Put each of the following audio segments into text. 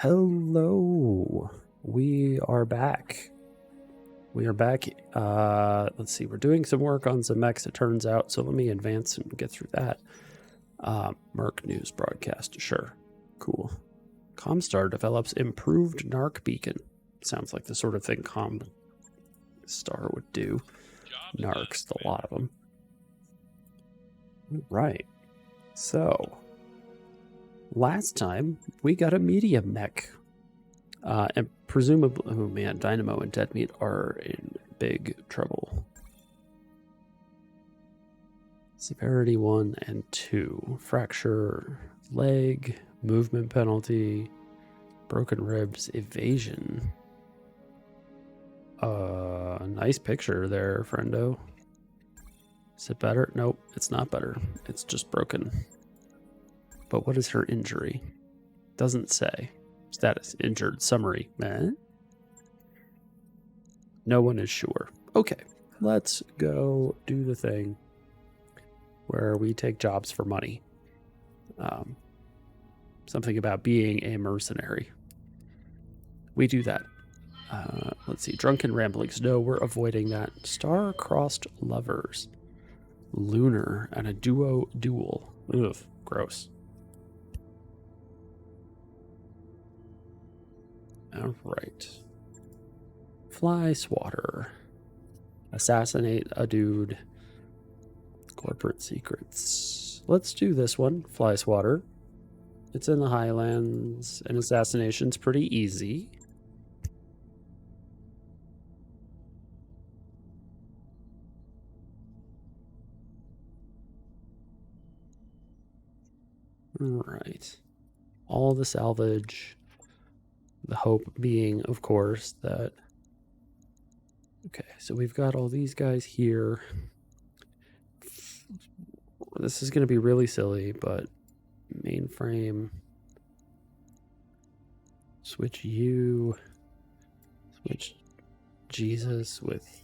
Hello. We are back. We are back. Let's see. We're doing some work on some mechs, it turns out. So let me advance and get through that. Merc news broadcast. Sure. Cool. Comstar develops improved narc beacon. Sounds like the sort of thing Comstar would do. Narcs, a lot of them. Right. So, last time we got a medium mech. And presumably, oh man, Dynamo and Deadmeat are in big trouble. Severity 1 and 2. Fracture, leg, movement penalty, broken ribs, evasion. Nice picture there, friendo. Is it better? Nope, it's not better. It's just broken. But what is her injury? Doesn't say. Status, injured, summary. No one is sure. Okay, let's go do the thing where we take jobs for money. Something about being a mercenary. We do that. Let's see. Drunken ramblings. No, we're avoiding that. Star-crossed lovers. Lunar and a duo duel. Ugh, gross. All right. Fly swatter. Assassinate a dude. Corporate secrets. Let's do this one. Fly swatter. It's in the Highlands, and assassination's pretty easy. All right. All the salvage. The hope being, of course, that... Okay, so we've got all these guys here. This is going to be really silly, but mainframe. Switch you. Switch Jesus with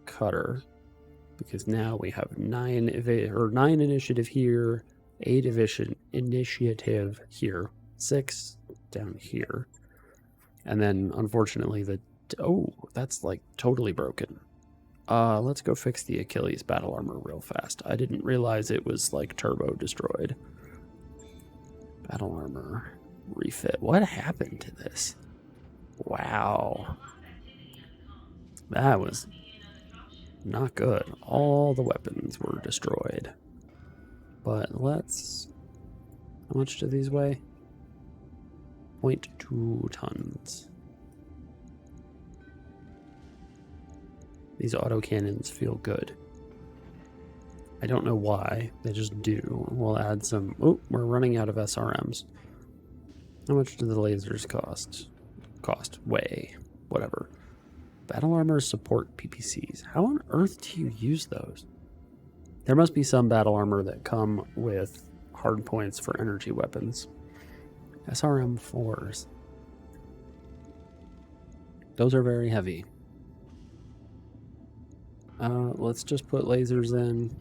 Cutter. Because now we have 9 initiative here, 8 initiative here, 6 down here. And then, unfortunately, that's like totally broken. Let's go fix the Achilles battle armor real fast. I didn't realize it was like turbo destroyed. Battle armor refit. What happened to this? Wow. That was not good. All the weapons were destroyed. But let's... How much do these weigh? 0.2 tons. These autocannons feel good. I don't know why. They just do. We'll add some... Oh, we're running out of SRMs. How much do the lasers cost? Weigh. Whatever. Battle armor support PPCs. How on earth do you use those? There must be some battle armor that come with hard points for energy weapons. SRM 4s. Those are very heavy. Let's just put lasers in.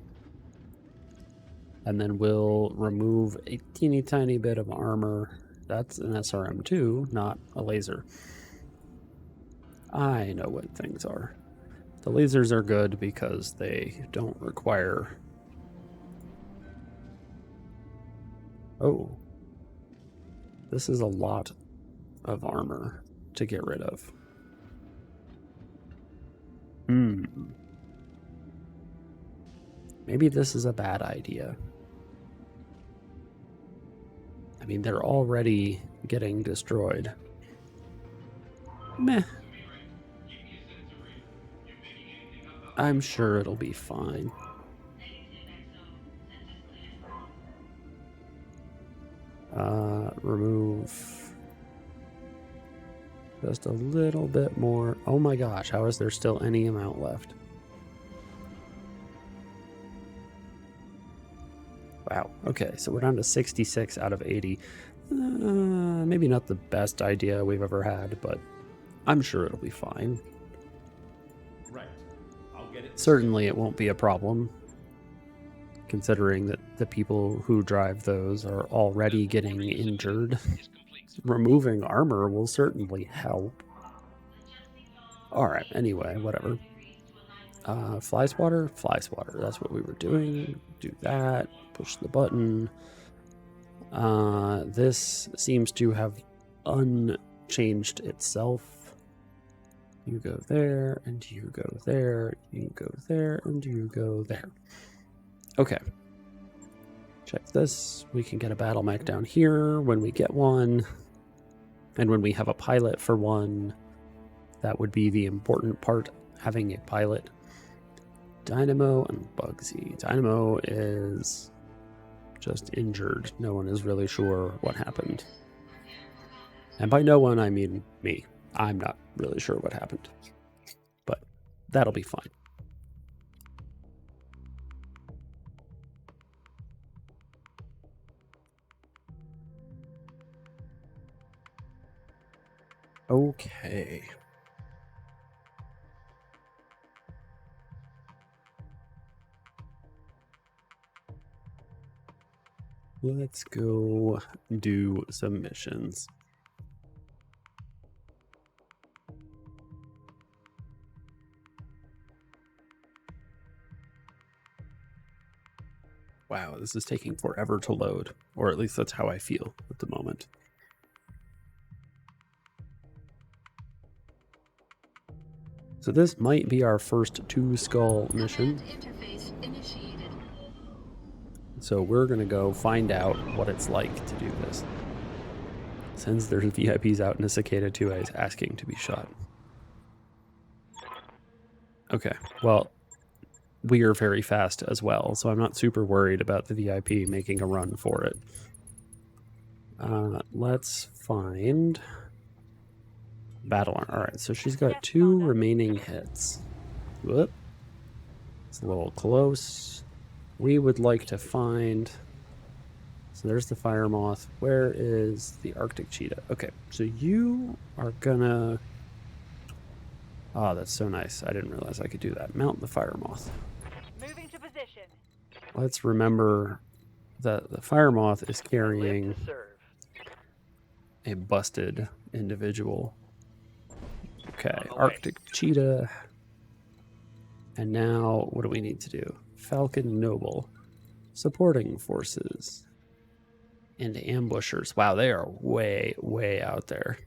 And then we'll remove a teeny tiny bit of armor. That's an SRM 2, not a laser. I know what things are. The lasers are good because they don't require... Oh. This is a lot of armor to get rid of. Maybe this is a bad idea. I mean, they're already getting destroyed. Meh. I'm sure it'll be fine. Remove just a little bit more. Oh my gosh, how is there still any amount left? Wow. Okay, so we're down to 66 out of 80. Maybe not the best idea we've ever had, but I'm sure it'll be fine. Right. I'll get it. Certainly it won't be a problem, considering that the people who drive those are already getting injured. removing armor will certainly help. Alright, anyway, whatever. Fly swatter? Fly swatter. That's what we were doing. Do that. Push the button. This seems to have unchanged itself. You go there, and you go there, you go there, and you go there. Okay. Check this. We can get a battle mech down here when we get one. And when we have a pilot for one, that would be the important part, having a pilot. Dynamo and Bugsy. Dynamo is just injured. No one is really sure what happened. And by no one, I mean me. I'm not really sure what happened. But that'll be fine. Okay. Let's go do some missions. Wow, this is taking forever to load, or at least that's how I feel at the moment. So this might be our first 2-skull mission. So we're going to go find out what it's like to do this. Since there's VIPs out in a Cicada 2A is asking to be shot. Okay, well, we are very fast as well, so I'm not super worried about the VIP making a run for it. Let's find battle armor. Alright, so she's got 2 remaining hits. Whoop. It's a little close. We would like to find... So there's the fire moth. Where is the Arctic cheetah? Okay, so you are gonna... Oh, that's so nice. I didn't realize I could do that. Mount the fire moth. Moving to position. Let's remember that the fire moth is carrying a busted individual. Okay, Arctic cheetah. And now, what do we need to do? Falcon Noble. Supporting forces. And ambushers. Wow, they are way, way out there.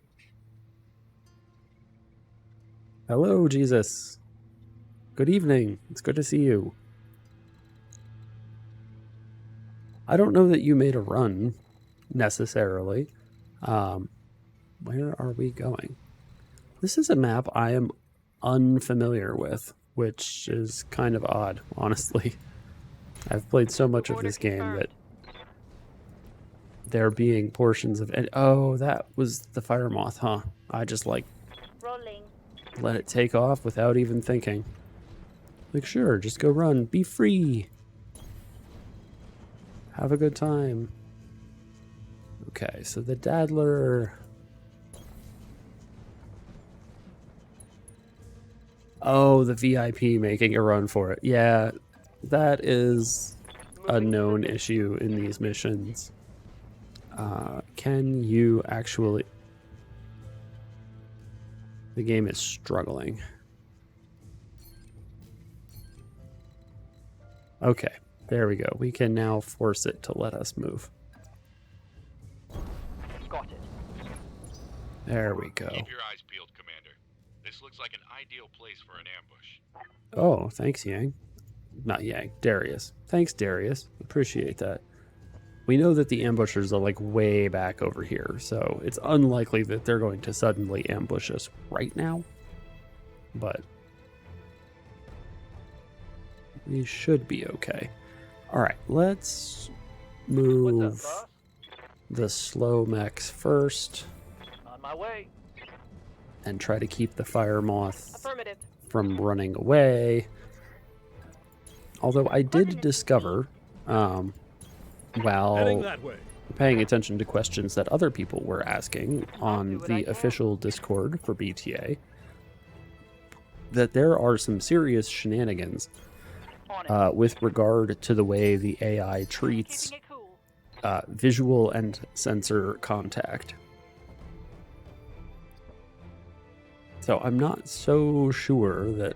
Hello, Jesus. Good evening. It's good to see you. I don't know that you made a run, necessarily. Where are we going? This is a map I am unfamiliar with, which is kind of odd, honestly. I've played so much of this game that there being portions of it. Oh, that was the fire moth, huh? I just like let it take off without even thinking. Like, sure, just go run, be free. Have a good time. Okay, so the Daddler. Oh, the VIP making a run for it. Yeah, that is a known issue in these missions. Can you actually... The game is struggling. Okay, there we go. We can now force it to let us move. Got it. There we go. Keep your eyes peeled, Commander. This looks like an ideal place for an ambush. Oh, thanks, Yang. Not Yang, Darius. Thanks, Darius. Appreciate that. We know that the ambushers are like way back over here, so it's unlikely that they're going to suddenly ambush us right now. But we should be okay. Alright, let's move the slow mechs first. On my way. And try to keep the fire moth Affirmative. from running away. Although I did discover, while paying attention to questions that other people were asking on the official Discord for BTA, that there are some serious shenanigans with regard to the way the AI treats visual and sensor contact. So I'm not so sure that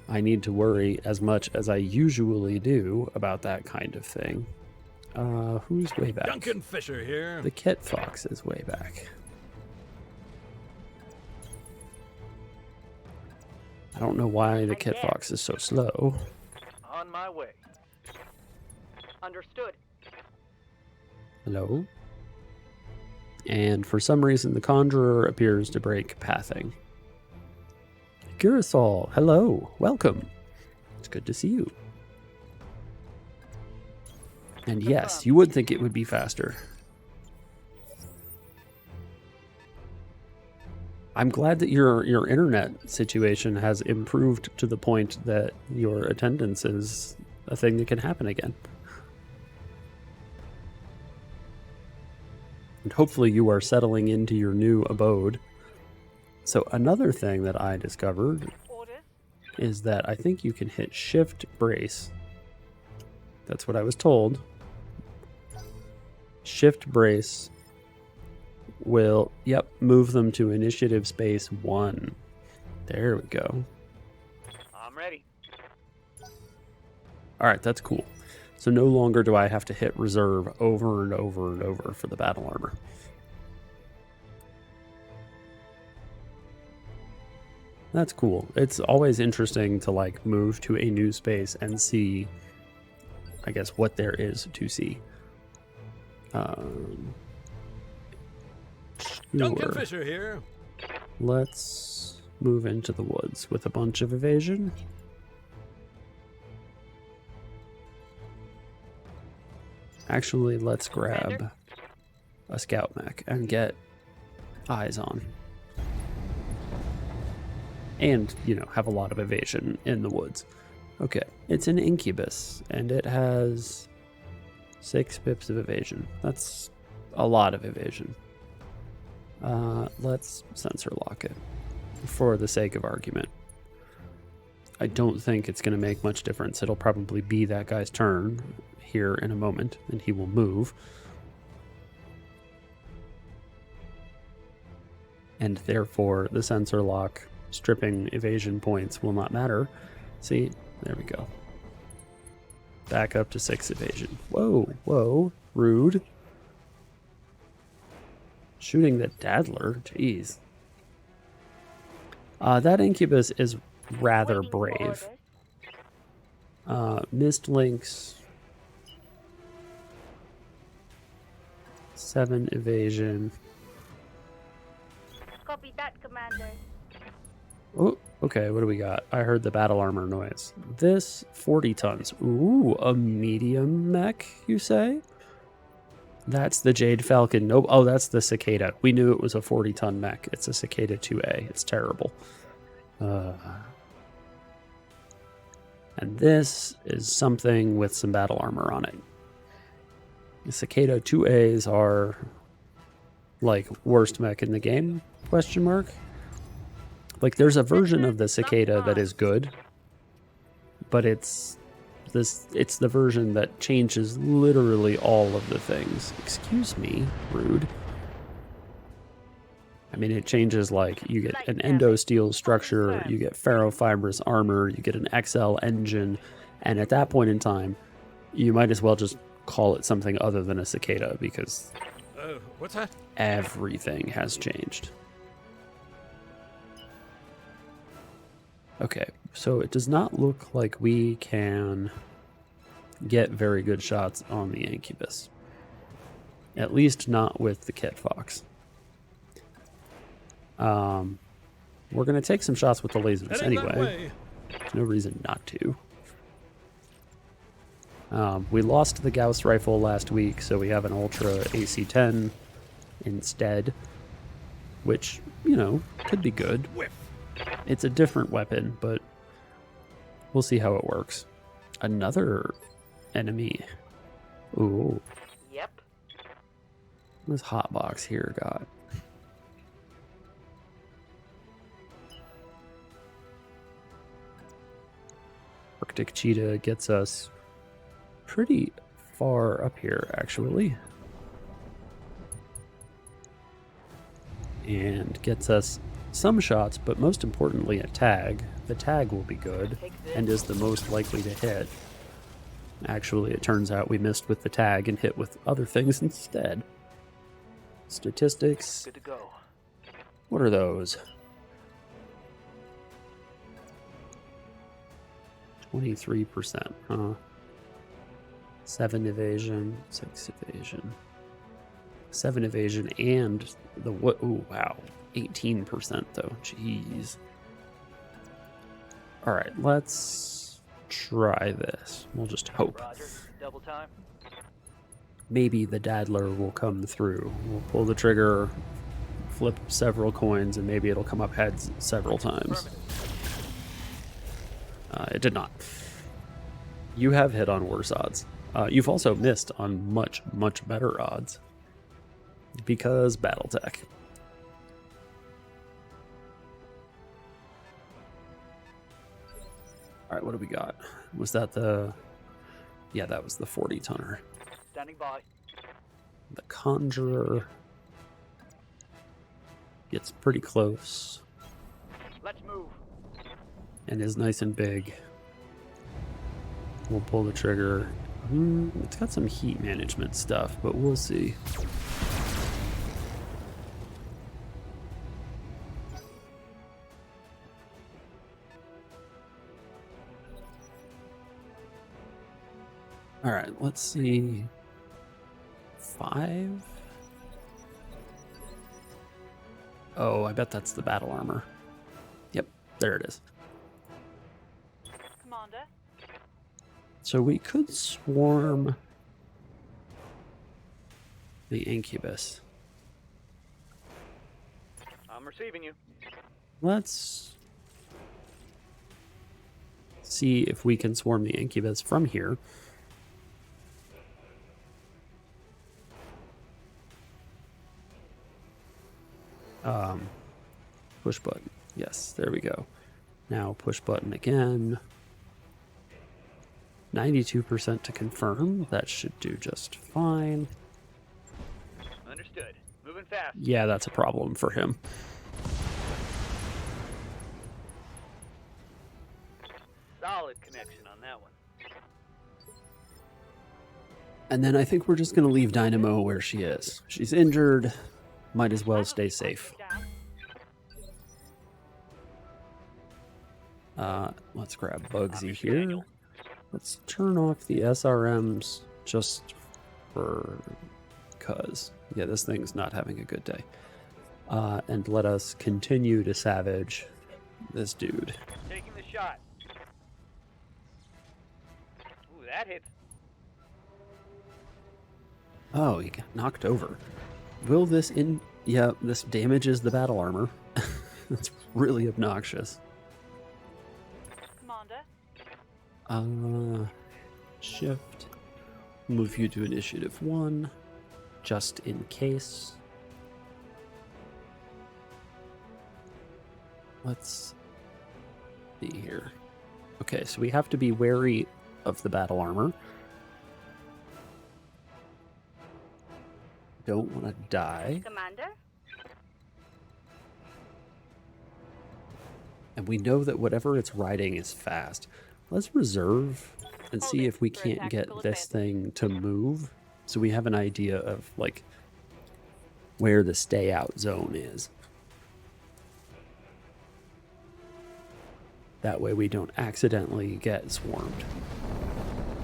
I need to worry as much as I usually do about that kind of thing. Who's way back? Duncan Fisher here. The Kit Fox is way back. I don't know why the Kit Fox is so slow. On my way. Understood. Hello? And for some reason, the Conjurer appears to break pathing. Girasol, hello, welcome. It's good to see you. And yes, you would think it would be faster. I'm glad that your internet situation has improved to the point that your attendance is a thing that can happen again. And hopefully you are settling into your new abode. So another thing that I discovered is that I think you can hit Shift Brace. That's what I was told. Shift Brace will, yep, move them to initiative space 1. There we go. I'm ready. All right, that's cool. So no longer do I have to hit reserve over and over and over for the battle armor. That's cool. It's always interesting to like move to a new space and see, I guess, what there is to see. Duncan Sure. Fisher here. Let's move into the woods with a bunch of evasion. Actually, let's grab a scout mech and get eyes on. And, you know, have a lot of evasion in the woods. Okay, it's an incubus, and it has 6 pips of evasion. That's a lot of evasion. Let's sensor lock it for the sake of argument. I don't think it's going to make much difference. It'll probably be that guy's turn here in a moment, and he will move. And therefore, the sensor lock stripping evasion points will not matter. See, there we go. Back up to 6 evasion. Whoa, whoa, rude. Shooting the Daddler, jeez. That incubus is rather brave. Mist links. 7 evasion. Copy that, Commander. Oh, okay, what do we got? I heard the battle armor noise. This, 40 tons. Ooh, a medium mech, you say? That's the Jade Falcon. Nope. Oh, that's the Cicada. We knew it was a 40-ton mech. It's a Cicada 2A. It's terrible. And this is something with some battle armor on it. The Cicada 2As are like worst mech in the game? Question mark. Like there's a version of the Cicada that is good, but it's the version that changes literally all of the things. Excuse me, rude. I mean, it changes like you get an endosteel structure, you get ferrofibrous armor, you get an XL engine, and at that point in time, you might as well just call it something other than a Cicada because What's that? everything has changed. Okay, so it does not look like we can get very good shots on the Incubus. At least not with the Kit Fox. We're going to take some shots with the lasers anyway. There's no reason not to. We lost the Gauss rifle last week, so we have an Ultra AC-10 instead, which, you know, could be good. It's a different weapon, but we'll see how it works. Another enemy. Ooh. Yep. What does Hotbox here got? Arctic Cheetah gets us pretty far up here, actually. And gets us some shots, but most importantly a tag. The tag will be good and is the most likely to hit. Actually, it turns out we missed with the tag and hit with other things instead. Statistics. Good to go. What are those? 23%, huh? 7 evasion, 6 evasion. 7 evasion and the what? Oh, wow. 18% though. Jeez. All right, let's try this. We'll just hope. Roger. Double time. Maybe the daddler will come through. We'll pull the trigger, flip several coins, and maybe it'll come up heads several times. It did not. You have hit on worse odds. You've also missed on much, much better odds. Because Battletech. Alright, what do we got? Was that the... Yeah, that was the 40-tonner. Standing by. The Conjurer gets pretty close Let's move. and is nice and big. We'll pull the trigger. It's got some heat management stuff, but we'll see. All right, let's see. 5? Oh, I bet that's the battle armor. Yep, there it is. Commander, So we could swarm the Incubus. I'm receiving you. Let's see if we can swarm the Incubus from here. Push button. Yes, there we go. Now push button again. 92% to confirm. That should do just fine. Understood. Moving fast. Yeah, that's a problem for him. Solid connection on that one. And then I think we're just going to leave Dynamo where she is. She's injured. Might as well stay safe. Let's grab Bugsy here. Let's turn off the SRMs just for cuz. Yeah, this thing's not having a good day. And let us continue to savage this dude. Taking the shot. Ooh, that hits. Oh, he got knocked over. Will this Yeah, this damages the battle armor. That's really obnoxious. Commander, Shift. Move you to initiative 1, just in case. Let's see here. Okay, so we have to be wary of the battle armor. Don't want to die. Commander, And we know that whatever it's riding is fast. Let's reserve and see Hold if we it for a can't get tactical this thing to move, so we have an idea of like where the stay out zone is. That way we don't accidentally get swarmed.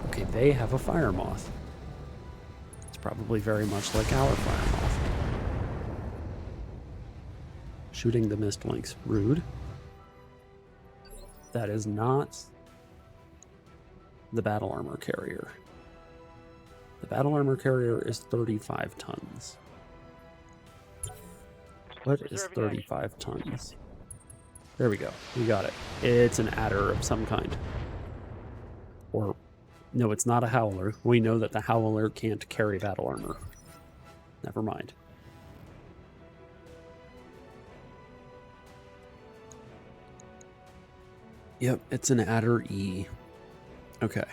Okay, they have a fire moth. It's probably very much like our fire moth. Shooting the mist links, rude. That is not the battle armor carrier. The battle armor carrier is 35 tons. What is 35 tons? There we go. We got it. It's an adder of some kind. Or, no, it's not a howler. We know that the howler can't carry battle armor. Never mind. Yep, it's an adder E. Okay.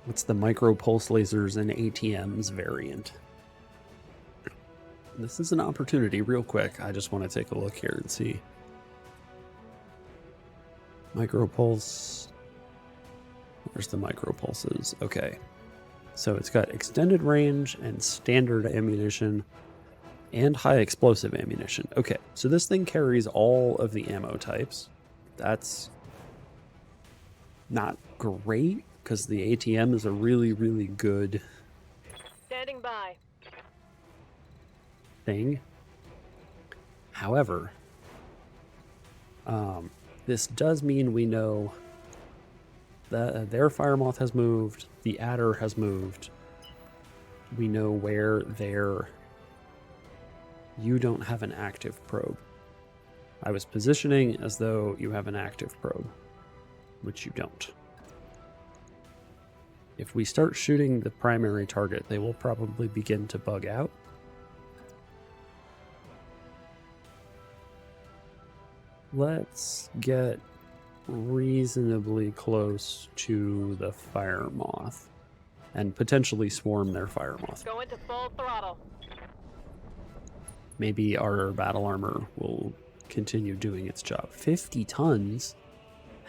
What's the micro pulse lasers and ATMs variant? This is an opportunity, real quick. I just want to take a look here and see. Micropulse. Where's the micropulses? Okay. So it's got extended range and standard ammunition and high explosive ammunition. Okay, so this thing carries all of the ammo types. That's not great because the ATM is a really, really good Standing by. thing. However, this does mean we know that their Firemoth has moved, the Adder has moved. We know where their... You don't have an active probe. I was positioning as though you have an active probe, which you don't. If we start shooting the primary target, they will probably begin to bug out. Let's get reasonably close to the Firemoth and potentially swarm their Firemoth. Go into full throttle. Maybe our battle armor will continue doing its job. 50 tons?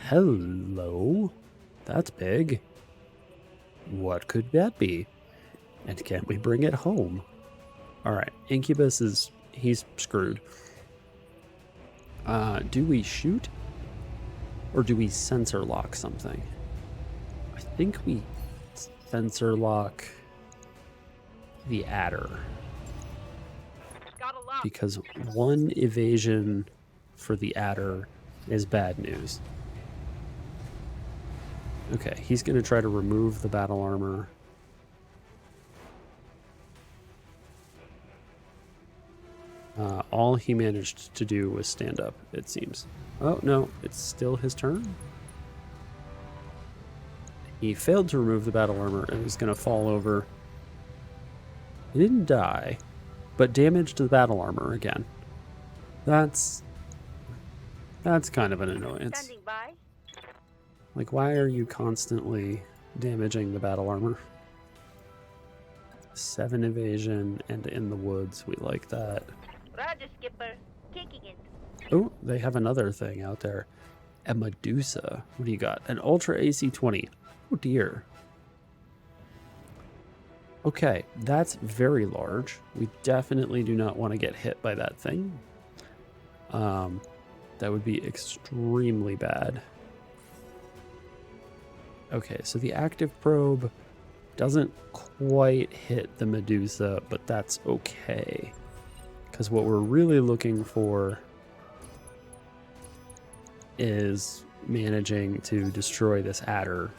Hello? That's big. What could that be? And can't we bring it home? Alright, Incubus is... he's screwed. Do we shoot? Or do we sensor lock something? I think we sensor lock the Adder. Got a lock. Because one evasion for the Adder is bad news. Okay, he's going to try to remove the battle armor. All he managed to do was stand up, it seems. Oh, no, it's still his turn. He failed to remove the battle armor and is going to fall over. He didn't die, but damaged the battle armor again. That's kind of an annoyance. Standing by. Like, why are you constantly damaging the battle armor? 7 evasion and in the woods. We like that. Roger, Skipper. Kicking it. Oh, they have another thing out there. A Medusa. What do you got? An Ultra AC-20. Oh, dear. Okay, that's very large. We definitely do not want to get hit by that thing. That would be extremely bad. Okay, so the active probe doesn't quite hit the Medusa, but that's okay. Because what we're really looking for is managing to destroy this Adder.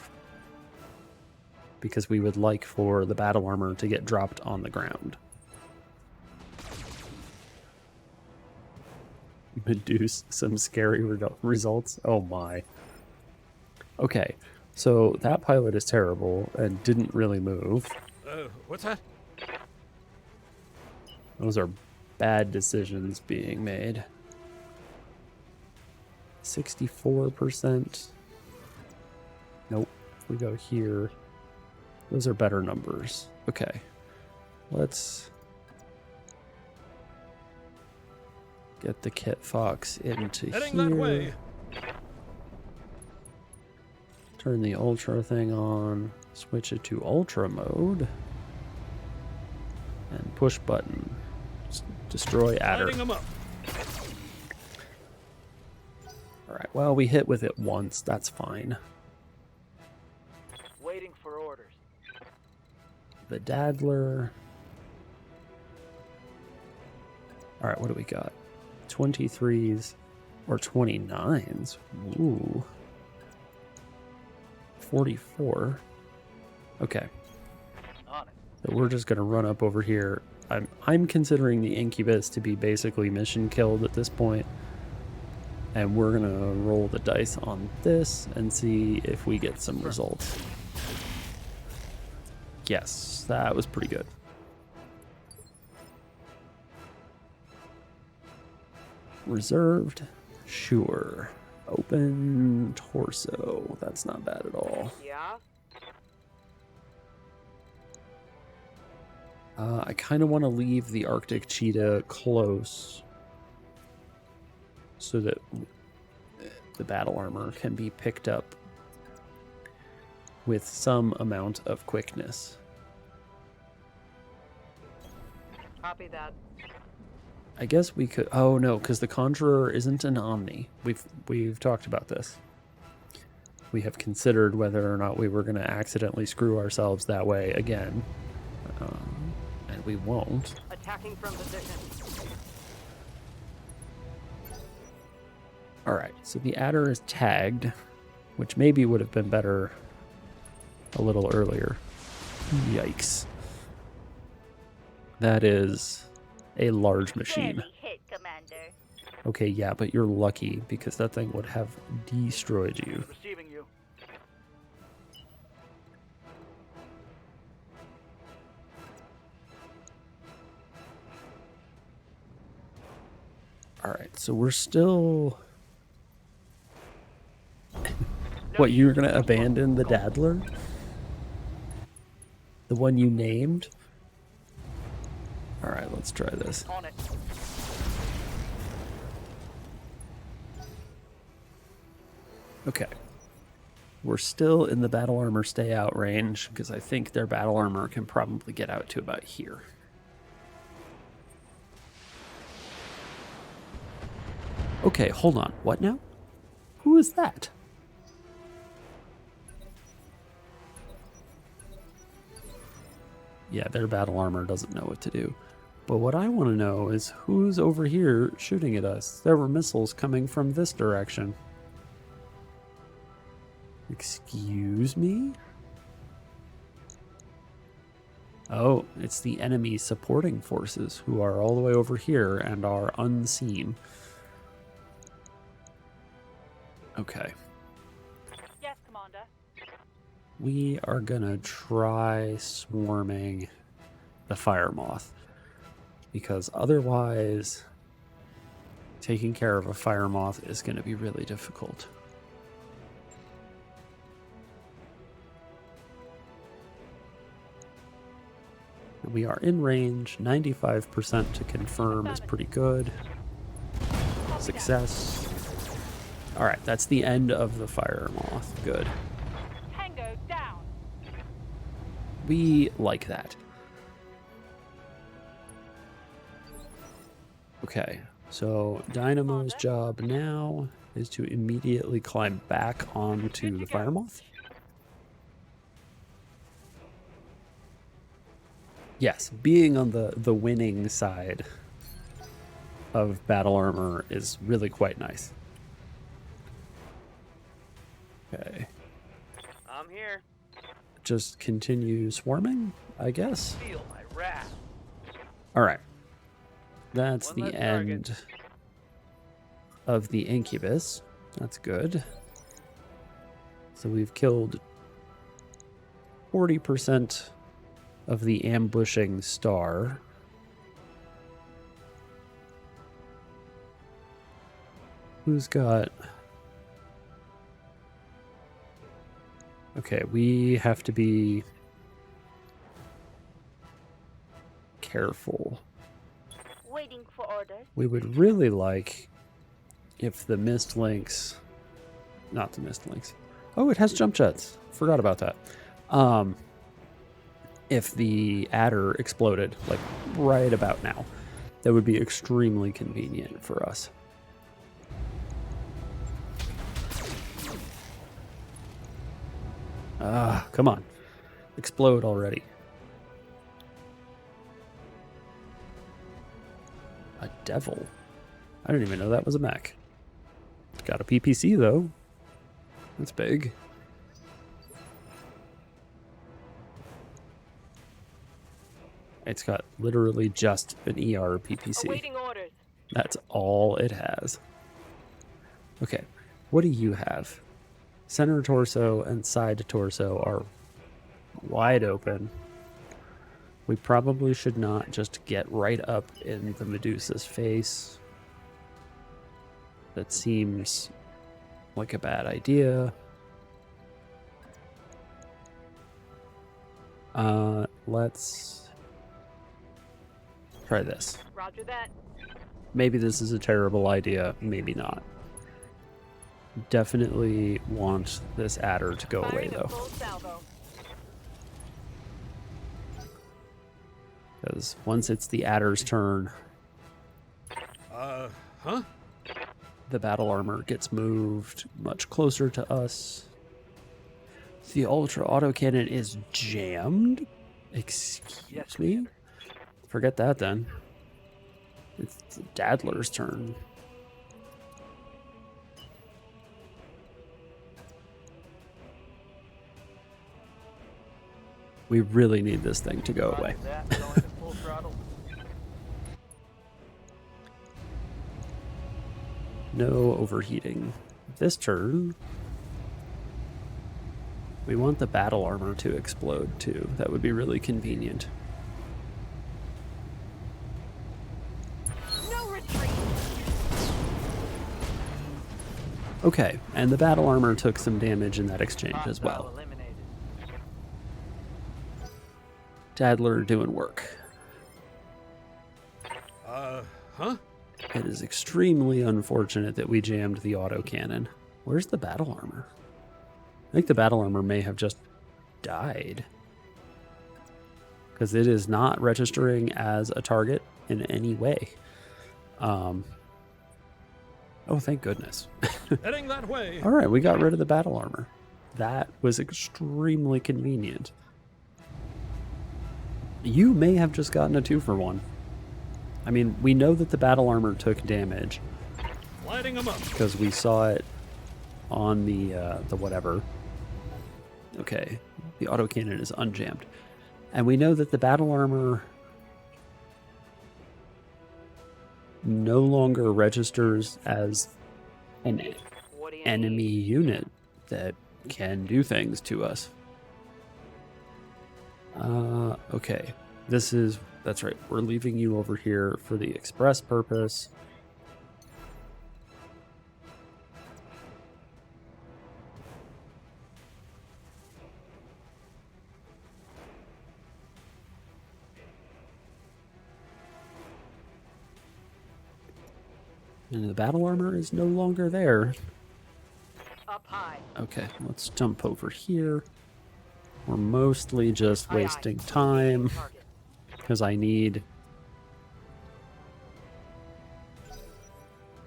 Because we would like for the battle armor to get dropped on the ground. Medusa, some scary results. Oh my. Okay, so that pilot is terrible and didn't really move. What's that? Those are bad decisions being made. 64%. Nope. If we go here, those are better numbers. Okay. Let's get the Kit Fox into Heading here. that way. Turn the Ultra thing on. Switch it to Ultra mode. And push button. Destroy Adder. Lighting them up. Alright, well, we hit with it once. That's fine. Waiting for orders. The Daddler. Alright, what do we got? 23s or 29s. Ooh. 44. Okay. On it. So we're just gonna run up over here. I'm considering the Incubus to be basically mission killed at this point. And we're gonna roll the dice on this and see if we get some results. Yes, that was pretty good. Reserved, sure. Open torso. That's not bad at all. Yeah. I kind of want to leave the Arctic cheetah close so that the battle armor can be picked up with some amount of quickness. Copy that. I guess we could. Oh no, because the Conjurer isn't an Omni. We've talked about this. We have considered whether or not we were going to accidentally screw ourselves that way again, and we won't. Attacking from position. All right, so the adder is tagged, which maybe would have been better a little earlier. Yikes. That is a large machine. Barely hit, Commander. Okay, yeah, but you're lucky because that thing would have destroyed you. Receiving you. All right, so we're still... What, you're going to abandon the Daddler? The one you named? All right, let's try this. On it. Okay. We're still in the battle armor stay out range because I think their battle armor can probably get out to about here. Okay, hold on. What now? Who is that? Yeah, their battle armor doesn't know what to do. But what I want to know is who's over here shooting at us. There were missiles coming from this direction. Excuse me? Oh, it's the enemy supporting forces who are all the way over here and are unseen. Okay. Yes, Commander. We are gonna try swarming the fire moth, because otherwise taking care of a fire moth is going to be really difficult. We are in range. 95% to confirm is pretty good. Success. All right, that's the end of the fire moth. Good. Tango down. We like that. Okay, so Dynamo's job now is to immediately climb back onto the fire moth. Yes, being on the winning side of battle armor is really quite nice. Okay. I'm here. Just continue swarming, I guess. Feel my wrath. All right. That's One the less target. end of the incubus. That's good. So we've killed 40% of the ambushing star. Who's got... Okay, we have to be careful. Waiting for orders. We would really like if the mist links... Not the mist links. Oh, it has jump jets. Forgot about that. If the adder exploded, like right about now, that would be extremely convenient for us. Ah, come on. Explode already. A devil? I didn't even know that was a mech. It's got a PPC though. That's big. It's got literally just an ER PPC. Awaiting orders. That's all it has. Okay, what do you have? Center torso and side torso are wide open. We probably should not just get right up in the Medusa's face. That seems like a bad idea. Let's try this. Roger that. Maybe this is a terrible idea, maybe not. Definitely want this adder to go away, Firing a though. full salvo. Because once it's the adder's turn, Huh? the battle armor gets moved much closer to us. The ultra autocannon is jammed? Excuse me? Forget that then. It's Dadler's turn. We really need this thing to go away. That, going to full throttle. No overheating. This turn, we want the battle armor to explode too. That would be really convenient. No retreat. Okay, and the battle armor took some damage in that exchange as Hostile well. eliminated. Dadler doing work. Huh? It is extremely unfortunate that we jammed the autocannon. Where's the battle armor? I think the battle armor may have just died. Because it is not registering as a target in any way. Oh, thank goodness. Heading that way. All right, we got rid of the battle armor. That was extremely convenient. You may have just gotten a 2-for-1. I mean, we know that the battle armor took damage Lighting them up. because we saw it on the whatever. Okay, the autocannon is unjammed. And we know that the battle armor no longer registers as an What do you enemy need? unit that can do things to us. Okay. That's right. We're leaving you over here for the express purpose. And the battle armor is no longer there. Up high. Okay, let's jump over here. We're mostly just Aye, aye. wasting time Target. because I need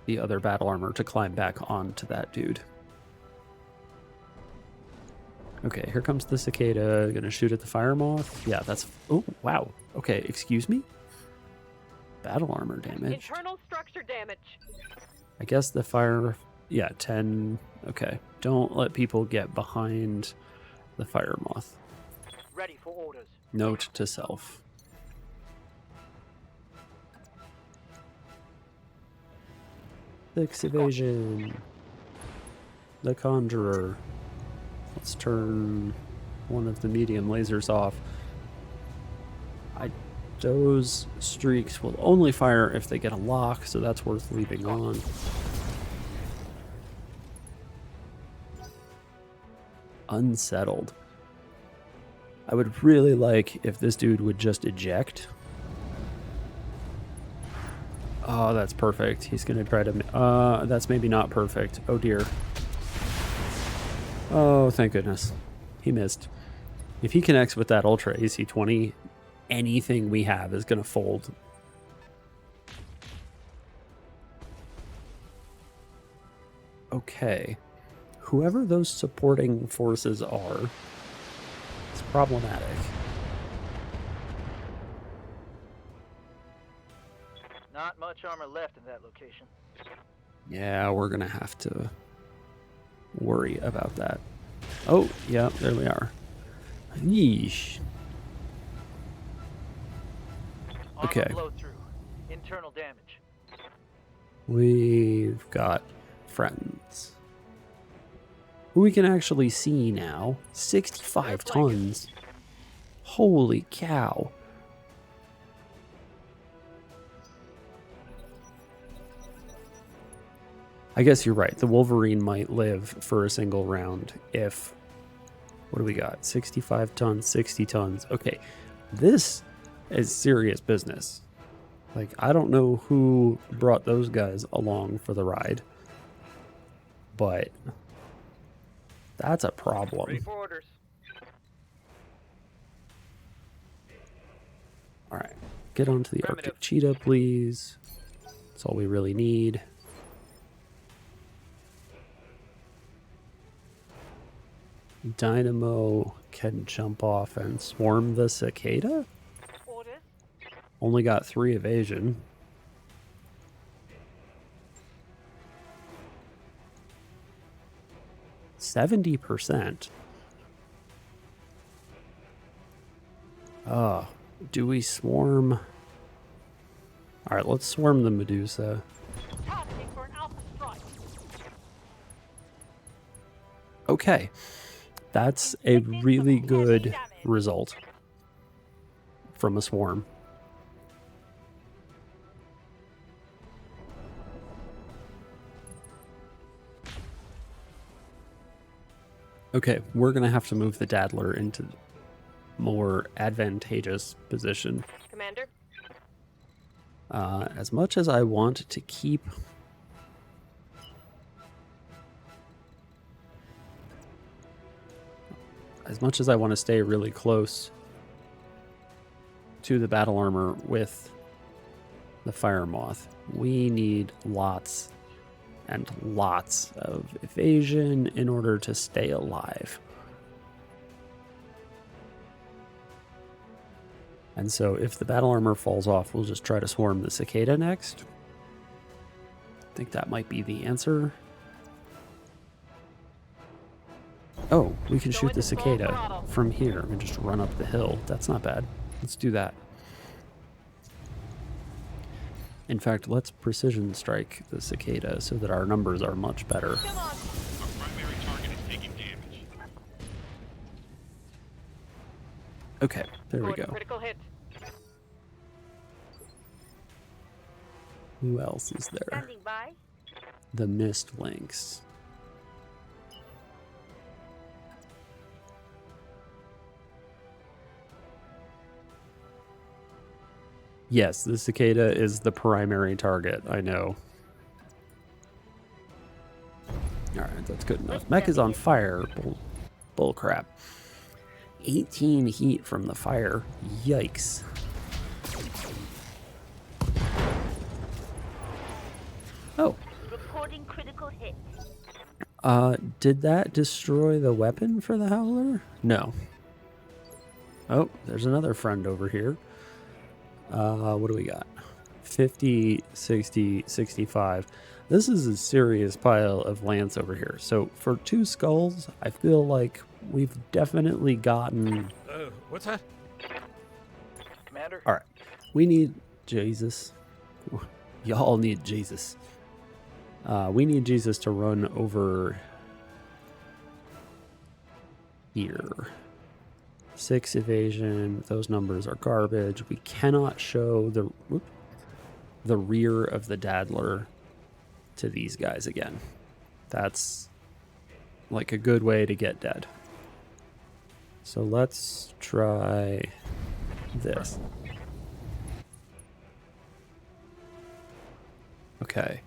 the other battle armor to climb back onto that dude. Okay, here comes the cicada. Gonna shoot at the fire moth. Yeah, that's... Oh, wow. Okay, excuse me? Battle armor damage. Internal structure damage. I guess the fire... Yeah, 10... Okay. Don't let people get behind the fire moth. Ready for orders. Note to self. Six evasion. The Conjurer. Let's turn one of the medium lasers off. Those streaks will only fire if they get a lock, so that's worth leaving on. Unsettled. I would really like if this dude would just eject. Oh, that's perfect. He's gonna try to... that's maybe not perfect. Oh dear. Oh, thank goodness. He missed. If he connects with that Ultra AC-20, anything we have is gonna fold. Okay. Whoever those supporting forces are, it's problematic. Not much armor left in that location. Yeah, we're gonna have to worry about that. Oh, yeah, there we are. Yeesh. Armor Okay. blow through. Internal damage. We've got friends who we can actually see now. 65 tons. Holy cow. I guess you're right. The Wolverine might live for a single round if... What do we got? 65 tons, 60 tons. Okay, this is serious business. Like, I don't know who brought those guys along for the ride, but that's a Ready problem. for orders. All right, get onto the Affirmative. Arctic Cheetah, please. That's all we really need. Dynamo can jump off and swarm the cicada? Orders. Only got 3 evasion. %70%. Do we swarm? All right, let's swarm the Medusa. Targeting for an alpha strike. Okay, that's a really good result from a swarm. Okay, we're gonna have to move the Daddler into more advantageous position. Commander. As much as I want to keep as much as I want to stay really close to the battle armor with the Fire Moth, we need lots and lots of evasion in order to stay alive. And so if the battle armor falls off, we'll just try to swarm the cicada next. I think that might be the answer. Oh, we can shoot the cicada from here and just run up the hill. That's not bad. Let's do that. In fact, let's precision strike the cicada so that our numbers are much better. Come on. Our primary target is taking damage. Okay, there we Order go. critical hit. Who else is there? Standing by. The Mist Lynx. Yes, the cicada is the primary target, I know. Alright, that's good enough. Mech is on fire. Bull crap. 18 heat from the fire. Yikes. Oh. Reporting critical hit. Did that destroy the weapon for the Howler? No. Oh, there's another friend over here. What do we got? 50, 60, 65. This is a serious pile of lance over here. So for 2 skulls, I feel like we've definitely gotten... What's that? Commander. All right. We need Jesus. Y'all need Jesus. We need Jesus to run over here. 6 evasion. Those numbers are garbage. We cannot show the rear of the Daddler to these guys again. That's like a good way to get dead. So let's try this. Okay.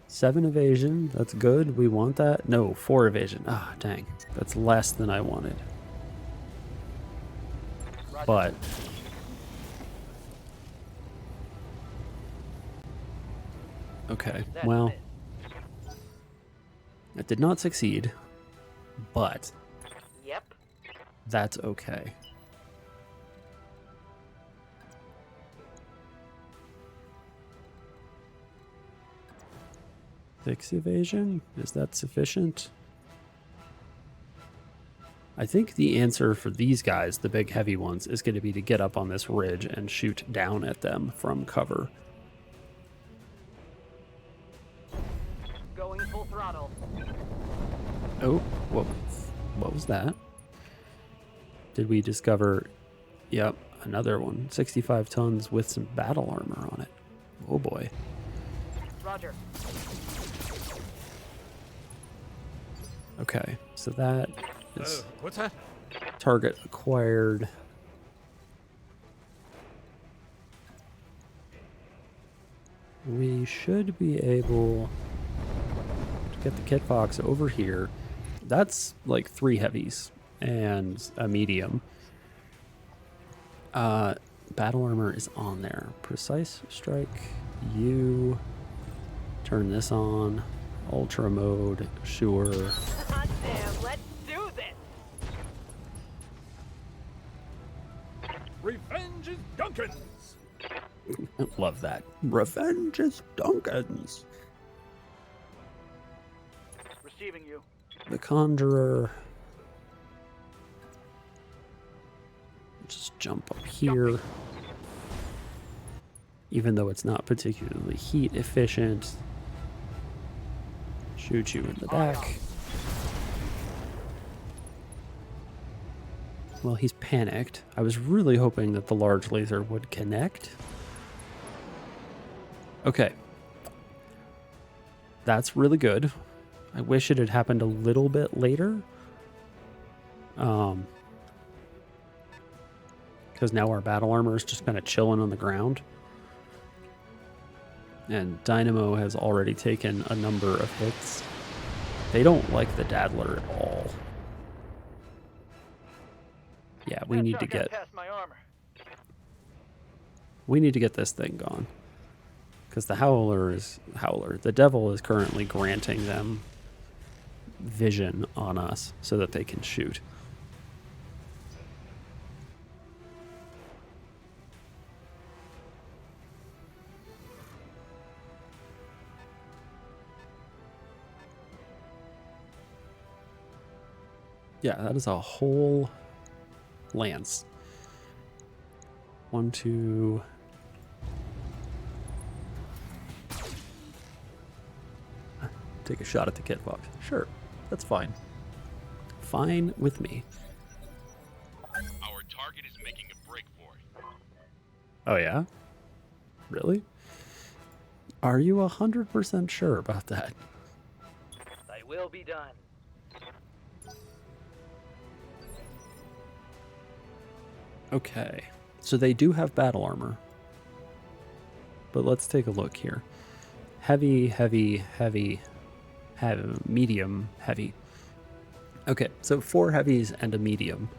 7 evasion. That's good. We want that. No, 4 evasion. Ah, dang. That's less than I wanted. Roger. But okay, That's well, it. it did not succeed, but Yep. that's okay. Six evasion? Is that sufficient? I think the answer for these guys, the big heavy ones, is going to be to get up on this ridge and shoot down at them from cover. Going full throttle. Oh, what was that? Did we discover... Yep, another one. 65 tons with some battle armor on it. Oh boy. Roger. Okay, so that is What's that? target acquired. we should be able to get the kit box over here. That's like 3 heavies and a medium. Battle armor is on there. Precise strike. You turn this on. Ultra mode. Sure. Hot damn, let's do this! Revenge is Duncan's. Love that. Revenge is Duncan's. Receiving you. The Conjurer. Just jump up here. Even though it's not particularly heat efficient. Shoot you in the back. Well, he's panicked. I was really hoping that the large laser would connect. Okay. That's really good. I wish it had happened a little bit later. Because now our battle armor is just kind of chilling on the ground. And Dynamo has already taken a number of hits. They don't like the Daddler at all. Yeah, we need to get... Past my armor. We need to get this thing gone. Because the Howler, the Devil is currently granting them vision on us so that they can shoot. Yeah, that is a whole lance. 1, 2... Take a shot at the kit box. Sure, that's fine. Fine with me. Our target is making a break for it. Oh yeah? Really? Are you 100% sure about that? Thy will be done. Okay, so they do have battle armor. But let's take a look here. Heavy, heavy, heavy, heavy, medium, heavy. Okay, so 4 heavies and a medium.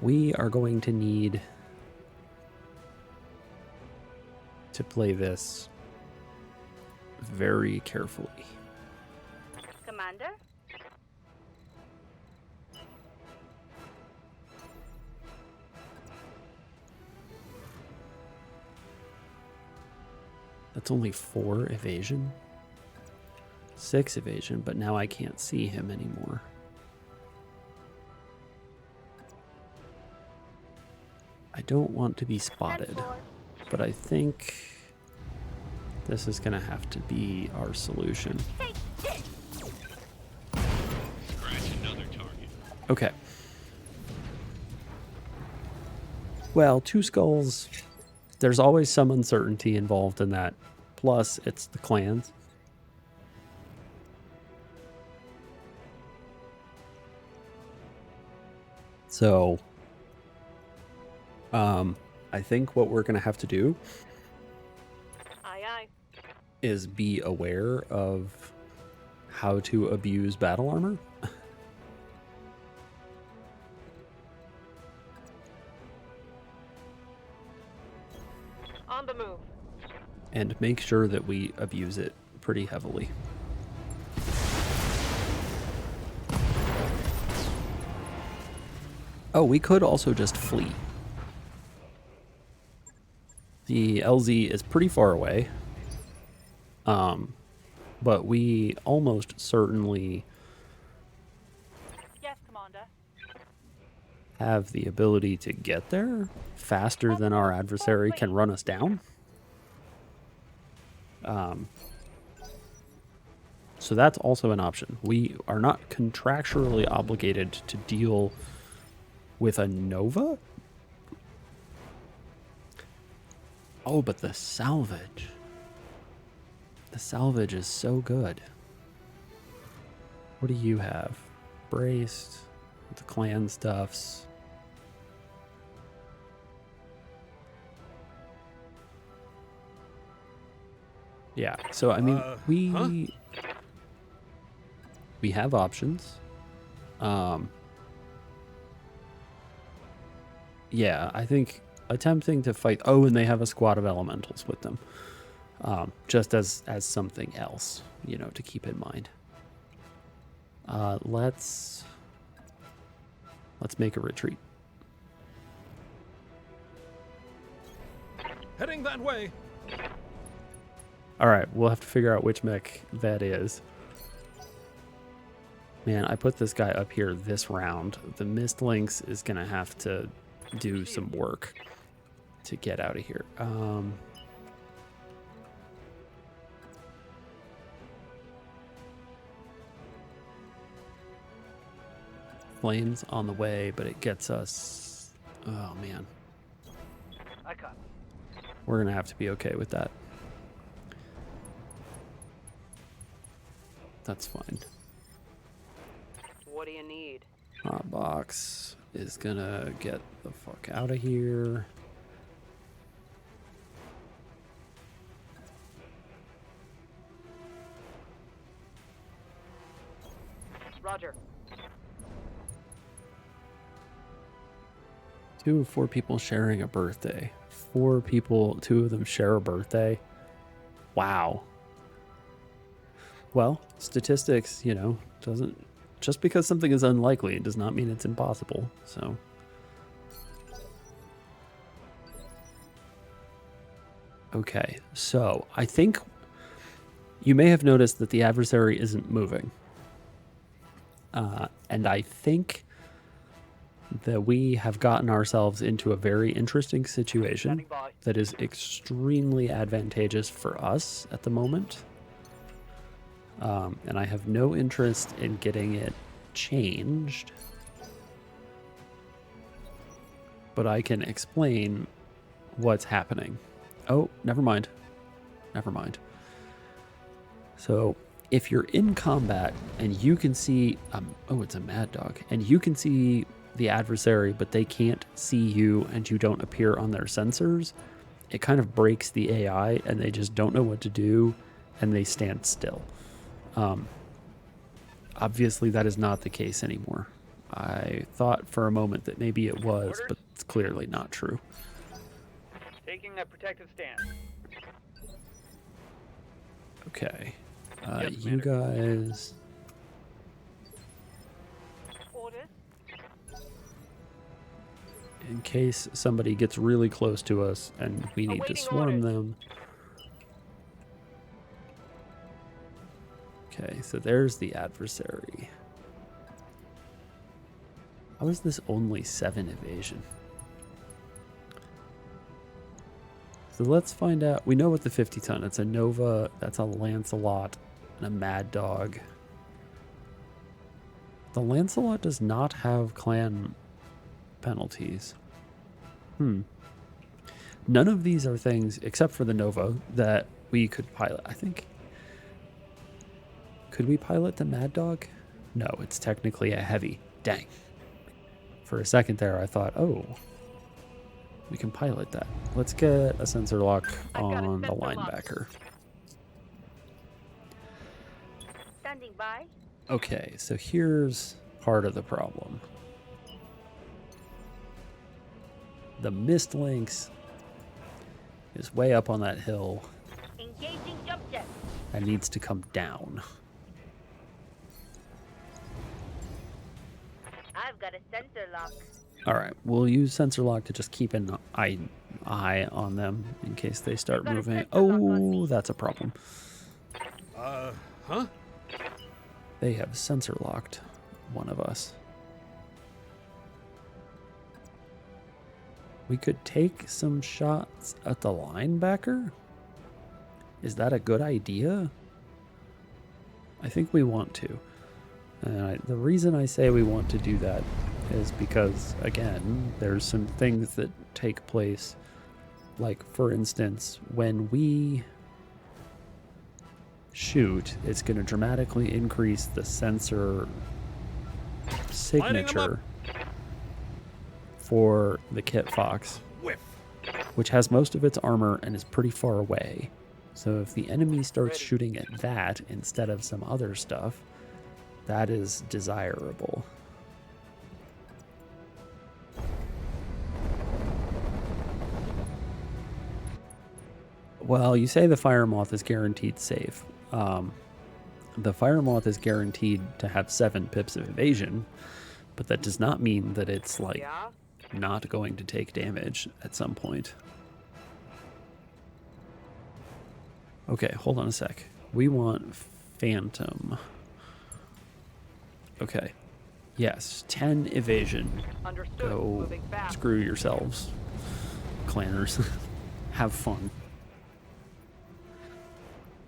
We are going to need to play this very carefully. Commander? That's only 4 evasion. 6 evasion, but now I can't see him anymore. I don't want to be spotted, but I think this is going to have to be our solution. Scratch another target. Okay. Well, 2 skulls. There's always some uncertainty involved in that. Plus, it's the clans. So, I think what we're going to have to do Aye, aye. is be aware of how to abuse battle armor. On the move. And make sure that we abuse it pretty heavily. Oh, we could also just flee. The LZ is pretty far away. But we almost certainly Yes, Commander. have the ability to get there faster than our adversary can run us down. So that's also an option. We are not contractually obligated to deal with a Nova. Oh, but the salvage. The salvage is so good. What do you have? Braced, the clan stuffs. Yeah. So I mean, we Huh? we have options. Yeah, I think attempting to fight. Oh, and they have a squad of elementals with them. Just as something else, to keep in mind. Let's make a retreat. Heading that way. All right, we'll have to figure out which mech that is. Man, I put this guy up here this round. The Mist Lynx is gonna have to do some work to get out of here. Flames on the way, but it gets us. Oh man, I copy. we're gonna have to be okay with that. That's fine. What do you need? Hotbox is gonna get the fuck out of here. Roger. 2 of 4 people sharing a birthday. 4 people, 2 of them share a birthday. Wow. Well, statistics, doesn't just because something is unlikely, it does not mean it's impossible. So okay, so I think you may have noticed that the adversary isn't moving. And I think that we have gotten ourselves into a very interesting situation Standing by. that is extremely advantageous for us at the moment. And I have no interest in getting it changed. But I can explain what's happening. Oh, never mind. Never mind. So if you're in combat and you can see, oh, it's a mad dog, and you can see the adversary, but they can't see you and you don't appear on their sensors, it kind of breaks the AI and they just don't know what to do and they stand still. Obviously that is not the case anymore. I thought for a moment that maybe it was, but it's clearly not true. Taking a protective stand. Okay. Yes, You Commander. guys... Orders? in case somebody gets really close to us and we need to Awaiting swarm orders. them. Okay, so there's the adversary. How is this only 7 evasion? So let's find out. We know what the 50 ton. It's a Nova, that's a Lancelot, and a Mad Dog. The Lancelot does not have clan penalties. None of these are things, except for the Nova, that we could pilot. I think... could we pilot the Mad Dog? No, it's technically a heavy. Dang. For a second there, I thought, oh, we can pilot that. Let's get a sensor lock I've got a on the sensor lock. linebacker. Standing by. Okay, so here's part of the problem. The Mist Lynx is way up on that hill Engaging jump jet. and needs to come down. I've got a sensor lock. All right, we'll use sensor lock to just keep an eye on them in case they start got a moving. sensor lock on Oh, me. that's a problem. Huh? They have sensor locked one of us. We could take some shots at the linebacker. Is that a good idea? I think we want to. The reason I say we want to do that is because, again, there's some things that take place. Like, for instance, when we shoot, it's going to dramatically increase the sensor signature for the Kit Fox, Whiff. which has most of its armor and is pretty far away. So if the enemy starts Ready. shooting at that instead of some other stuff, that is desirable. Well, you say the fire moth is guaranteed safe. The fire moth is guaranteed to have 7 pips of evasion, but that does not mean that it's like Yeah? not going to take damage at some point. Okay, hold on a sec. We want Phantom. Okay. Yes, 10 evasion. Understood. Go Moving fast. screw yourselves, clanners. Have fun.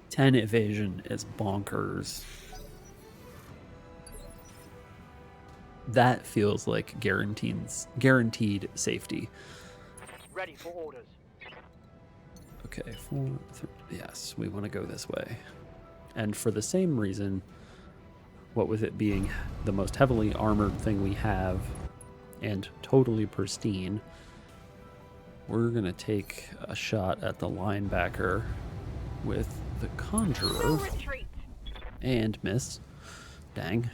10 evasion is bonkers. That feels like guaranteed safety. Ready for orders. Okay, 4, 3, yes, we want to go this way. And for the same reason, what with it being the most heavily armored thing we have and totally pristine, we're going to take a shot at the linebacker with the Conjurer Retreat. and miss. Dang.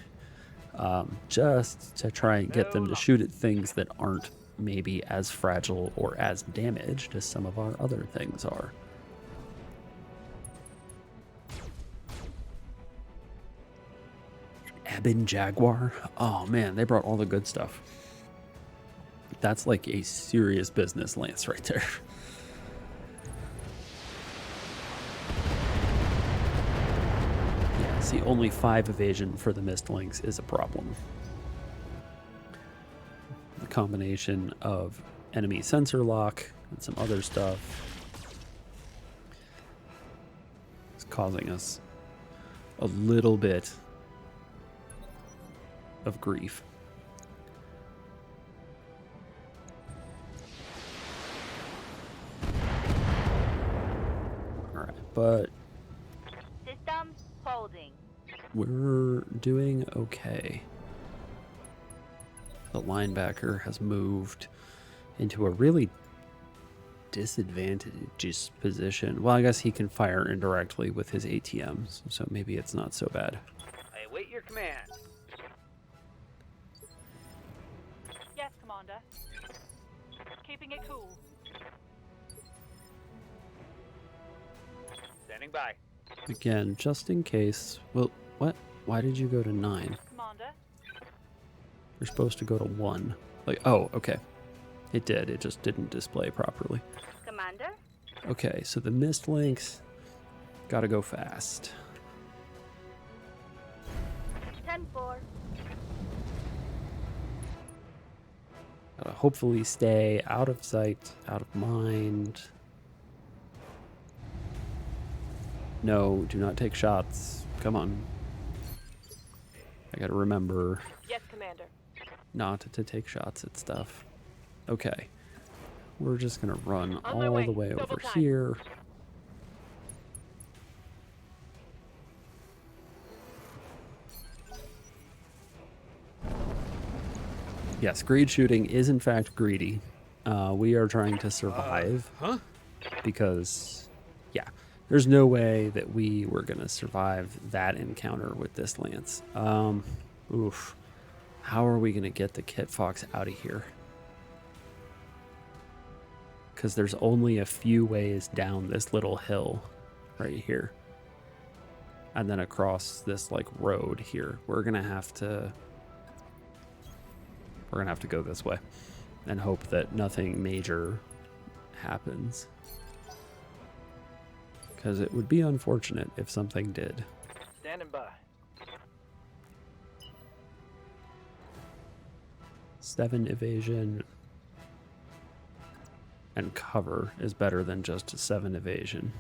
Just to try and get them to shoot at things that aren't maybe as fragile or as damaged as some of our other things are. Ebon Jaguar? Oh man, they brought all the good stuff. That's like a serious business lance right there. Yeah, see, only 5 evasion for the Mist Lynx is a problem. The combination of enemy sensor lock and some other stuff is causing us a little bit of grief. All right, but System holding. we're doing okay. The linebacker has moved into a really disadvantageous position. Well, I guess he can fire indirectly with his ATMs, so maybe it's not so bad. I await your command. Yes, Commander. Keeping it cool. Standing by. Again, just in case. Well, what? Why did you go to 9? Commander. You're supposed to go to 1. Like, oh, okay. It did. It just didn't display properly. Commander. Okay, so the Mist Lynx gotta go fast. 10-4. Gotta hopefully stay out of sight, out of mind. No, do not take shots. Come on. I gotta remember Yes, Commander. not to take shots at stuff. Okay. We're just gonna run On my all way. the way Double over time. here. Yes, greed shooting is in fact greedy. We are trying to survive because, yeah, there's no way that we were going to survive that encounter with this lance. Oof. How are we going to get the Kit Fox out of here? Because there's only a few ways down this little hill right here. And then across this, like, road here. We're going to have to go this way and hope that nothing major happens. Because it would be unfortunate if something did. Standing by. 7 evasion and cover is better than just 7 evasion.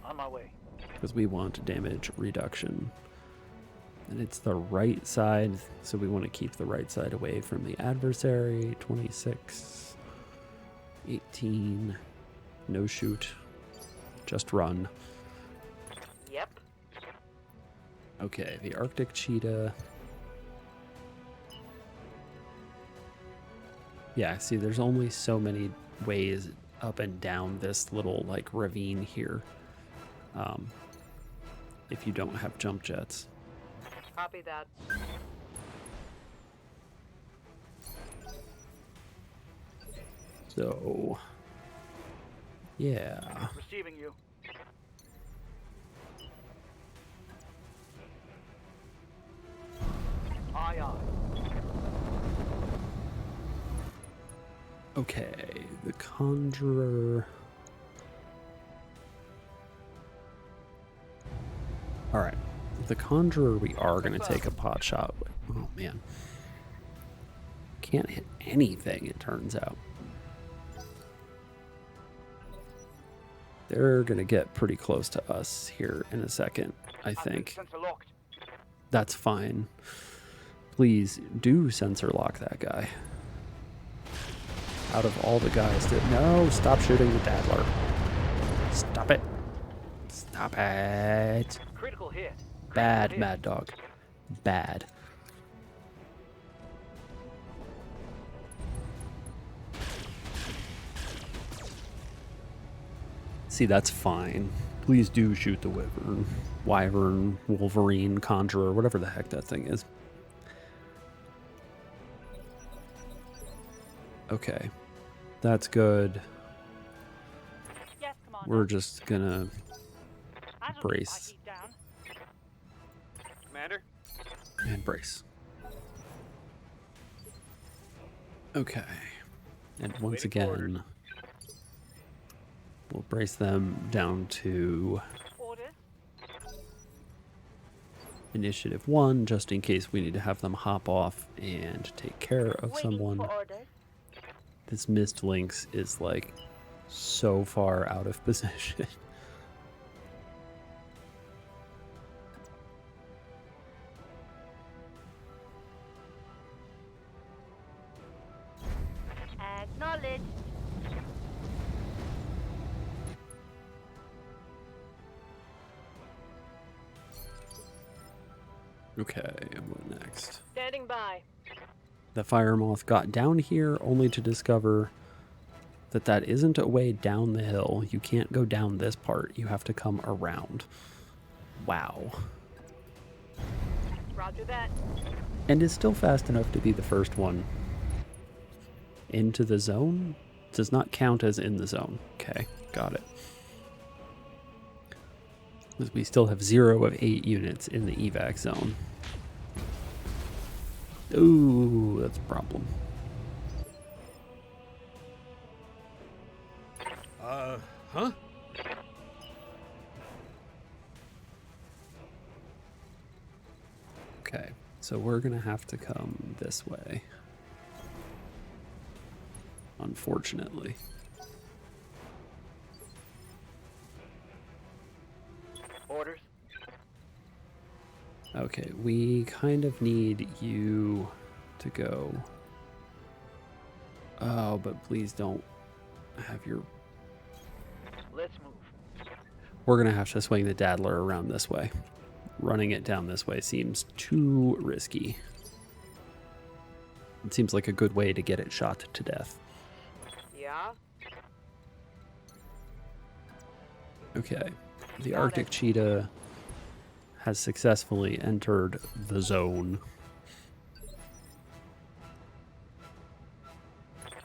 On my way. Because we want damage reduction. And it's the right side, so we want to keep the right side away from the adversary. 26, 18, no shoot, just run. Yep. Okay, the Arctic cheetah. Yeah, see, there's only so many ways up and down this little like ravine here. If you don't have jump jets. Copy that. So, yeah. Receiving you. Aye, aye. Okay, the Conjurer. Alright, the Conjurer we are going to take a pot shot with. Oh, man. Can't hit anything, it turns out. They're going to get pretty close to us here in a second, I think. Sensor locked. That's fine. Please do sensor lock that guy. Out of all the guys that... No, stop shooting the Daddler. Stop it. Stop it. Critical hit. Bad, Critical hit. Mad Dog. Bad. See, that's fine. Please do shoot the Wyvern. Wyvern, Wolverine, Conjurer, whatever the heck that thing is. Okay. That's good. Yes, Commander. We're just gonna That'll brace. keep my heat down. Commander. And brace. Okay. And once Waiting for orders. again, we'll brace them down to Orders. initiative 1, just in case we need to have them hop off and take care of Waiting someone. for orders. This Mist Lynx is like so far out of position. Acknowledged. Okay, and what next? Standing by. The Fire Moth got down here only to discover that that isn't a way down the hill. You can't go down this part. You have to come around. Wow. Roger that. And is still fast enough to be the first one into the zone. Does not count as in the zone. Okay, got it. Because we still have 0 of 8 units in the evac zone. Ooh, that's a problem. Huh? Okay, so we're gonna have to come this way. Unfortunately. Orders. Okay, we kind of need you to go. Oh, but please don't have your... Let's move. We're gonna have to swing the Daddler around this way. Running it down this way seems too risky. It seems like a good way to get it shot to death. Yeah. Okay, the Got Arctic it. Cheetah has successfully entered the zone.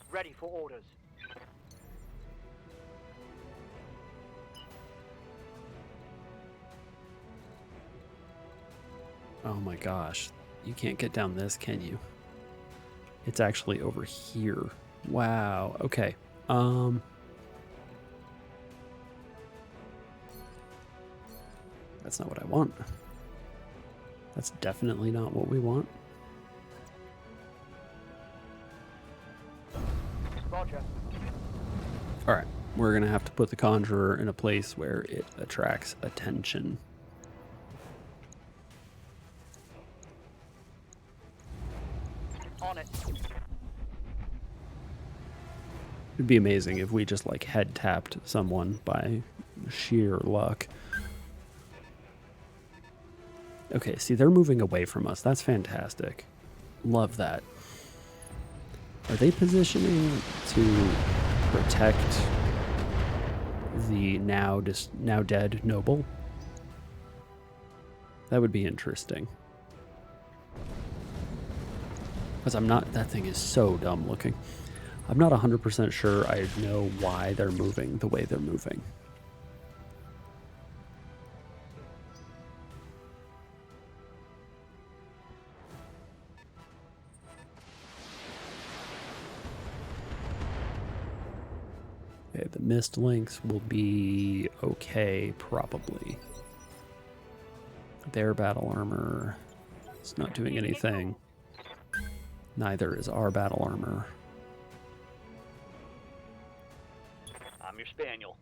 Ready for orders. Oh my gosh, you can't get down this, can you? It's actually over here. Wow, okay. That's not what I want. That's definitely not what we want. Roger. Alright, we're gonna have to put the Conjurer in a place where it attracts attention. On it. It'd be amazing if we just like head tapped someone by sheer luck. Okay, see, they're moving away from us. That's fantastic. Love that. Are they positioning to protect the now dead noble. That would be interesting. Because that thing is so dumb looking. I'm not 100% sure I know why they're moving the way they're moving. Okay, the mist links will be okay, probably. Their battle armor is not doing anything. Neither is our battle armor. I'm your spaniel.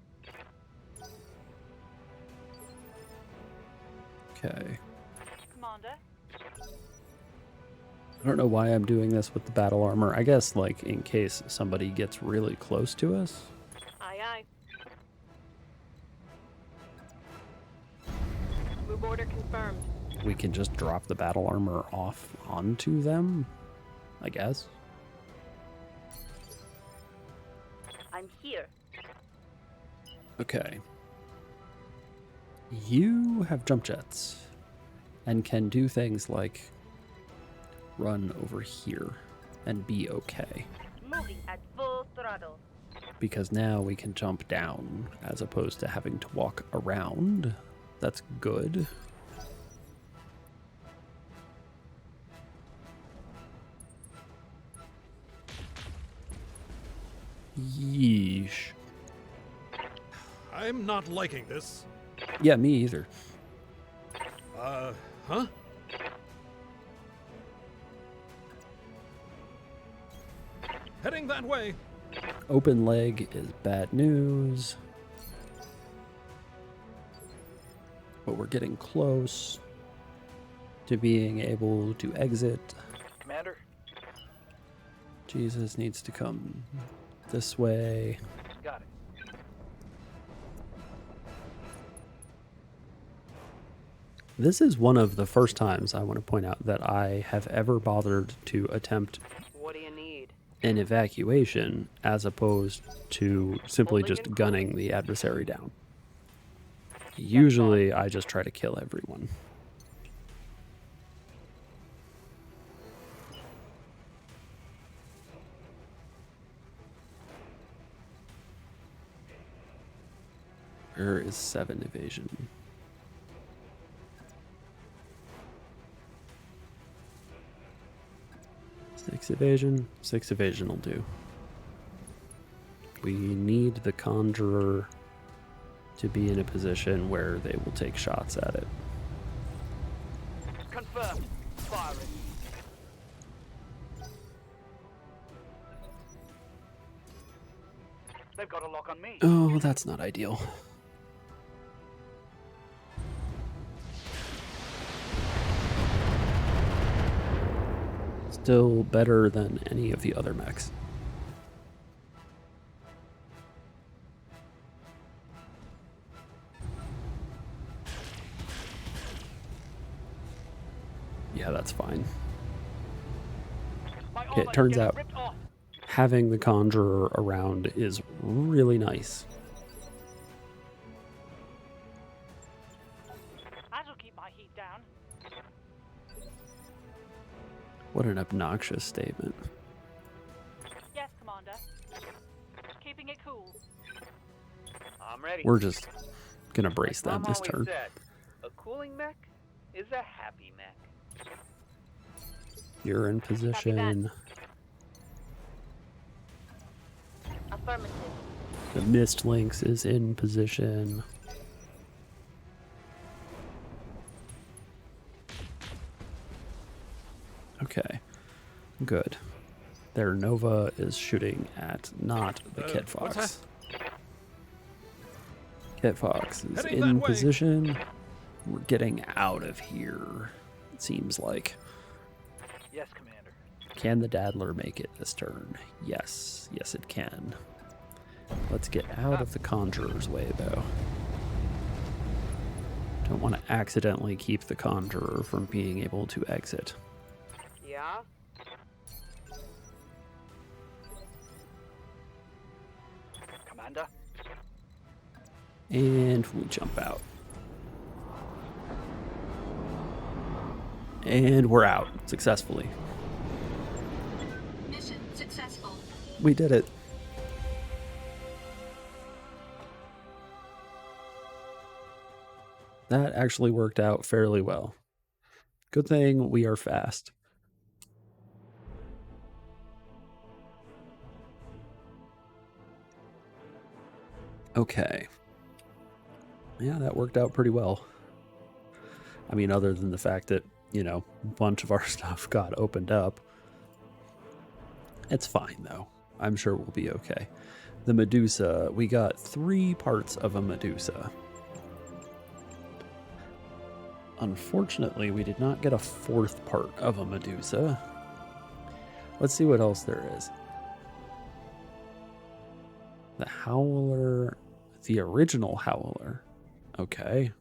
Okay. Commander. I don't know why I'm doing this with the battle armor. I guess, like, in case somebody gets really close to us. Aye, aye. Move order confirmed. We can just drop the battle armor off onto them, I guess. I'm here. Okay. You have jump jets and can do things like run over here and be okay. Moving at full throttle. Because now we can jump down as opposed to having to walk around. That's good. Yeesh. I'm not liking this. Yeah, me either. Huh? Heading that way. Open leg is bad news. But we're getting close to being able to exit. Commander? Jesus needs to come this way. Got it. This is one of the first times I want to point out that I have ever bothered to attempt What do you need? an evacuation as opposed to simply just gunning the adversary down. Usually I just try to kill everyone. Where is 7 evasion? Six evasion will do. We need the conjurer to be in a position where they will take shots at it. Confirmed. Firing. They've got a lock on me. Oh, that's not ideal. Still better than any of the other mechs. Yeah, that's fine. My Okay, it armor turns is getting out ripped off. having the conjurer around is really nice. That'll keep my heat down. What an obnoxious statement. Yes, Commander. Keeping it cool. I'm ready. We're just gonna brace Like them Mom this always turn. said, a cooling mech is a happy mech. You're in position. Affirmative. The mist lynx is in position. Okay, good. Their Nova is shooting at not the Kit what's Fox. Kit Fox is Heading in that way. position. We're getting out of here, it seems like. Yes, Commander. Can the Daddler make it this turn? Yes. Yes, it can. Let's get out of the Conjurer's way, though. Don't want to accidentally keep the Conjurer from being able to exit. Yeah? Commander? And we jump out. And we're out successfully. Mission successful. We did it. That actually worked out fairly well. Good thing we are fast. Okay. Yeah, that worked out pretty well. I mean, other than the fact that, you know, a bunch of our stuff got opened up. It's fine, though. I'm sure we'll be okay. The Medusa, we got 3 parts of a Medusa. Unfortunately, we did not get a 4th part of a Medusa. Let's see what else there is. The Howler, the original Howler. Okay.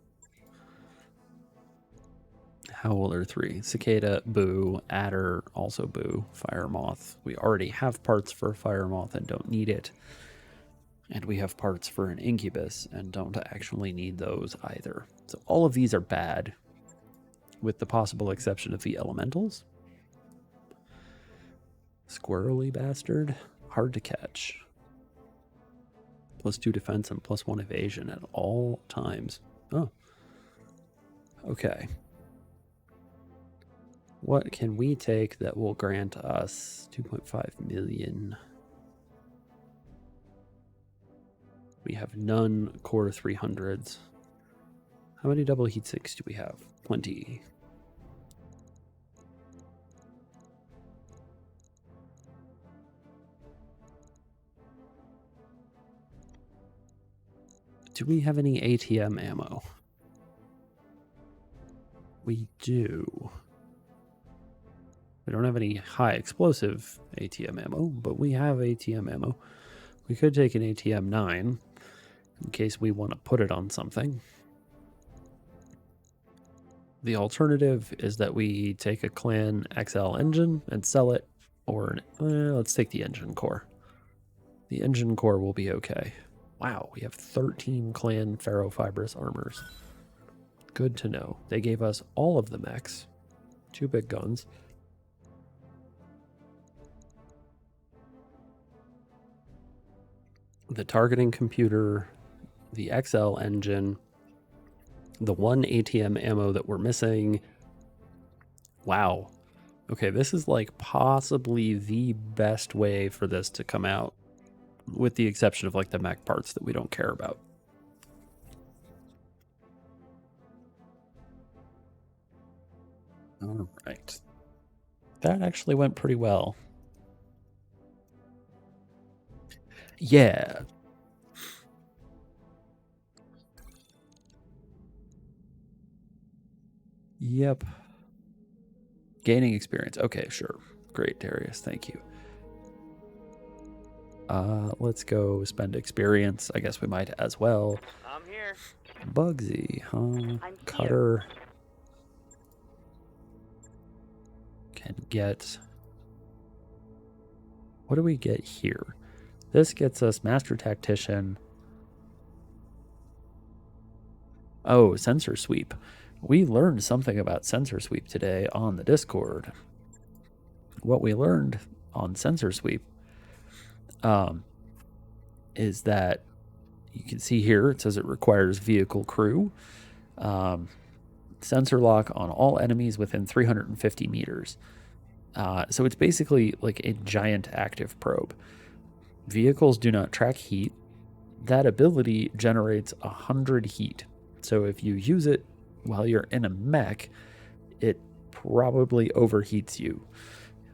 Howler 3. Cicada, boo. Adder, also boo. Fire Moth. We already have parts for Fire Moth and don't need it. And we have parts for an Incubus and don't actually need those either. So all of these are bad, with the possible exception of the Elementals. Squirrely Bastard. Hard to catch. +2 defense and +1 evasion at all times. Oh. Okay. What can we take that will grant us 2.5 million? We have none core 300s. How many double heat sinks do we have? Plenty. Do we have any ATM ammo? We do. We don't have any high explosive ATM ammo, but we have ATM ammo. We could take an ATM 9 in case we want to put it on something. The alternative is that we take a Clan XL engine and sell it, or let's take the engine core. The engine core will be okay. Wow, we have 13 Clan ferrofibrous armors. Good to know. They gave us all of the mechs, 2 big guns. The targeting computer, the XL engine, the 1 ATM ammo that we're missing. Wow. Okay, this is like possibly the best way for this to come out, with the exception of like the mech parts that we don't care about. All right. That actually went pretty well. Yeah. Yep. Gaining experience. Okay, sure. Great, Darius. Thank you. Let's go spend experience. I guess we might as well. I'm here. Bugsy, huh? I'm Cutter. Can get... What do we get here? This gets us Master Tactician. Oh, Sensor Sweep. We learned something about Sensor Sweep today on the Discord. What we learned on Sensor Sweep is that you can see here, it says it requires vehicle crew. Sensor lock on all enemies within 350 meters. So it's basically like a giant active probe. Vehicles do not track heat. That ability generates 100 heat. So if you use it while you're in a mech, it probably overheats you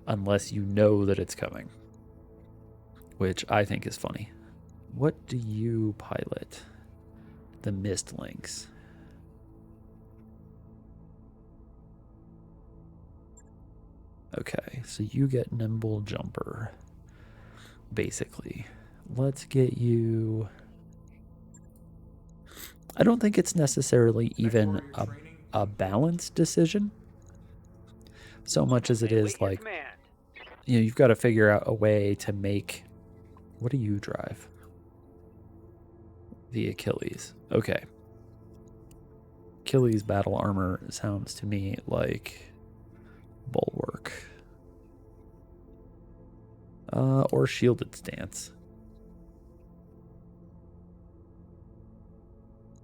unless you know that it's coming, which I think is funny. What do you pilot? The Mist Lynx. Okay, so you get Nimble Jumper, basically. Let's get you... I don't think it's necessarily even a balanced decision, so much as it is like, you know, you've got to figure out a way to make... What do you drive? The Achilles. Okay. Achilles battle armor sounds to me like bulwark. Or shielded stance.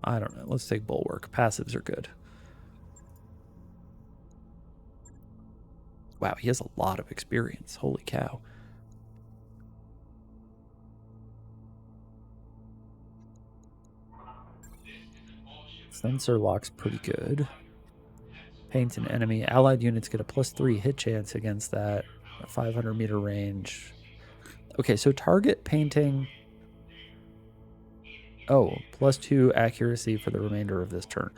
I don't know. Let's take bulwark. Passives are good. Wow, he has a lot of experience. Holy cow. Sensor lock's pretty good. Paint an enemy. Allied units get a +3 hit chance against that. A 500 meter range. Okay, so target painting. Oh, +2 accuracy for the remainder of this turn.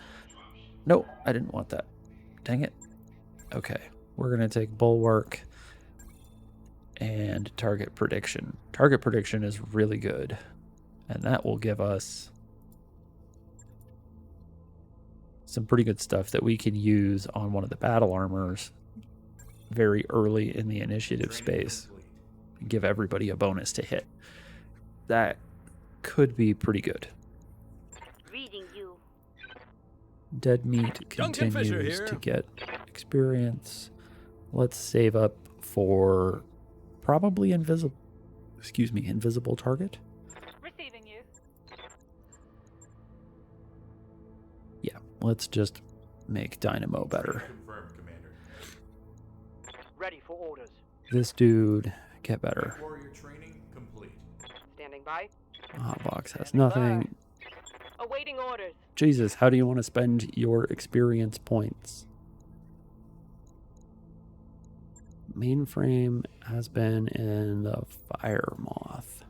No, I didn't want that. Dang it. Okay, we're going to take bulwark and target prediction. Target prediction is really good. And that will give us some pretty good stuff that we can use on one of the battle armors very early in the initiative space. Give everybody a bonus to hit. That could be pretty good. Reading you. Deadmeat Duncan Fisher continues here. to get experience. Let's save up for probably invisible target. Receiving you. Yeah, let's just make Dynamo better. Confirmed, Commander. Ready for orders. This dude, get better. Warrior training complete. Standing by. Hotbox has nothing. Awaiting orders. Jesus, how do you want to spend your experience points? Mainframe has been in the Fire Moth.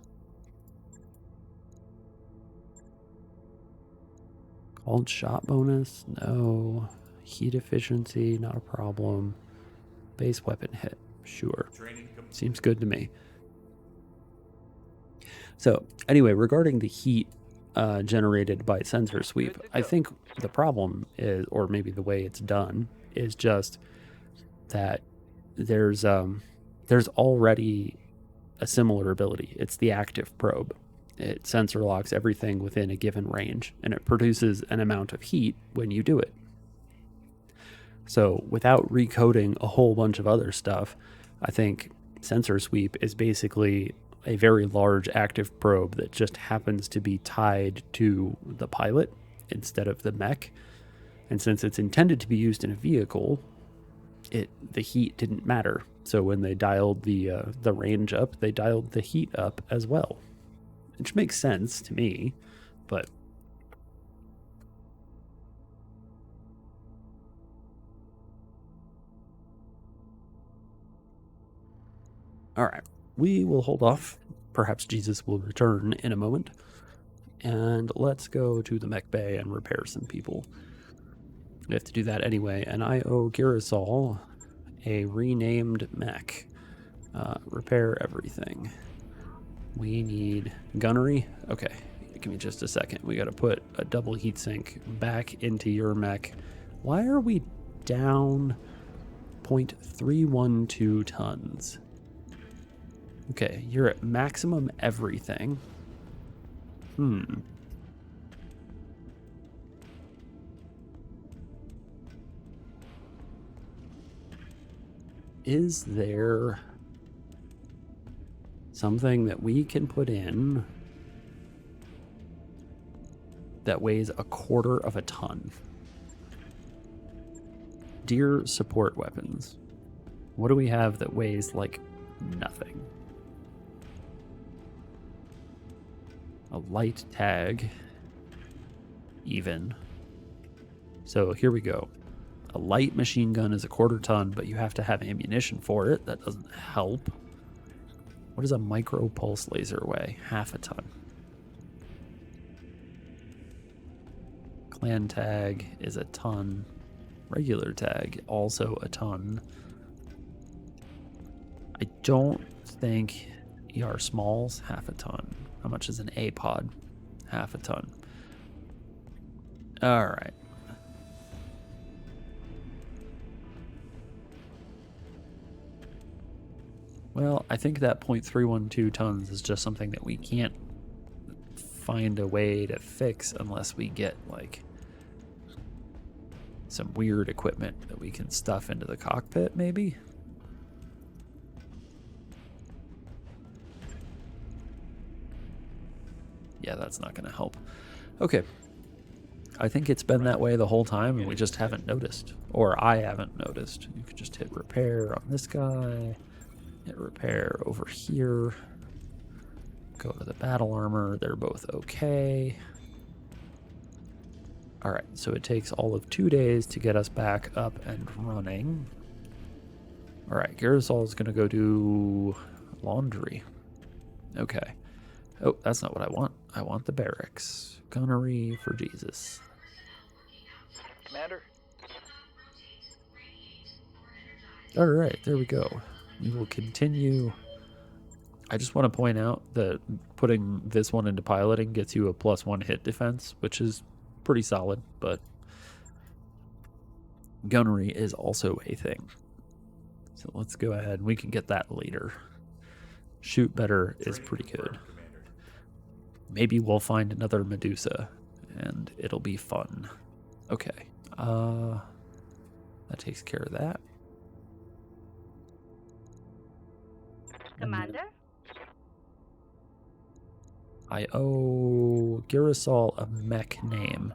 Called shot bonus? No. Heat efficiency, not a problem. Base weapon hit, sure. Training complete. Seems good to me. So, anyway, regarding the heat generated by sensor sweep, I think the problem is, or maybe the way it's done, is just that there's already a similar ability. It's the active probe. It sensor locks everything within a given range, and it produces an amount of heat when you do it. So without recoding a whole bunch of other stuff, I think sensor sweep is basically a very large active probe that just happens to be tied to the pilot instead of the mech. And since it's intended to be used in a vehicle, the heat didn't matter. So when they dialed the range up, they dialed the heat up as well, which makes sense to me. But all right, we will hold off. Perhaps Jesus will return in a moment. And let's go to the mech bay and repair some people. We have to do that anyway, and I owe Girasol a renamed mech. Repair everything. We need gunnery. Okay, give me just a second. We got to put a double heatsink back into your mech. Why are we down 0.312 tons? Okay, you're at maximum everything. Is there something that we can put in that weighs 1/4 of a ton? Deer support weapons. What do we have that weighs like nothing? A light tag. Even. So here we go. A light machine gun is 1/4 ton, but you have to have ammunition for it. That doesn't help. What does a micro pulse laser weigh? 1/2 ton. Clan tag is a ton. Regular tag, also a ton. I don't think ER smalls, 1/2 ton. How much is an A pod? 1/2 ton. All right. Well, I think that 0.312 tons is just something that we can't find a way to fix unless we get, like, some weird equipment that we can stuff into the cockpit, maybe? Yeah, that's not going to help. Okay. I think it's been that way the whole time, and we just haven't noticed. Or I haven't noticed. You could just hit repair on this guy. Hit repair over here. Go to the battle armor. They're both okay. Alright, so it takes all of 2 days to get us back up and running. Alright, Garrisol is going to go do laundry. Okay. Oh, that's not what I want. I want the barracks. Gunnery for Jesus. Commander? Alright, there we go. We will continue. I just want to point out that putting this one into piloting gets you a +1 hit defense, which is pretty solid, but gunnery is also a thing. So let's go ahead. We can get that later. Shoot better is pretty good. Maybe we'll find another Medusa, and it'll be fun. Okay. That takes care of that. Commander? I owe Garrisol a mech name.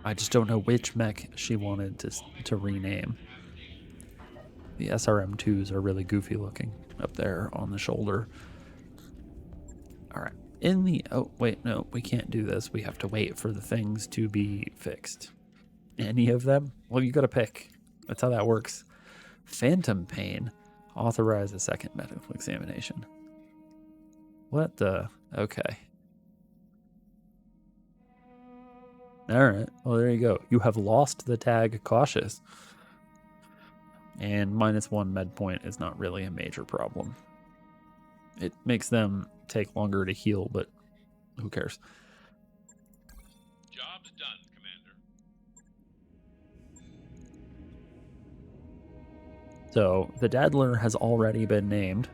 I just don't know which mech she wanted to rename. The SRM2s are really goofy looking up there on the shoulder. Alright. Oh, wait, no, we can't do this. We have to wait for the things to be fixed. Any of them? Well, you gotta pick. That's how that works. Phantom Pain. Authorize a second medical examination. What the? Okay. Alright, well, there you go. You have lost the tag Cautious. And -1 med point is not really a major problem. It makes them take longer to heal, but who cares? Job's done, Commander. So the Daddler has already been named,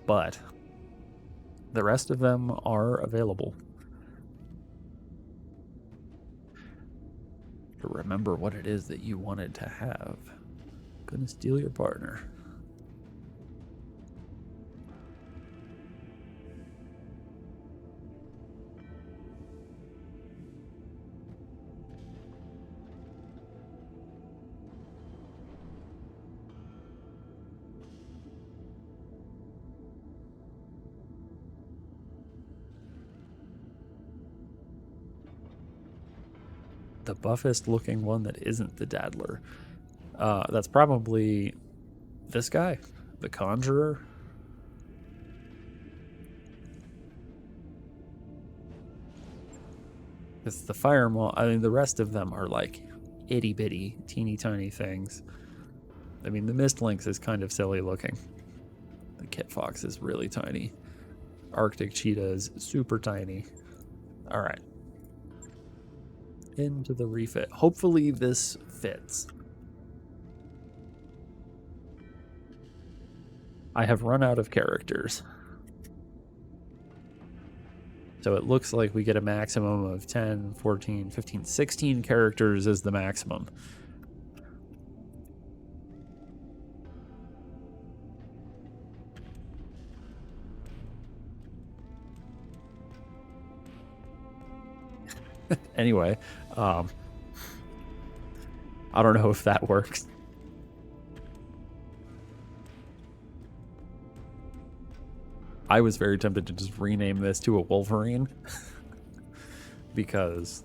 but the rest of them are available. To remember what it is that you wanted to have. Gonna steal your partner. The buffest looking one that isn't the Daddler. That's probably this guy, the Conjurer. It's the Fire Maw. I mean, the rest of them are like itty bitty, teeny tiny things. I mean, the Mist Lynx is kind of silly looking. The Kit Fox is really tiny. Arctic Cheetah is super tiny. All right. Into the refit. Hopefully this fits. I have run out of characters. So it looks like we get a maximum of 10, 14, 15, 16 characters is the maximum. Anyway, I don't know if that works. I was very tempted to just rename this to a Wolverine. Because,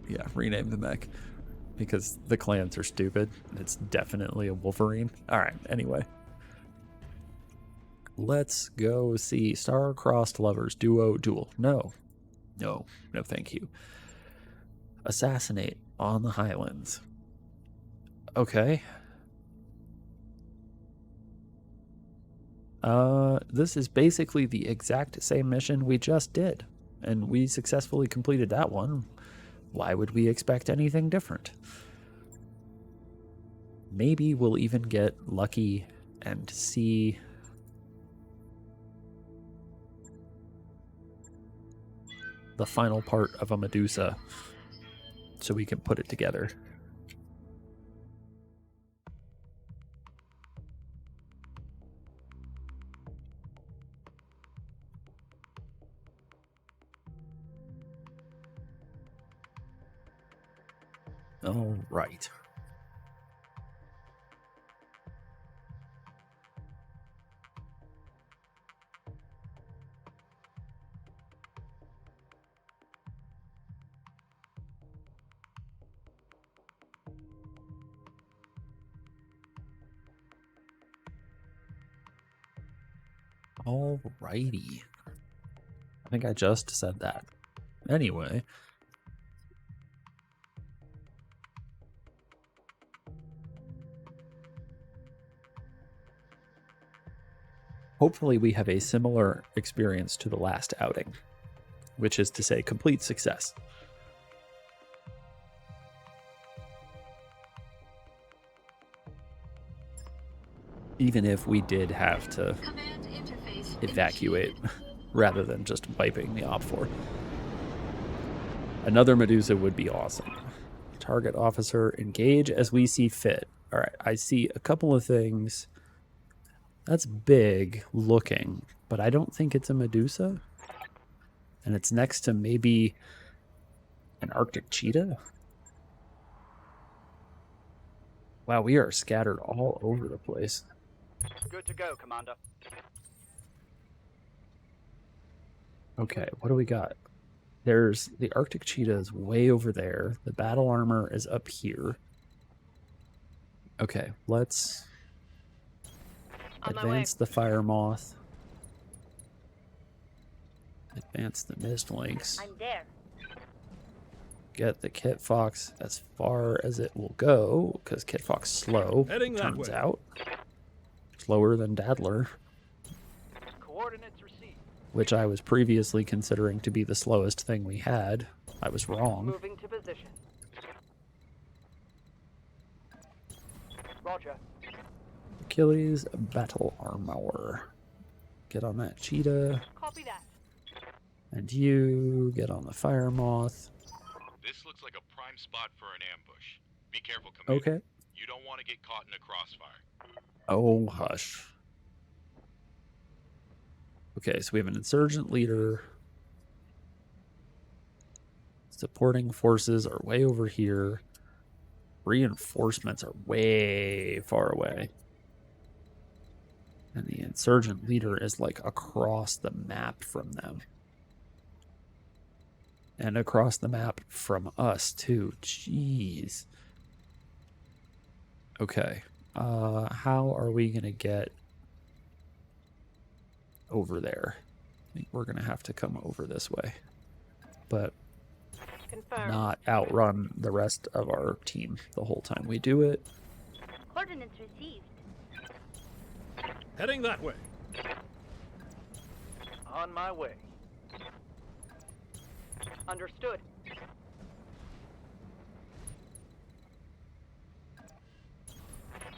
yeah, rename the mech. Because the clans are stupid. It's definitely a Wolverine. Alright, anyway. Let's go see Star-Crossed Lovers Duo Duel. No, thank you. Assassinate on the Highlands. Okay. This is basically the exact same mission we just did, and we successfully completed that one. Why would we expect anything different? Maybe we'll even get lucky and see the final part of a Medusa so we can put it together. All right. Alrighty. I think I just said that. Anyway. Hopefully we have a similar experience to the last outing, which is to say complete success. Even if we did have to evacuate rather than just wiping the OPFOR. Another Medusa would be awesome. Target officer, engage as we see fit. All right, I see a couple of things. That's big looking, but I don't think it's a Medusa. And it's next to maybe an Arctic cheetah. Wow, we are scattered all over the place. Good to go, Commander. Okay, what do we got? There's the Arctic cheetah is way over there. The battle armor is up here. Okay, let's advance the fire moth. Advance the mist lynx. I'm there. Get the Kit Fox as far as it will go, because Kit Fox slow, Heading that turns way. out. Slower than Dadler, Coordinates received. which I was previously considering to be the slowest thing we had. I was wrong. Moving to position. Roger. Achilles battle armor. Get on that cheetah. Copy that. And you get on the fire moth. This looks like a prime spot for an ambush. Be careful, Commander. Okay. You don't want to get caught in a crossfire. Oh, hush. Okay, so we have an insurgent leader. Supporting forces are way over here. Reinforcements are way far away. And the insurgent leader is like across the map from them. And across the map from us, too. Jeez. Okay. How are we going to get over there? I think we're going to have to come over this way. But Confirmed. not outrun the rest of our team the whole time we do it. Coordinates received. Heading that way. On my way. Understood.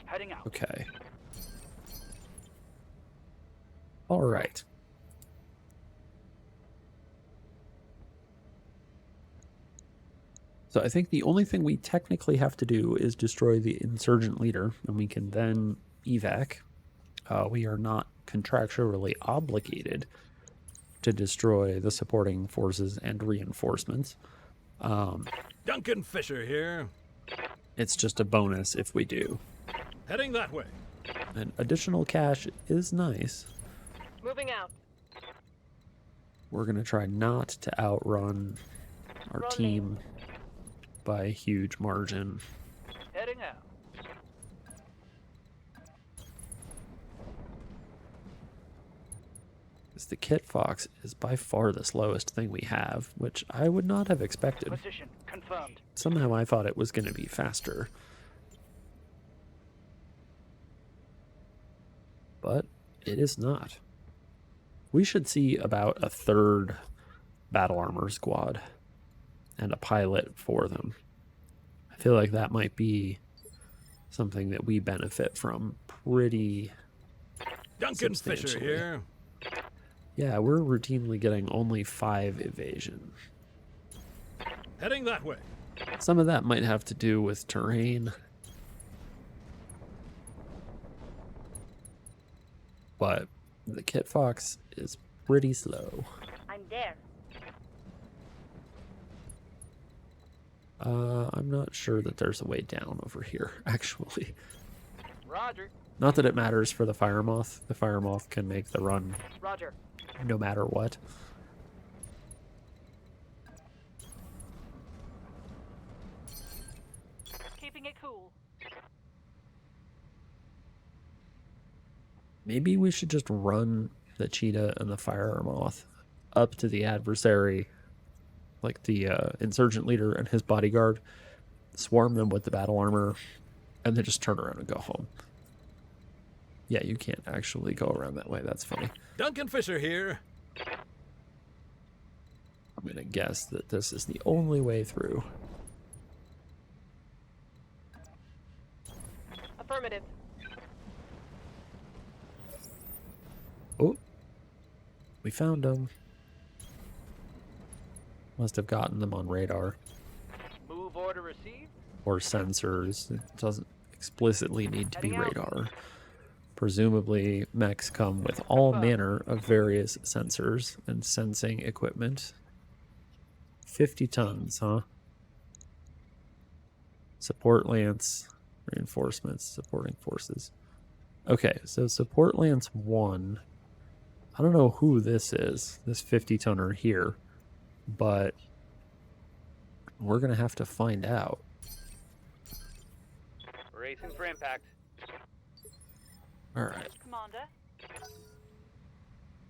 Heading out. Okay. All right. So I think the only thing we technically have to do is destroy the insurgent leader, and we can then evac. We are not contractually obligated to destroy the supporting forces and reinforcements. Duncan Fisher here. It's just a bonus if we do. Heading that way. And additional cash is nice. Moving out. We're going to try not to outrun our Rolling. team by a huge margin. Heading out. Because the Kit Fox is by far the slowest thing we have, which I would not have expected. Position confirmed. Somehow I thought it was going to be faster. But it is not. We should see about a third battle armor squad and a pilot for them. I feel like that might be something that we benefit from pretty Duncan Fisher substantially. here. Yeah, we're routinely getting only 5 evasion. Heading that way. Some of that might have to do with terrain. But the Kit Fox is pretty slow. I'm there. I'm not sure that there's a way down over here, actually. Roger. Not that it matters for the Fire Moth. The Fire Moth can make the run Roger. no matter what. Keeping it cool. Maybe we should just run the Cheetah and the Fire Moth up to the adversary, like the insurgent leader and his bodyguard, swarm them with the battle armor, and then just turn around and go home. Yeah, you can't actually go around that way. That's funny. Duncan Fisher here. I'm going to guess that this is the only way through. Affirmative. Oh, we found them. Must have gotten them on radar Move order received. or sensors. It doesn't explicitly need to be Heading out. radar. Presumably, mechs come with all manner of various sensors and sensing equipment. 50 tons, huh? Support lance, reinforcements, supporting forces. Okay, so support lance 1. I don't know who this is, this 50 tonner here, but we're going to have to find out. Racing for impact. All right, Commander.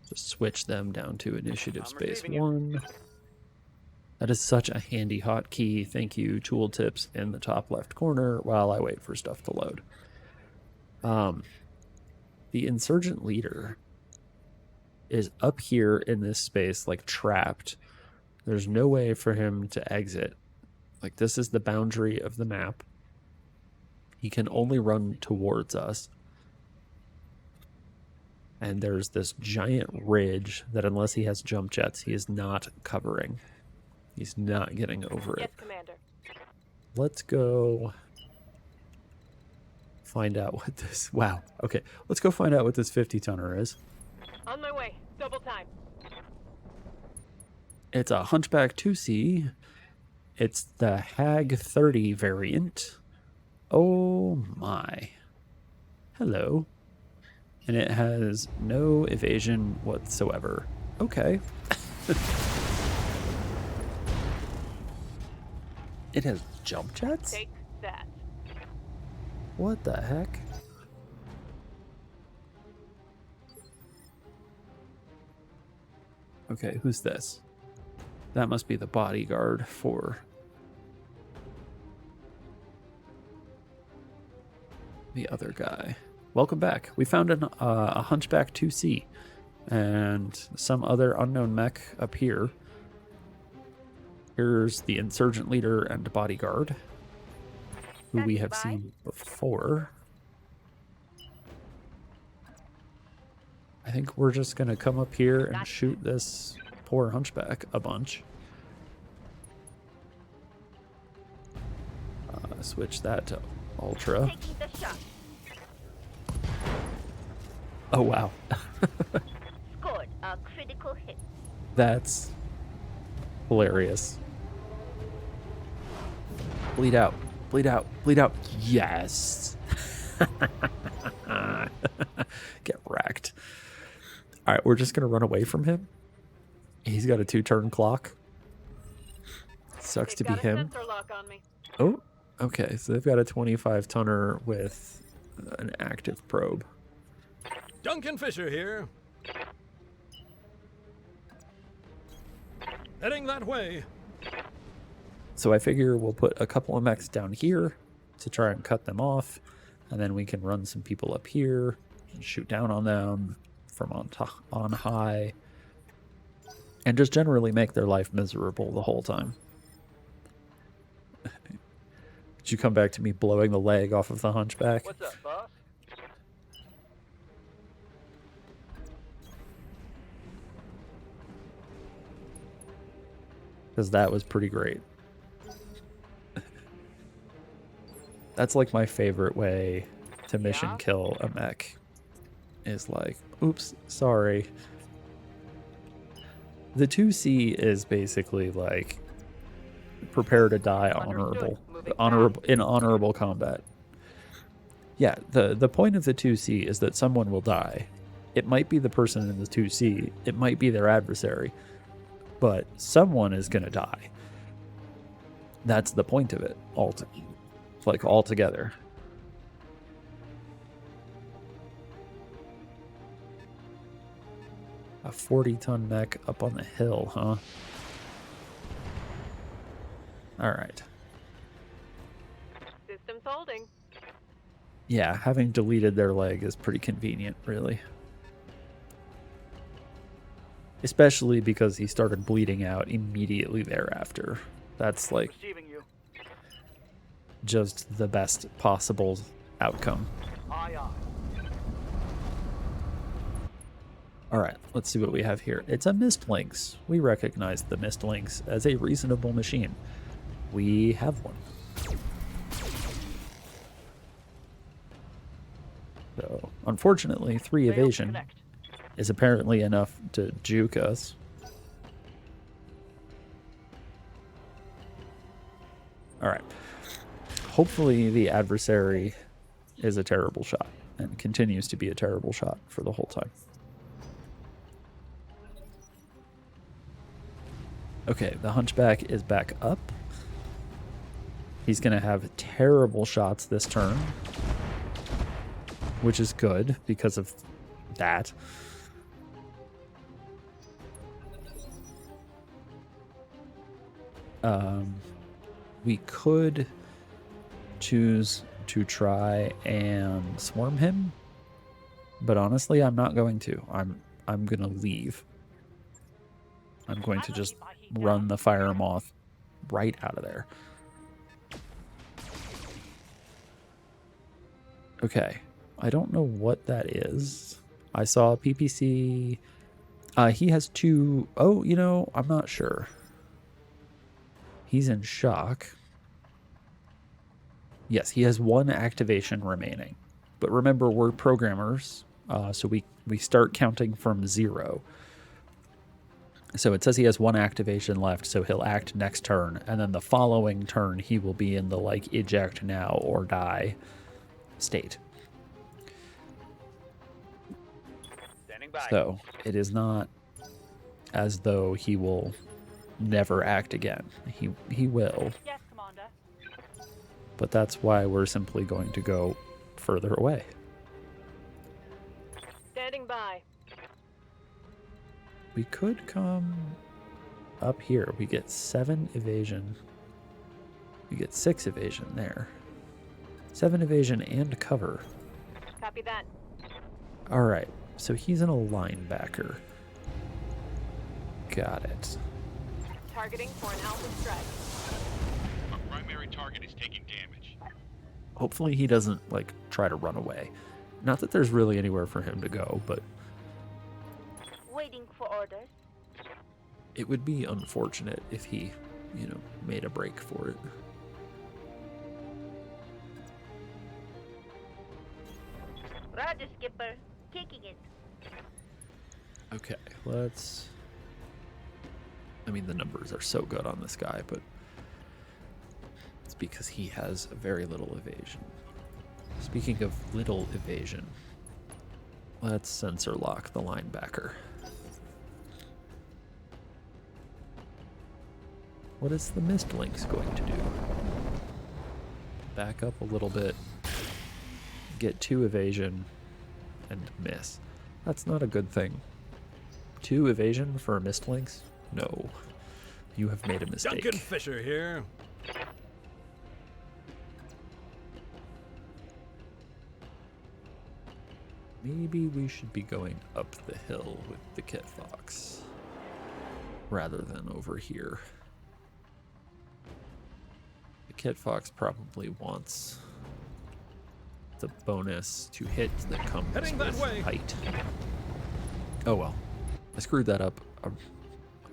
just switch them down to initiative I'm space receiving it. 1. That is such a handy hotkey. Thank you, tooltips in the top left corner while I wait for stuff to load. The insurgent leader is up here in this space, like trapped. There's no way for him to exit. Like, this is the boundary of the map. He can only run towards us. And there's this giant ridge that, unless he has jump jets, he is not covering. He's not getting over Yes, it. Commander. Let's go find out what this... Wow. Okay, let's go find out what this 50 tonner is. On my way. Double time. It's a Hunchback 2C. It's the Hag 30 variant. Oh my. Hello. And it has no evasion whatsoever. Okay. It has jump jets? Take that. What the heck? Okay, who's this? That must be the bodyguard for the other guy. Welcome back. We found a Hunchback 2C and some other unknown mech up here. Here's the insurgent leader and bodyguard, who we have seen before. I think we're just going to come up here and shoot this poor hunchback a bunch. Switch that to ultra. Taking the shot. Oh, wow. Scored a critical hit. That's hilarious. Bleed out. Bleed out. Bleed out. Yes. Get wrecked. All right, we're just going to run away from him. He's got a 2-turn clock. Sucks to They've be got a him. sensor lock on me. Oh, okay. So they've got a 25 tonner with an active probe. Duncan Fisher here. Heading that way. So I figure we'll put a couple of mechs down here to try and cut them off. And then we can run some people up here and shoot down on them from on high. And just generally make their life miserable the whole time. Did you come back to me blowing the leg off of the hunchback? What's up, boss? because that was pretty great. That's like my favorite way to mission Yeah? kill a mech. Is like, oops, sorry. The 2C is basically like prepare to die honorable, Moving in honorable combat. Yeah, the point of the 2C is that someone will die. It might be the person in the 2C, it might be their adversary, but someone is going to die. That's the point of it, like altogether. A 40-ton mech up on the hill, huh? All right. System's holding. Yeah, having deleted their leg is pretty convenient, really. Especially because he started bleeding out immediately thereafter. That's like Receiving you. just the best possible outcome. Aye, aye. All right, let's see what we have here. It's a Mist Lynx. We recognize the Mist Lynx as a reasonable machine. We have one. So, unfortunately, 3 evasion is apparently enough to juke us. All right. Hopefully the adversary is a terrible shot and continues to be a terrible shot for the whole time. Okay, the Hunchback is back up. He's going to have terrible shots this turn, which is good because of that. We could choose to try and swarm him, but honestly, I'm not going to. I'm going to leave. I'm going to just run the Fire Moth right out of there. Okay, I don't know what that is. I saw a PPC. He has 2. Oh, you know, I'm not sure. He's in shock. Yes, he has 1 activation remaining. But remember, we're programmers, so we start counting from 0. So it says he has 1 activation left, so he'll act next turn, and then the following turn he will be in the like eject now or die state. Standing by. So it is not as though he will never act again. He will, Yes, Commander. but that's why we're simply going to go further away. Standing by. We could come up here. We get 7 evasion. We get 6 evasion there. 7 evasion and cover. Copy that. All right, so he's in a linebacker. Got it. Targeting for an alpha strike. Our primary target is taking damage. Hopefully he doesn't like try to run away. Not that there's really anywhere for him to go, but Waiting for orders. it would be unfortunate if he, made a break for it. Roger, Skipper. Kicking it. Okay, let's... I mean, the numbers are so good on this guy, but it's because he has very little evasion. Speaking of little evasion, let's sensor lock the linebacker. What is the Mist Lynx going to do? Back up a little bit, get 2 evasion, and miss. That's not a good thing. 2 evasion for a Mist Lynx? No. You have made a mistake. Duncan Fisher here. Maybe we should be going up the hill with the Kit Fox rather than over here. The Kit Fox probably wants the bonus to hit that comes Heading that with way. height. Oh well. I screwed that up a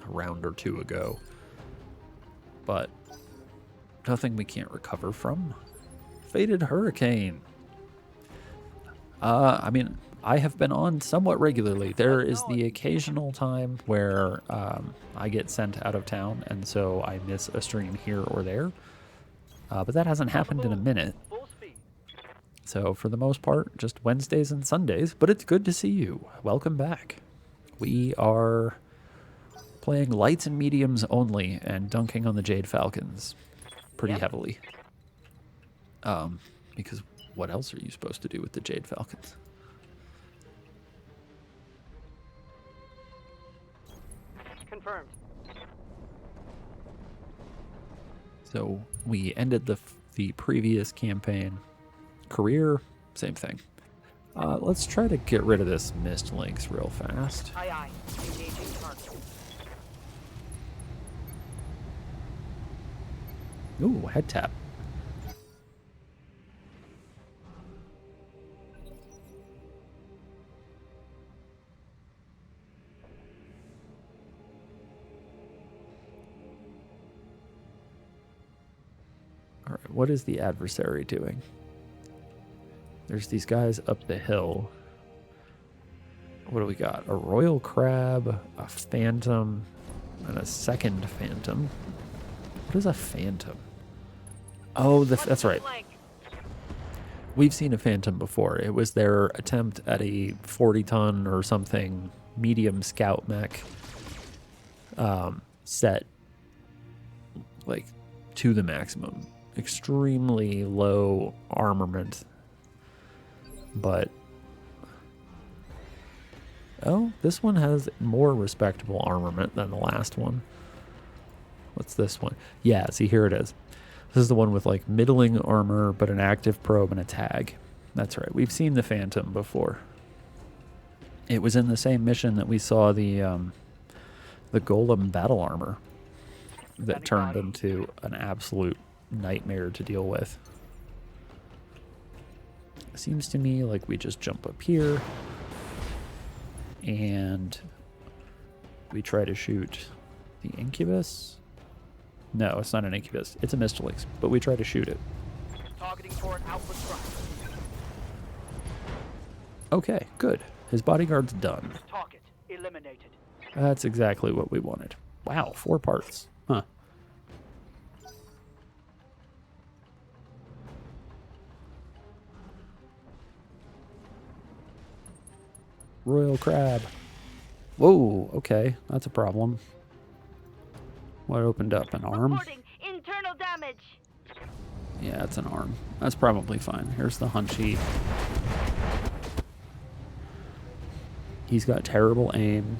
round or 2 ago. but nothing we can't recover from. Fated Hurricane. I mean, I have been on somewhat regularly. There is the occasional time where I get sent out of town, and so I miss a stream here or there. But that hasn't happened in a minute. So for the most part, just Wednesdays and Sundays. But it's good to see you. Welcome back. We are playing lights and mediums only and dunking on the Jade Falcons pretty heavily. Because what else are you supposed to do with the Jade Falcons? Confirmed. So we ended the previous campaign. Career, same thing. Let's try to get rid of this Mist Lynx real fast. Aye, aye. Engaging target. Ooh, head tap. All right, what is the adversary doing? There's these guys up the hill. What do we got? A royal crab, a phantom, and a second phantom. What is a phantom? Oh, that's right. We've seen a phantom before. It was their attempt at a 40-ton or something medium scout mech set like to the maximum. Extremely low armament. But oh, this one has more respectable armament than the last one. What's this one? Yeah, see, here it is. This is the one with like middling armor, but an active probe and a tag. That's right. We've seen the Phantom before. It was in the same mission that we saw the Golem battle armor that turned into an absolute nightmare to deal with. It seems to me like we just jump up here and we try to shoot the Incubus. No, it's not an Incubus. It's a Mistolix, but we try to shoot it. Targeting for an Alpha strike. Okay, good. His bodyguard's done. Target eliminated. That's exactly what we wanted. Wow, 4 parts. Huh. Royal crab. Whoa, okay. That's a problem. What opened up? An arm? Reporting internal damage. Yeah, it's an arm. That's probably fine. Here's the Hunchy. He's got terrible aim.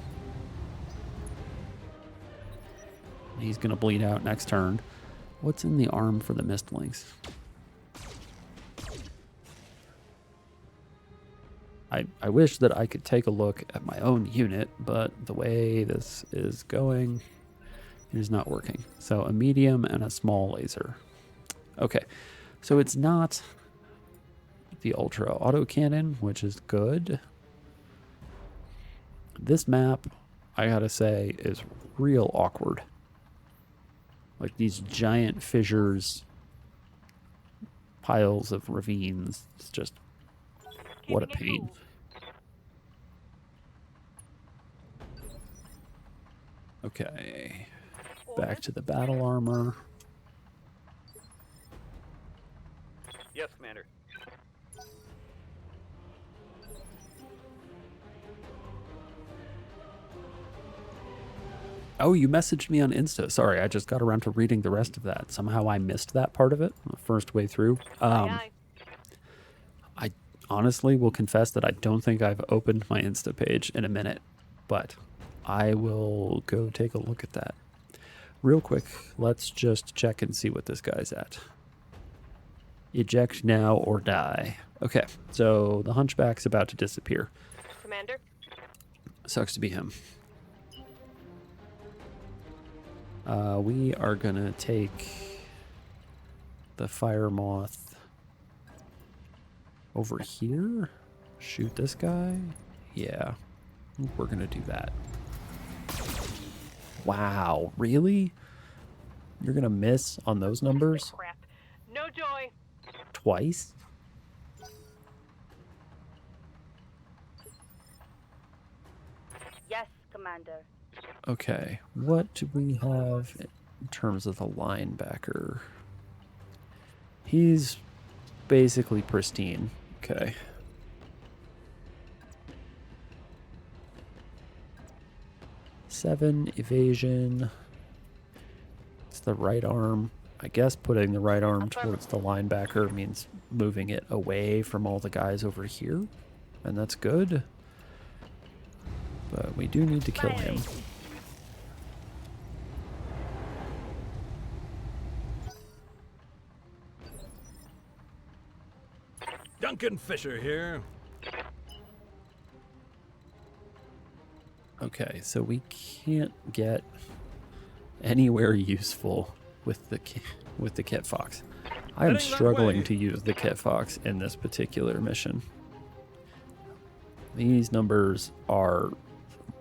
He's going to bleed out next turn. What's in the arm for the Mistlings? I wish that I could take a look at my own unit, but the way this is going, it is not working. So a medium and a small laser. Okay, so it's not the ultra autocannon, which is good. This map, I gotta say, is real awkward. Like these giant fissures, piles of ravines. It's just, what a pain. Okay, back to the battle armor. Yes, Commander. Oh, you messaged me on Insta. Sorry, I just got around to reading the rest of that. Somehow I missed that part of it, the first way through. I honestly will confess that I don't think I've opened my Insta page in a minute, but I will go take a look at that. Real quick, let's just check and see what this guy's at. Eject now or die. Okay, so the Hunchback's about to disappear. Commander? Sucks to be him. We are gonna take the Fire Moth over here. Shoot this guy. Yeah, we're gonna do that. Wow, really? You're gonna miss on those numbers Crap. No joy. twice? Yes, Commander. Okay, what do we have in terms of the linebacker? He's basically pristine. Okay. Seven evasion. It's the right arm. I guess putting the right arm towards the linebacker means moving it away from all the guys over here. And that's good. But we do need to kill him. Duncan Fisher here. Okay, so we can't get anywhere useful with the Kit Fox. I am Heading that struggling way. to use the Kit Fox in this particular mission. These numbers are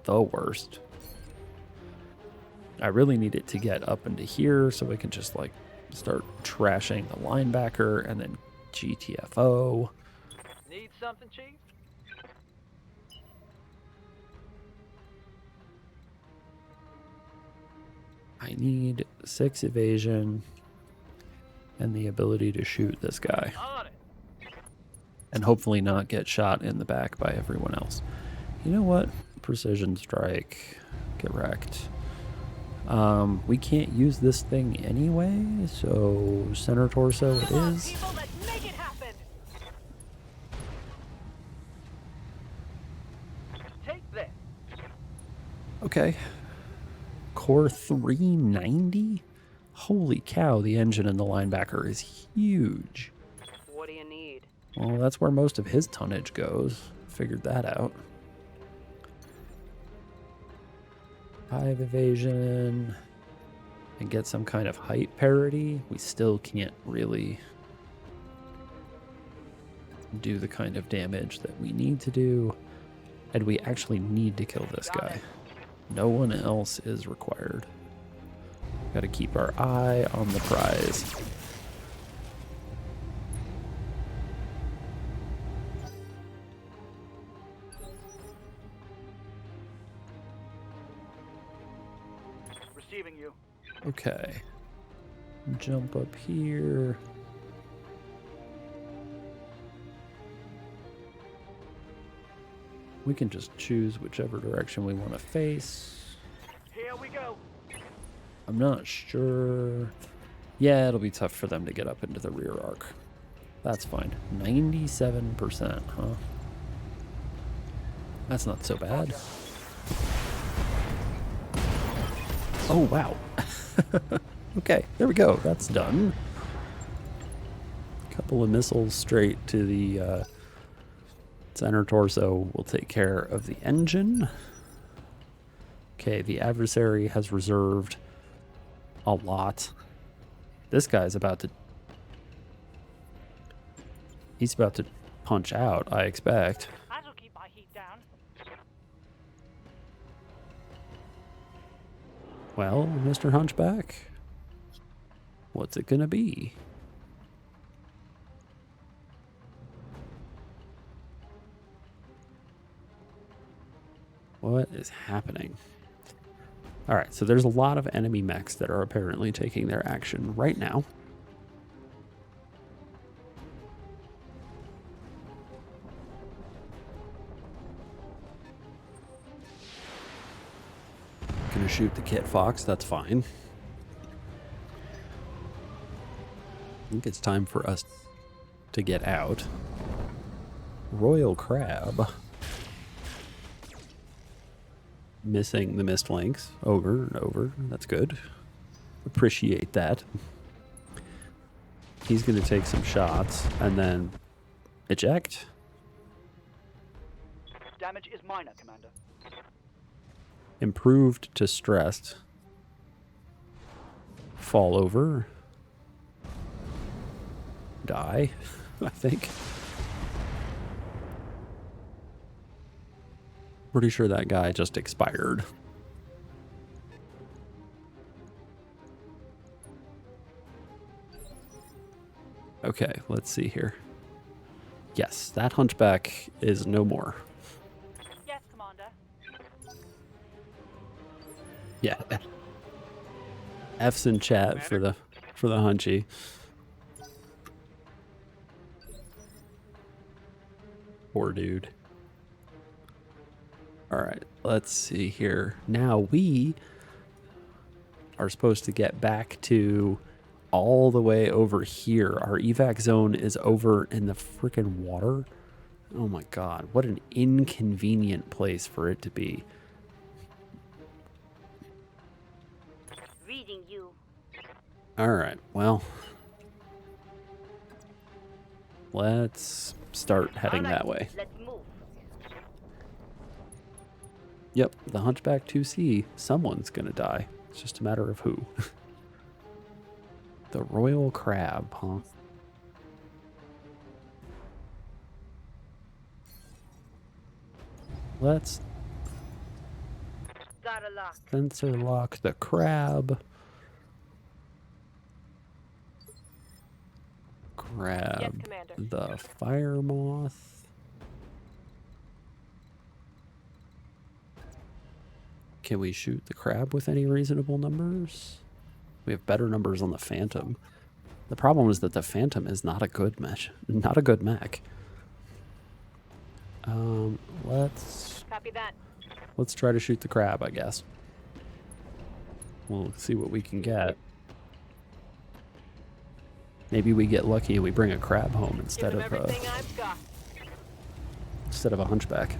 the worst. I really need it to get up into here so we can just like start trashing the linebacker and then GTFO. Need something, Chief? I need 6 evasion and the ability to shoot this guy. On it. And hopefully not get shot in the back by everyone else. You know what? Precision strike. Get wrecked. We can't use this thing anyway, so center torso it Come on, is. people, let's make it happen. Take this. Okay. Core 390? Holy cow, the engine in the linebacker is huge. What do you need? Well, that's where most of his tonnage goes. Figured that out. 5 evasion. And get some kind of height parity. We still can't really do the kind of damage that we need to do. And we actually need to kill this guy. No one else is required. Gotta keep our eye on the prize. Receiving you. Okay. Jump up here. We can just choose whichever direction we want to face. Here we go. I'm not sure. Yeah, it'll be tough for them to get up into the rear arc. That's fine. 97%, huh? That's not so bad. Oh, wow. Okay, there we go. That's done. Couple of missiles straight to the center torso will take care of the engine. Okay, the adversary has reserved a lot. This guy's about to... He's about to punch out, I expect. That'll keep my heat down. Well, Mr. Hunchback, what's it gonna be? What is happening? All right, so there's a lot of enemy mechs that are apparently taking their action right now. Gonna shoot the Kit Fox, that's fine. I think it's time for us to get out. Royal Crab. Missing the missed links over and over. That's good. Appreciate that. He's going to take some shots and then eject. Damage is minor, Commander. Improved to stressed. Fall over. Die, I think. Pretty sure that guy just expired. Okay, let's see here. Yes, that hunchback is no more. Yes, Commander. Yeah. F's in chat for the hunchy. Poor dude. All right, let's see here. Now we are supposed to get back to all the way over here. Our evac zone is over in the freaking water. Oh my god, what an inconvenient place for it to be. Reading you. All right, well, let's start heading that way. Let's move. Yep, the Hunchback 2C, someone's gonna die. It's just a matter of who. The Royal Crab, huh? Let's Got a lock. sensor lock the crab. Grab Commander. the fire moth. Can we shoot the crab with any reasonable numbers? We have better numbers on the Phantom. The problem is that the Phantom is not a good mech. Not a good mech. Copy that. Let's try to shoot the crab, I guess. We'll see what we can get. Maybe we get lucky and we bring a crab home instead Give them of everything I've got. a hunchback.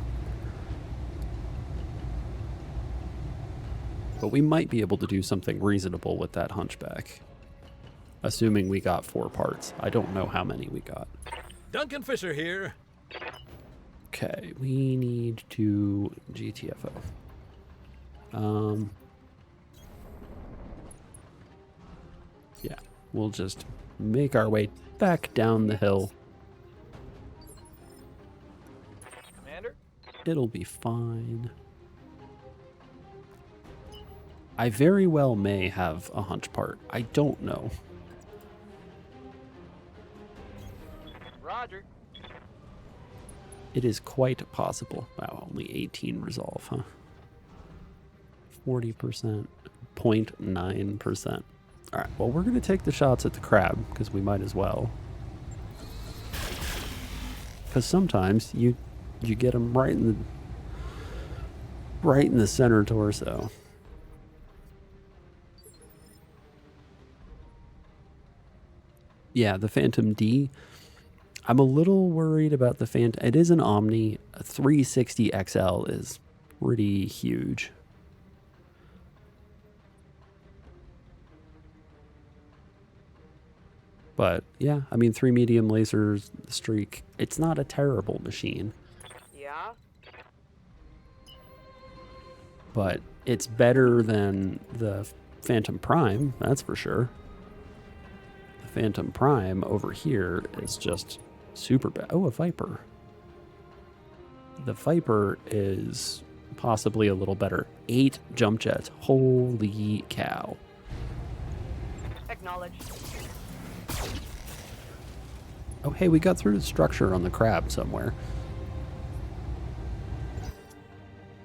But we might be able to do something reasonable with that hunchback. Assuming we got 4 parts. I don't know how many we got. Duncan Fisher here. Okay, we need to GTFO. Yeah, we'll just make our way back down the hill. Commander? It'll be fine. I very well may have a hunch part. I don't know. Roger. It is quite possible. Wow, only 18 resolve, huh? 40%, 0.9%. All right, well, we're going to take the shots at the crab because we might as well. Because sometimes you get them right in the center torso. Yeah, the Phantom D. I'm a little worried about the Phantom. It is an Omni. A 360 XL is pretty huge. But yeah, I mean, 3 medium lasers, streak. It's not a terrible machine, Yeah? but it's better than the Phantom Prime, that's for sure. The Phantom Prime over here is just super bad. Oh, a Viper. The Viper is possibly a little better. 8 jump jets. Holy cow. Acknowledged. Oh, hey, we got through the structure on the crab somewhere.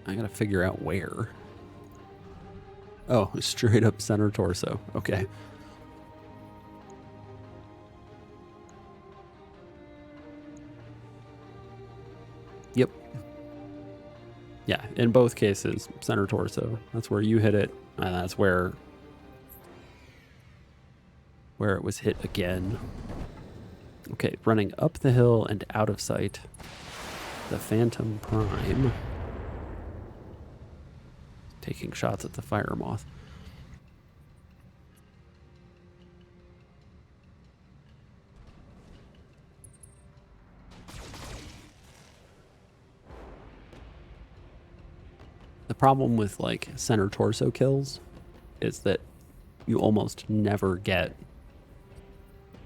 I gotta figure out where. Oh, straight up center torso. Okay. Yep. Yeah, in both cases, center torso. That's where you hit it, and that's where it was hit again. Okay, running up the hill and out of sight. The Phantom Prime. Taking shots at the fire moth. The problem with like center torso kills is that you almost never get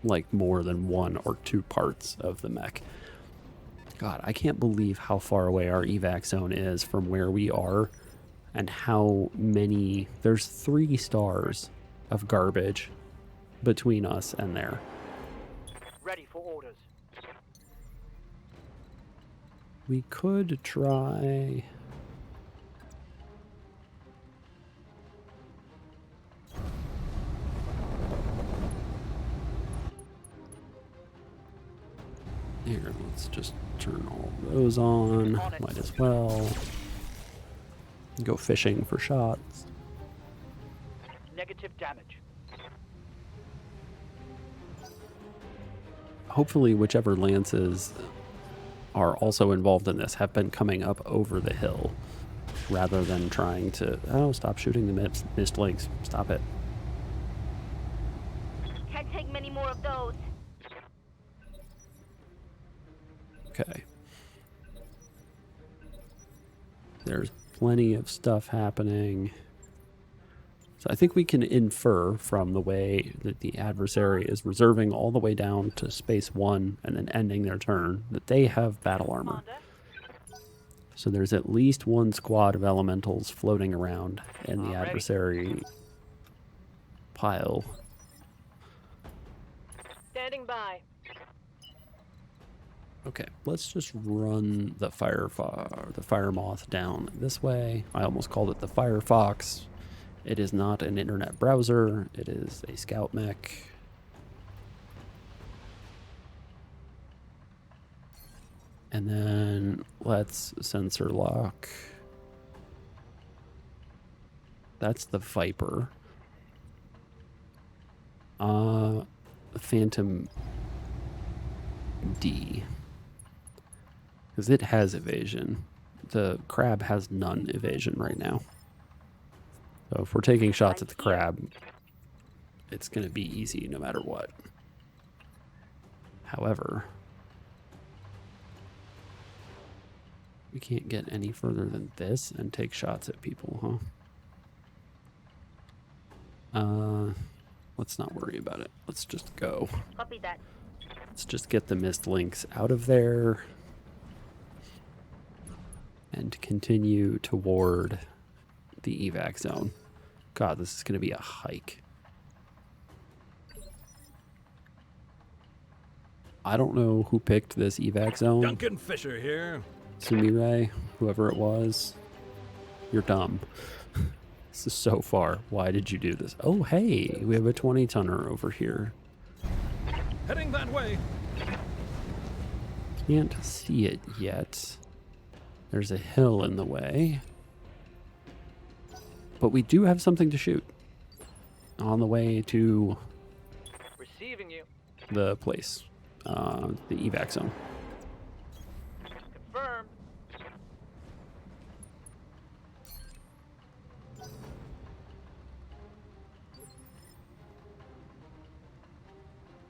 like more than 1 or 2 parts of the mech. God, I can't believe how far away our evac zone is from where we are and how many. There's 3 stars of garbage between us and there. We could try... Here, let's just turn all those on. Might as well. Go fishing for shots. Negative damage. Hopefully, whichever lances are also involved in this have been coming up over the hill rather than trying to... Oh, stop shooting the mist links. Stop it. Can't take many more of those. Okay. There's plenty of stuff happening. So I think we can infer from the way that the adversary is reserving all the way down to space 1 and then ending their turn that they have battle armor. Commander. So there's at least one squad of elementals floating around in the adversary pile. Standing by. Okay, let's just run the fire moth down this way. I almost called it the Firefox. It is not an internet browser. It is a scout mech. And then let's sensor lock. That's the Viper. Phantom D. Because it has evasion. The crab has none evasion right now. So if we're taking shots at the crab, it's going to be easy no matter what. However, we can't get any further than this and take shots at people, huh? Let's not worry about it. Let's just go. Copy that. Let's just get the mist links out of there and continue toward the evac zone. God, this is going to be a hike. I don't know who picked this evac zone. Duncan Fisher here. Sumire, whoever it was. You're dumb. This is so far. Why did you do this? Oh, hey, we have a 20-tonner over here. Heading that way. Can't see it yet. There's a hill in the way. But we do have something to shoot on the way to Receiving you. the place, the evac zone. Confirmed.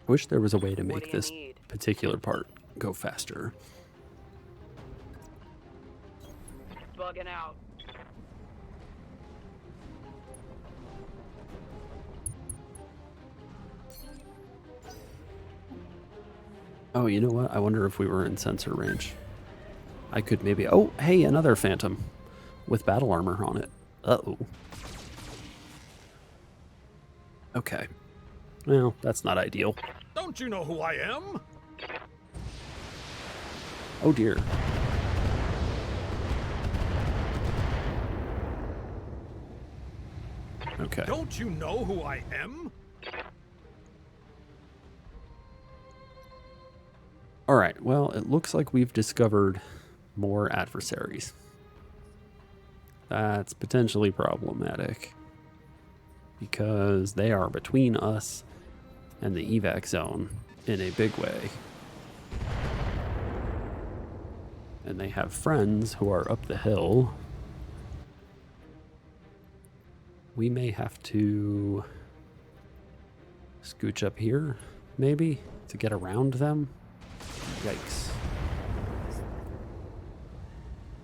I wish there was a way to What make do you this need? particular part go faster. Bugging out. Oh, you know what? I wonder if we were in sensor range. I could maybe... Oh, hey, another Phantom with battle armor on it. Uh-oh. Okay. Well, that's not ideal. Don't you know who I am? Oh, dear. Okay. Don't you know who I am? All right. Well, it looks like we've discovered more adversaries. That's potentially problematic because they are between us and the evac zone in a big way. And they have friends who are up the hill. We may have to scooch up here, maybe, to get around them. Yikes.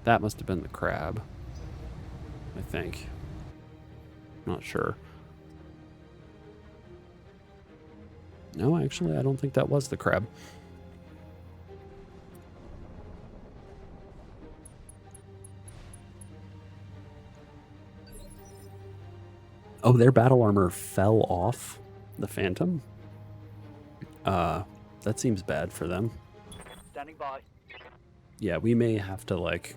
That must have been the crab, I think. Not sure. No, actually, I don't think that was the crab. Oh, their battle armor fell off the Phantom? That seems bad for them. Standing by. yeah, we may have to like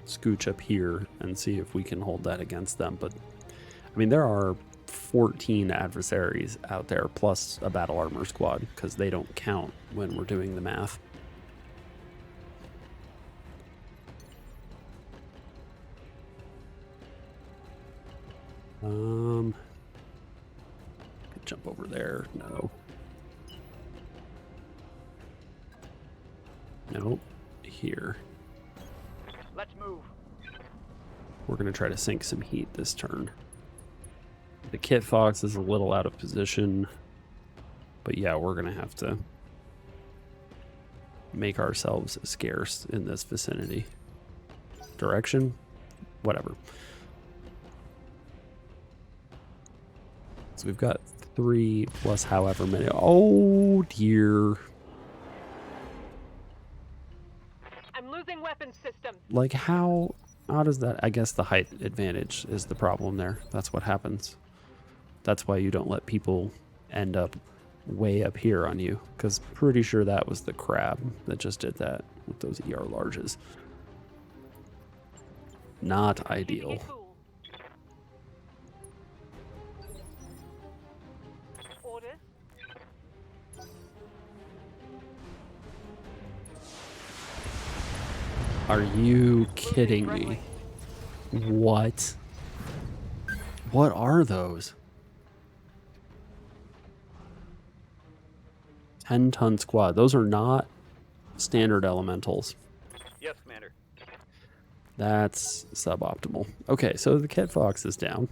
scooch up here and see if we can hold that against them. But I mean, there are 14 adversaries out there plus a battle armor squad because they don't count when we're doing the math. Jump over there. No. Nope. Here. Let's move. We're going to try to sink some heat this turn. The Kit Fox is a little out of position. But yeah, we're going to have to make ourselves scarce in this vicinity. Direction? Whatever. So we've got 3 plus however many. Oh dear. I'm losing weapon systems. Like how does that? I guess the height advantage is the problem there. That's what happens. That's why you don't let people end up way up here on you, because pretty sure that was the crab that just did that with those ER larges. Not ideal. Orders. Are you kidding me? What? What are those? 10-ton squad. Those are not standard elementals. Yes, Commander. That's suboptimal. Okay, so the Kit Fox is down.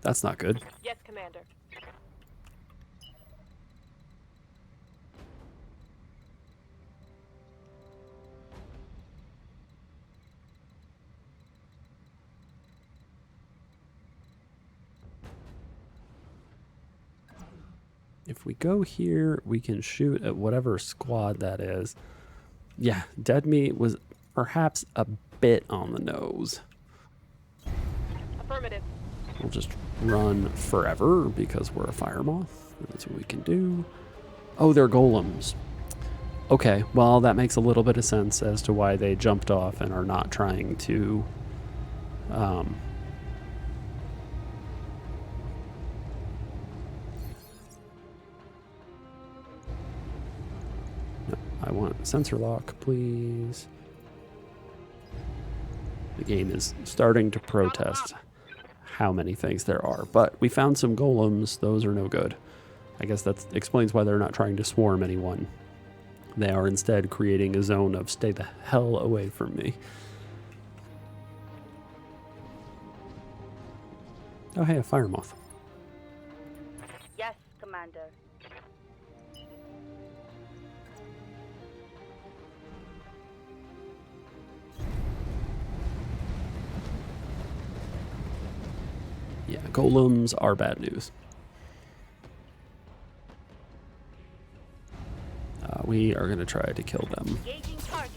That's not good. Yes, Commander. If we go here, we can shoot at whatever squad that is. Yeah, Deadmeat was perhaps a bit on the nose. Affirmative. We'll just run forever because we're a fire moth. That's what we can do. Oh, they're golems. Okay, well, that makes a little bit of sense as to why they jumped off and are not trying to... I want sensor lock, please. The game is starting to protest how many things there are, but we found some golems. Those are no good. I guess that explains why they're not trying to swarm anyone. They are instead creating a zone of stay the hell away from me. Oh, hey, a fire moth. Yes, Commander. Yeah, golems are bad news. We are going to try to kill them. Engaging target.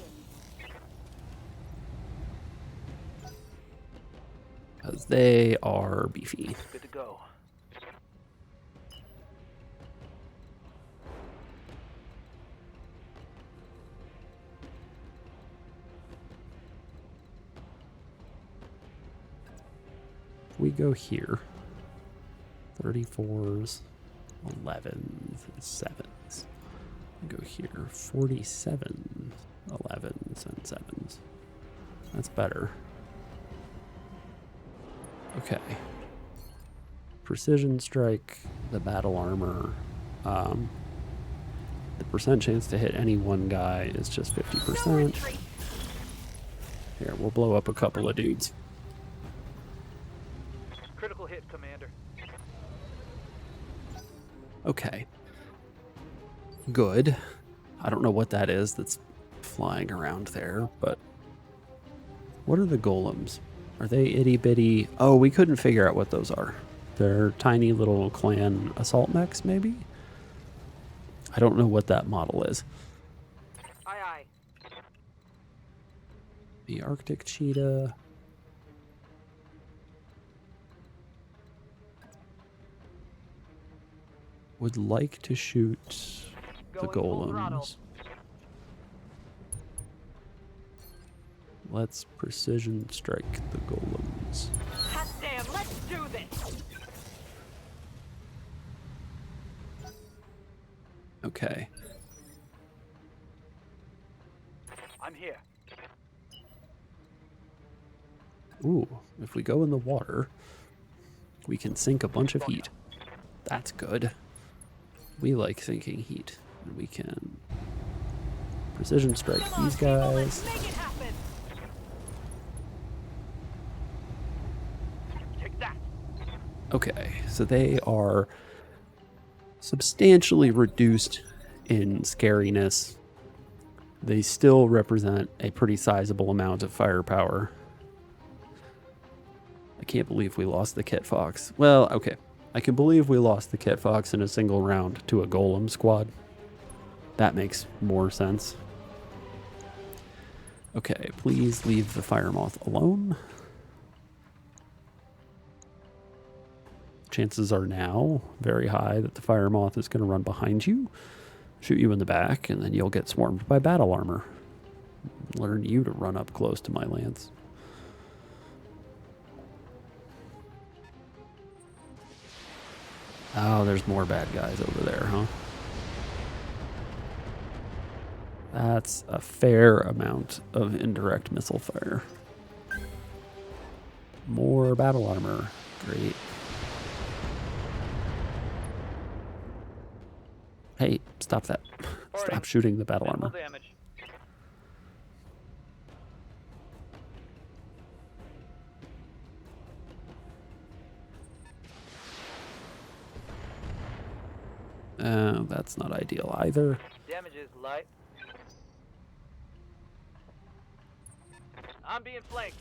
Because they are beefy. Good to go. We go here. 34s, 11s, 7s. We go here. 47, 11s, and 7s. That's better. Okay. Precision strike, the battle armor. The percent chance to hit any one guy is just 50%. Here, we'll blow up a couple of dudes. Critical hit, Commander. Okay. Good. I don't know what that is that's flying around there, but... What are the golems? Are they itty bitty? Oh, we couldn't figure out what those are. They're tiny little clan assault mechs, maybe? I don't know what that model is. Aye, aye. The Arctic cheetah. Would like to shoot the Going full throttle. golems. let's precision strike the golems. Hot damn, let's do this! Okay. I'm here. Ooh, if we go in the water, we can sink a bunch of heat. That's good. We like sinking heat. And we can precision strike Come on, these people, guys. let's make it happen! Take that. Okay, so they are substantially reduced in scariness. They still represent a pretty sizable amount of firepower. I can't believe we lost the Kit Fox. Well, okay. I can believe we lost the Kit Fox in a single round to a Golem squad. That makes more sense. Okay, please leave the Fire Moth alone. Chances are now very high that the Fire Moth is going to run behind you, shoot you in the back, and then you'll get swarmed by battle armor. Learn you to run up close to my lance. Oh, there's more bad guys over there, huh? That's a fair amount of indirect missile fire. More battle armor. Great. Hey, stop that. Stop shooting the battle Minimal armor. damage. That's not ideal either. Damage is light. I'm being flanked.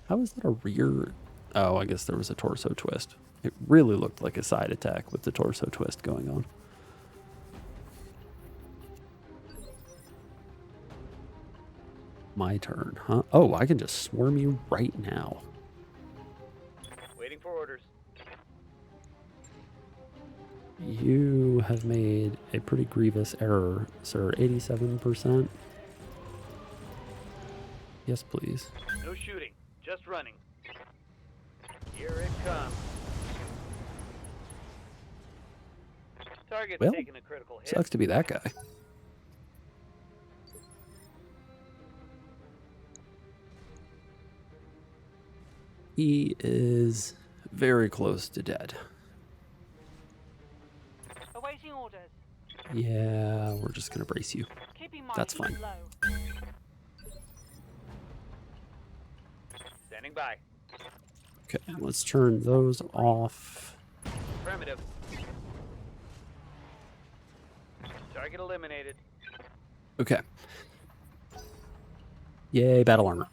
How is that a rear? Oh, I guess there was a torso twist. It really looked like a side attack with the torso twist going on. My turn, huh? Oh, I can just swarm you right now. Waiting for orders. You have made a pretty grievous error, sir. 87%. Yes, please. No shooting, just running. Here it comes. Target's Well, taking a critical hit. Sucks to be that guy. He is very close to dead. Awaiting orders. Yeah, we're just gonna brace you. Keeping my That's heat fine. low. Standing by. Okay, let's turn those off. Primitive. Target eliminated. Okay. Yay, battle armor.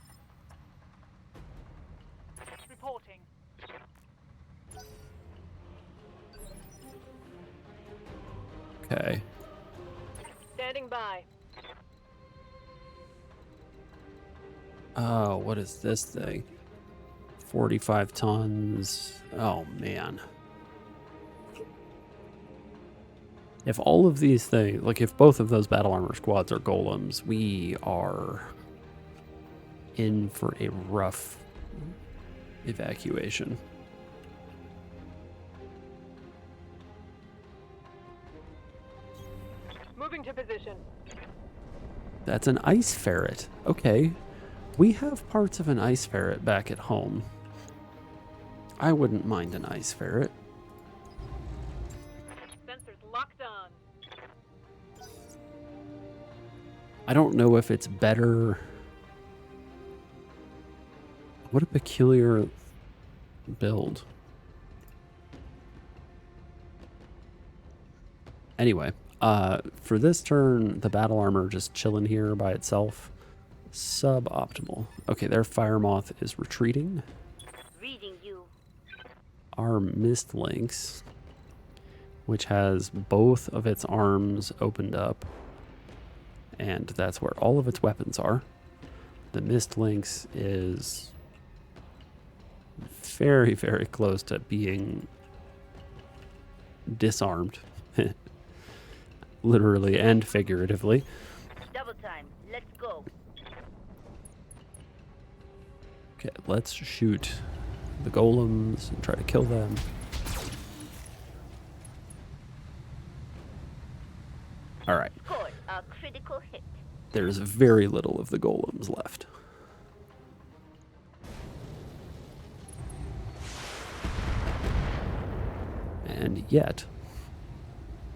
Reporting. Okay. Standing by. Oh, what is this thing? 45 tons. Oh, man. If all of these things, like if both of those battle armor squads are golems, we are in for a rough evacuation. Moving to position. That's an ice ferret. Okay. We have parts of an ice ferret back at home. I wouldn't mind an ice ferret. Sensors locked on. I don't know if it's better. What a peculiar build. Anyway, for this turn, the battle armor just chilling here by itself. Suboptimal. Okay, their fire moth is retreating. Reading you. Our mist lynx, which has both of its arms opened up, and that's where all of its weapons are. The mist lynx is very, very close to being disarmed, literally and figuratively. Double time. Let's go. Okay, let's shoot the golems and try to kill them. Alright. Score a critical hit. There's very little of the golems left. And yet,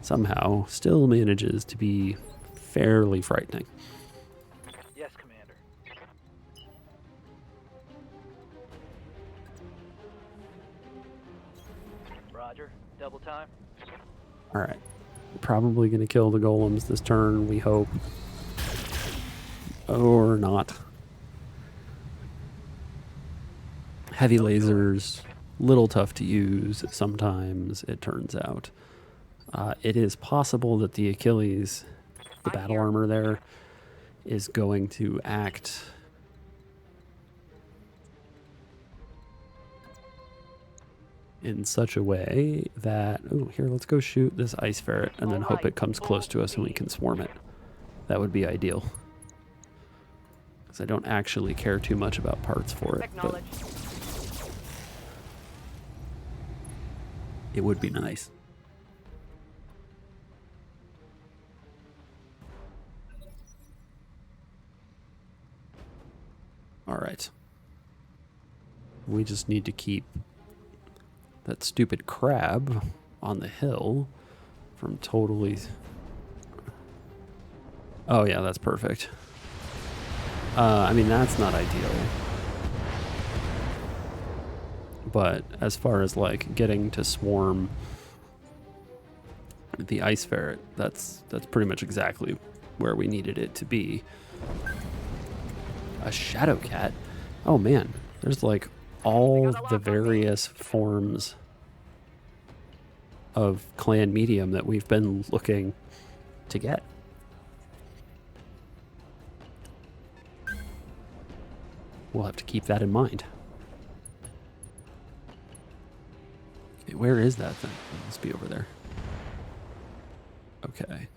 somehow, still manages to be fairly frightening. Yes, Commander. Roger. Double time. Alright. Probably going to kill the golems this turn, we hope. Or not. Heavy lasers, little tough to use sometimes, it turns out. It is possible that the Achilles, the battle armor there, is going to act in such a way that, oh, here, let's go shoot this ice ferret and then hope it comes close to us and we can swarm it. That would be ideal. Because I don't actually care too much about parts for it, but it would be nice. All right. We just need to keep that stupid crab on the hill from totally... Oh yeah, that's perfect. I mean, that's not ideal. But as far as like getting to swarm the ice ferret, that's pretty much exactly where we needed it to be. A shadow cat? Oh man, there's like all the various forms of clan medium that we've been looking to get. We'll have to keep that in mind. Okay, where is that thing? It must be over there. Okay.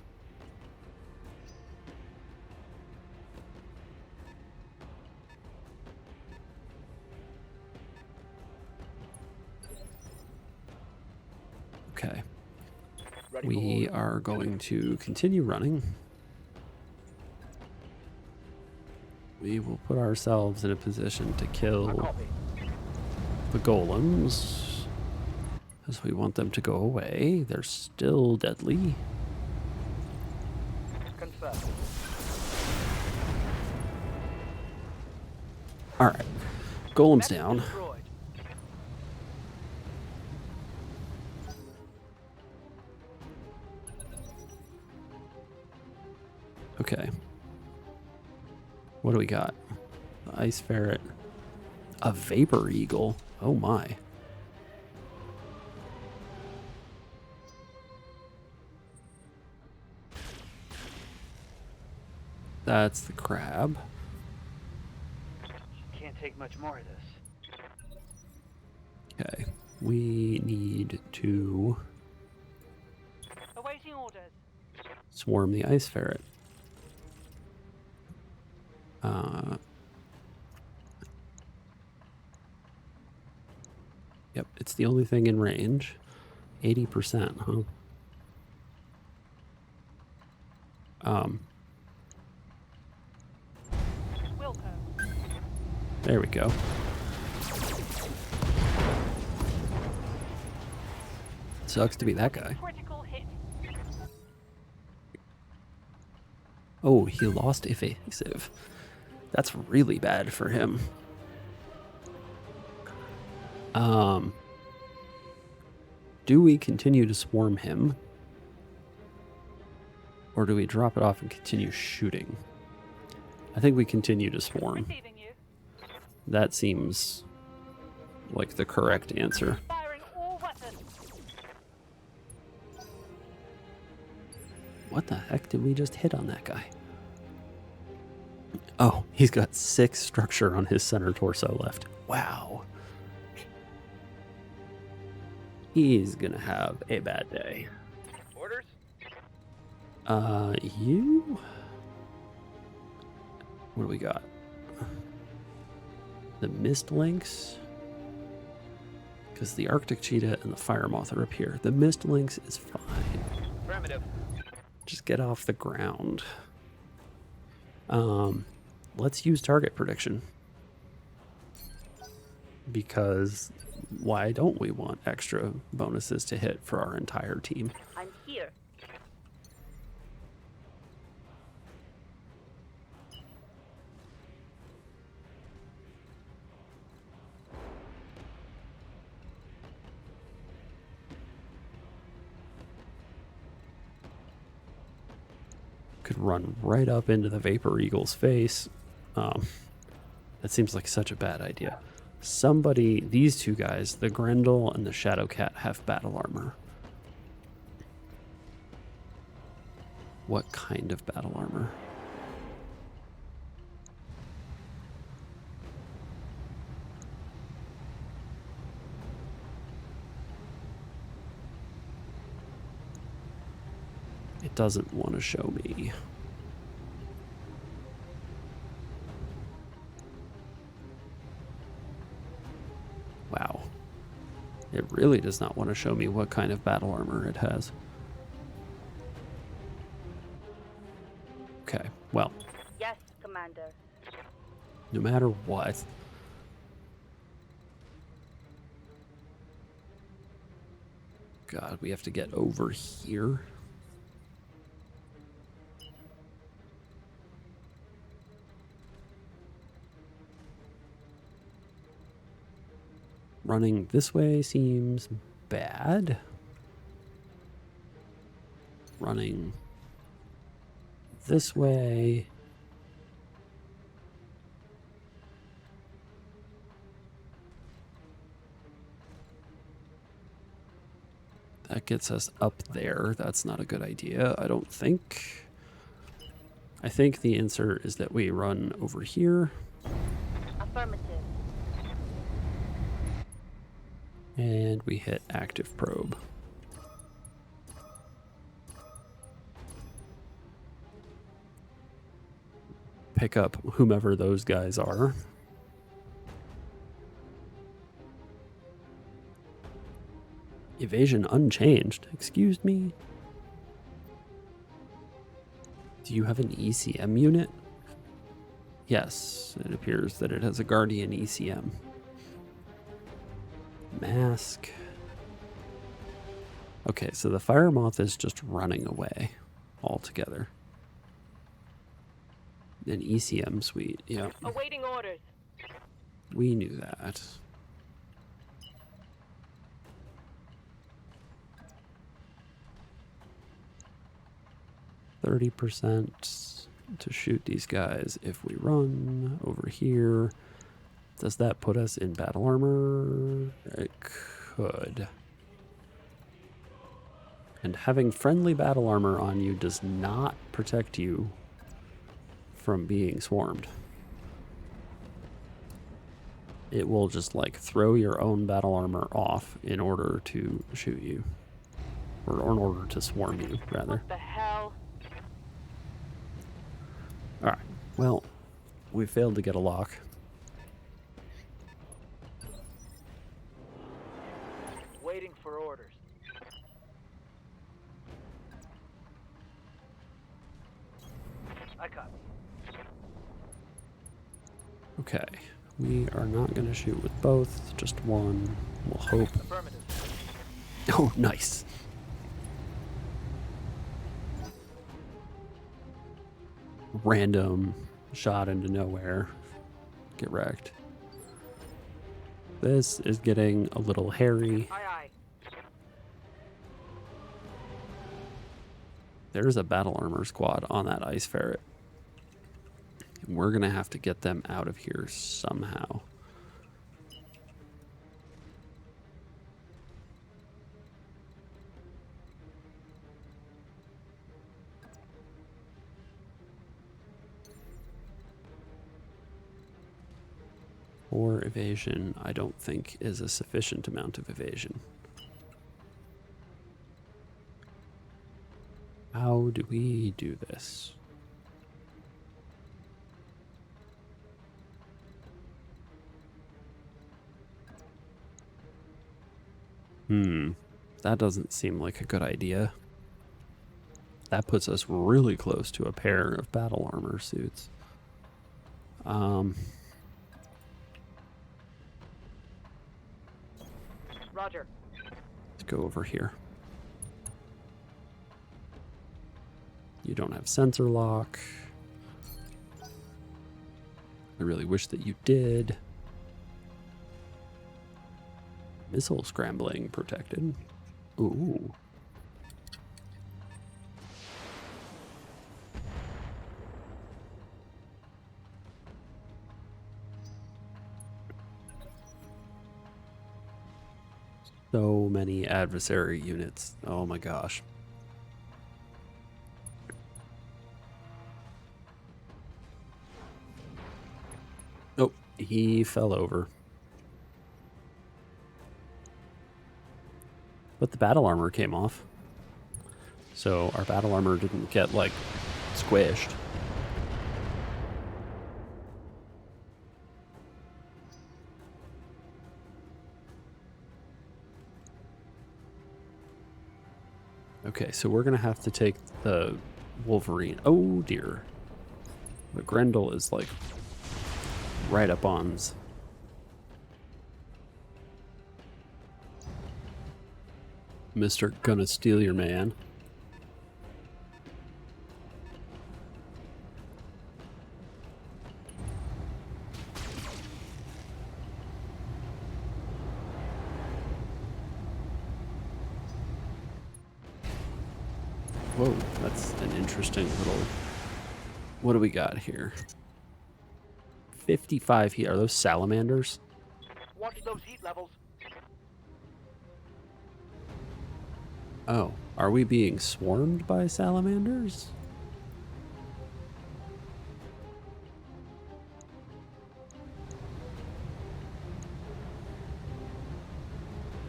Okay. We are going to continue running. We will put ourselves in a position to kill the golems, as we want them to go away. They're still deadly. Confirm. Alright. Golems down. Destroyed. Okay. What do we got? The ice ferret. A vapor eagle. Oh my. That's the crab. Can't take much more of this. Okay. We need to Awaiting orders. swarm the ice ferret. Yep, it's the only thing in range. 80%, huh? Wilco. There we go. Sucks to be that guy. Critical hit. Oh, he lost evasive. That's really bad for him. Do we continue to swarm him? Or do we drop it off and continue shooting? I think we continue to swarm. Receiving you. That seems like the correct answer. Firing all weapons. What the heck did we just hit on that guy? Oh, he's got 6 structure on his center torso left. Wow. He's gonna have a bad day. Orders? You? What do we got? the mist lynx, because the Arctic cheetah and the fire moth are up here. The mist lynx is fine. Affirmative. Just get off the ground. Let's use target prediction. Because why don't we want extra bonuses to hit for our entire team? I'm here. Could run right up into the Vapor Eagle's face. That seems like such a bad idea. Somebody, these two guys, the Grendel and the Shadow Cat, have battle armor. What kind of battle armor? It doesn't want to show me. Wow. It really does not want to show me what kind of battle armor it has. Okay, well, Yes, Commander. no matter what. God, we have to get over here. Running this way seems bad. Running this way. That gets us up there. That's not a good idea, I don't think. I think the answer is that we run over here. Affirmative. And we hit active probe. Pick up whomever those guys are. Evasion unchanged. Excuse me? Do you have an ECM unit? Yes, it appears that it has a Guardian ECM. Mask. Okay, so the fire moth is just running away altogether. An ECM suite, yeah. Awaiting orders. We knew that. %30 to shoot these guys if we run over here. Does that put us in battle armor? It could. And having friendly battle armor on you does not protect you from being swarmed. It will just like throw your own battle armor off in order to shoot you. Or in order to swarm you, rather. What the hell? Alright, well, we failed to get a lock. Waiting for orders. I copy. Okay, we are not going to shoot with both, just one. We'll hope. Affirmative. Oh, nice. Random shot into nowhere. Get wrecked. This is getting a little hairy. Aye, aye. There's a battle armor squad on that ice ferret. We're going to have to get them out of here somehow. Or evasion, I don't think is a sufficient amount of evasion. How do we do this? That doesn't seem like a good idea. That puts us really close to a pair of battle armor suits. Roger. Let's go over here. You don't have sensor lock. I really wish that you did. Missile scrambling protected. Ooh. So many adversary units. Oh my gosh. Oh, he fell over. But the battle armor came off. So our battle armor didn't get, like, squished. Okay, so we're going to have to take the Wolverine. Oh, dear. The Grendel is, like, right up ons. Mr. Gonna Steal Your Man. Whoa, that's an interesting little... What do we got here? 55 heat. Are those salamanders? Watch those heat levels. Oh, are we being swarmed by salamanders?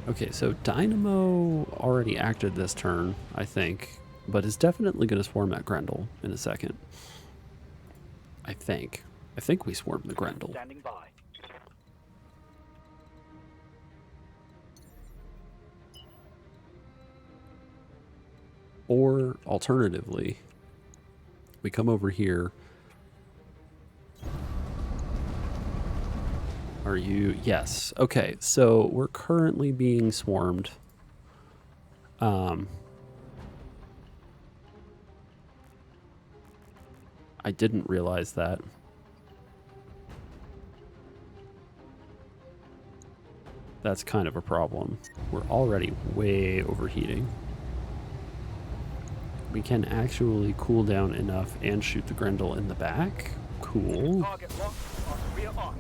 Okay, so Dynamo already acted this turn, I think, but is definitely going to swarm that Grendel in a second. I think. I think we swarmed the Grendel. Standing by. Or, alternatively, we come over here. Are you... Yes. Okay, so we're currently being swarmed. I didn't realize that. That's kind of a problem. We're already way overheating. We can actually cool down enough and shoot the Grendel in the back. Cool. Target locked on rear arc.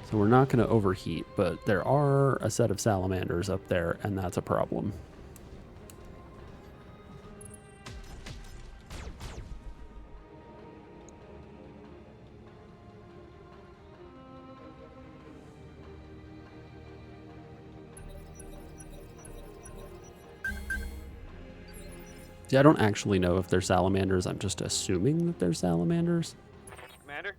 So we're not going to overheat, but there are a set of salamanders up there, and that's a problem. See, I don't actually know if they're salamanders. I'm just assuming that they're salamanders. Commander?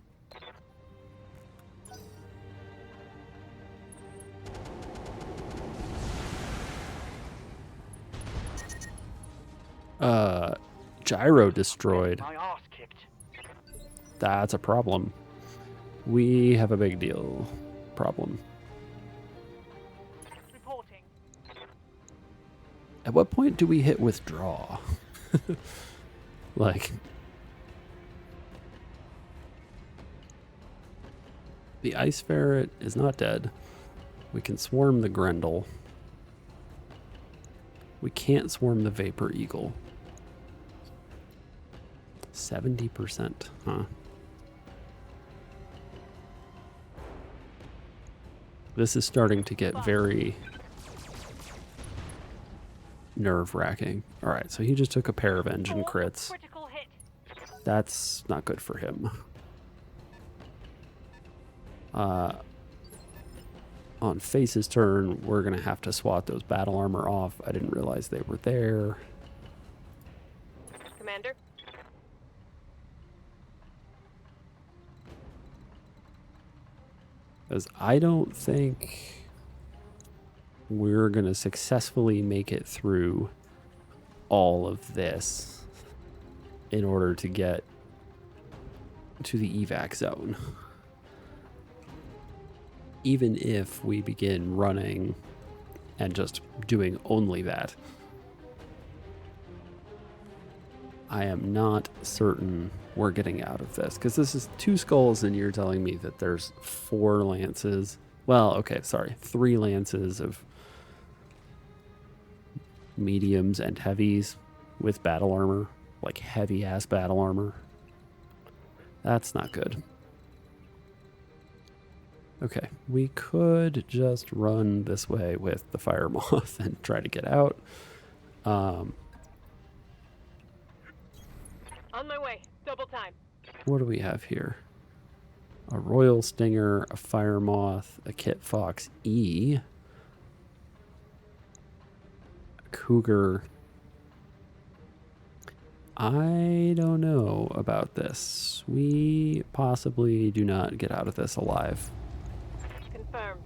Gyro destroyed. My arse kicked. That's a problem. We have a big deal problem. Reporting. At what point do we hit withdraw? Like... The Ice Ferret is not dead. We can swarm the Grendel. We can't swarm the Vapor Eagle. 70%, huh? This is starting to get very nerve-wracking. Alright, so he just took a pair of engine crits. Critical hit. That's not good for him. On Face's turn, we're going to have to swat those battle armor off. I didn't realize they were there. Commander? Because I don't think we're going to successfully make it through all of this in order to get to the evac zone. Even if we begin running and just doing only that, I am not certain we're getting out of this, because this is 2 skulls and you're telling me that there's 4 lances. Well, okay, sorry, 3 lances of mediums and heavies with battle armor, like heavy ass battle armor. That's not good. Okay, we could just run this way with the fire moth and try to get out. On my way. Double time. What do we have here? A royal stinger, a fire moth, a kit fox E, a cougar. I don't know about this. We possibly do not get out of this alive. Confirmed.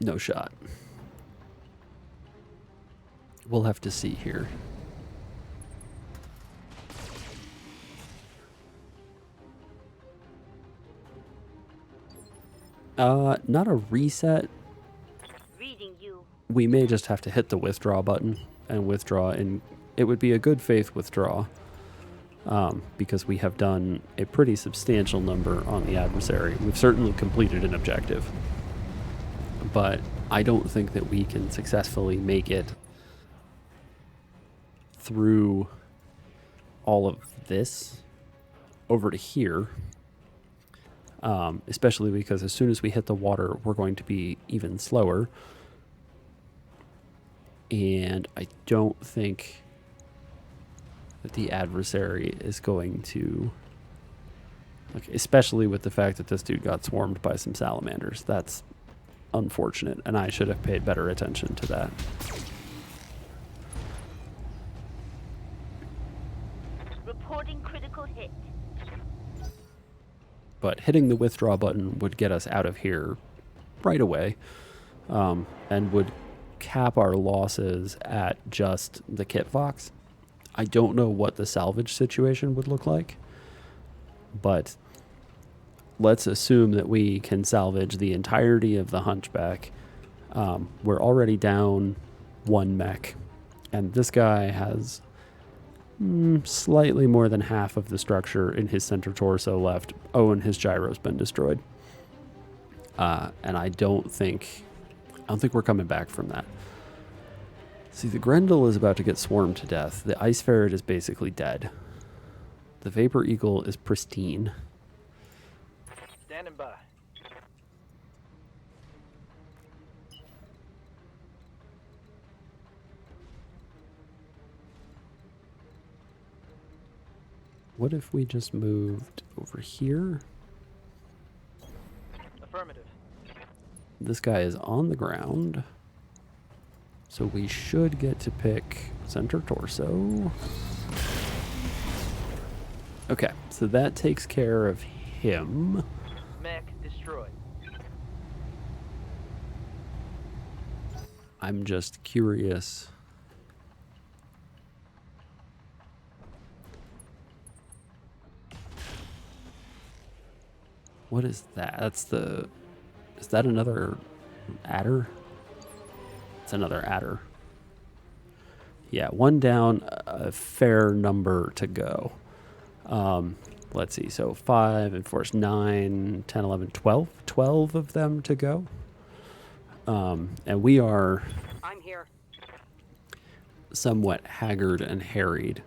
No shot. We'll have to see here. Not a reset. Reading you. We may just have to hit the withdraw button and withdraw, and it would be a good faith withdraw, because we have done a pretty substantial number on the adversary. We've certainly completed an objective, but I don't think that we can successfully make it through all of this over to here, especially because as soon as we hit the water, we're going to be even slower. And I don't think that the adversary is going to, like, especially with the fact that this dude got swarmed by some salamanders. That's unfortunate, and I should have paid better attention to that. Reporting critical hit. But hitting the withdraw button would get us out of here right away, and would cap our losses at just the kit fox. I don't know what the salvage situation would look like, but let's assume that we can salvage the entirety of the hunchback. We're already down 1 mech, and this guy has slightly more than half of the structure in his center torso left. Oh, and his gyro's been destroyed. And I don't think we're coming back from that. See, the Grendel is about to get swarmed to death. The Ice Ferret is basically dead. The Vapor Eagle is pristine. Standing by. What if we just moved over here? Affirmative. This guy is on the ground, so we should get to pick center torso. Okay, so that takes care of him. Mech destroyed. I'm just curious. What is that? Is that another adder? It's another adder. Yeah, 1 down, a fair number to go. Let's see, so 5 and 4 is 9, 10, 11, 12. 12 of them to go. And we are I'm here. somewhat haggard and harried.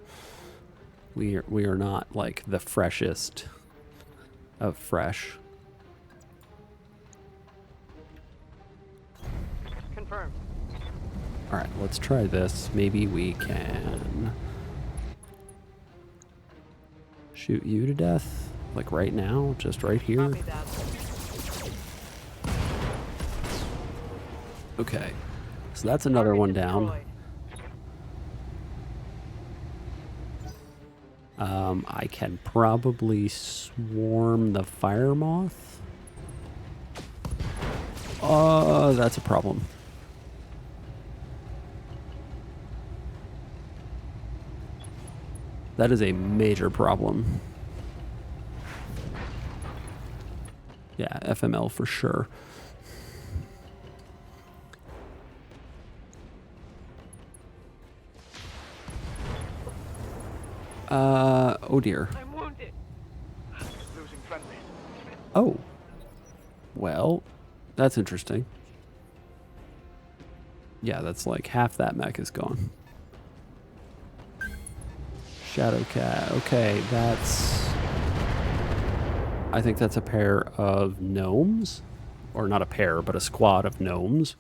We are not like the freshest of fresh. Confirmed. All right, let's try this. Maybe we can shoot you to death, like right now, just right here. Copy that. Okay, so that's another Target one down. destroyed. I can probably swarm the fire moth. Oh, that's a problem. That is a major problem. Yeah, FML for sure. Oh dear. I'm wounded. Losing friendlies. Oh. Well, that's interesting. Yeah, that's like half that mech is gone. Shadowcat. Okay, that's... I think that's a pair of gnomes. Or not a pair, but a squad of gnomes.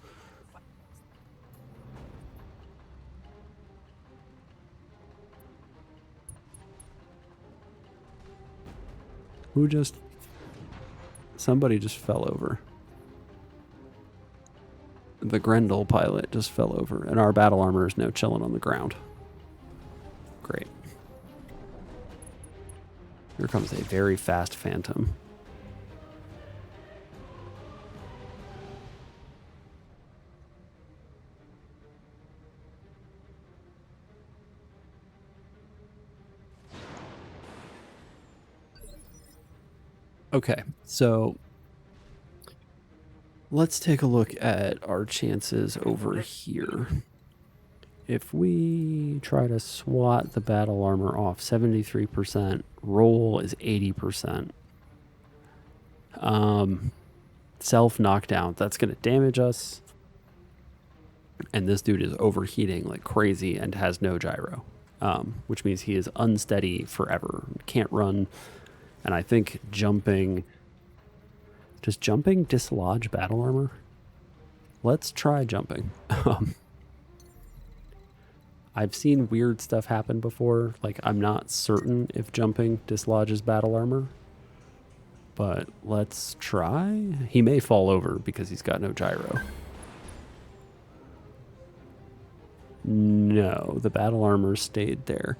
Who just... Somebody just fell over. The Grendel pilot just fell over, and our battle armor is now chilling on the ground. Great. Here comes a very fast phantom. Okay, so let's take a look at our chances over here. If we try to swat the battle armor off, 73%, roll is 80%. Self knockdown, that's going to damage us. And this dude is overheating like crazy and has no gyro, which means he is unsteady forever. Can't run. And I think jumping... Does jumping dislodge battle armor? Let's try jumping. I've seen weird stuff happen before. Like, I'm not certain if jumping dislodges battle armor. But let's try. He may fall over because he's got no gyro. No, the battle armor stayed there,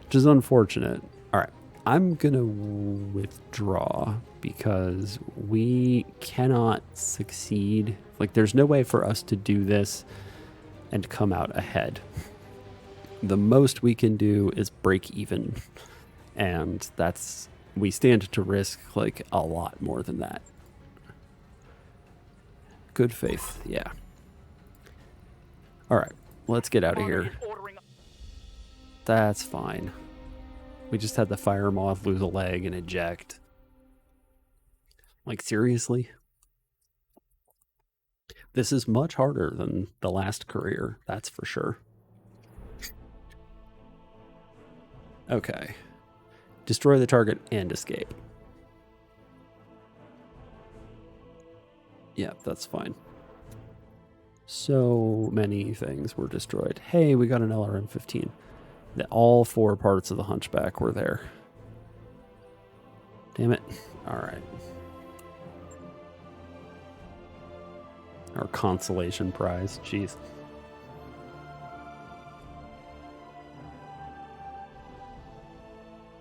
which is unfortunate. All right, I'm going to withdraw because we cannot succeed. Like, there's no way for us to do this and come out ahead. The most we can do is break even, and that's, we stand to risk like a lot more than that. Good faith, yeah. All right, let's get out of here. That's fine. We just had the fire moth lose a leg and eject. Like, seriously? This is much harder than the last career, that's for sure. Okay. Destroy the target and escape. Yeah, that's fine. So many things were destroyed. Hey, we got an LRM-15. All 4 parts of the Hunchback were there. Damn it. All right. Our consolation prize. Jeez.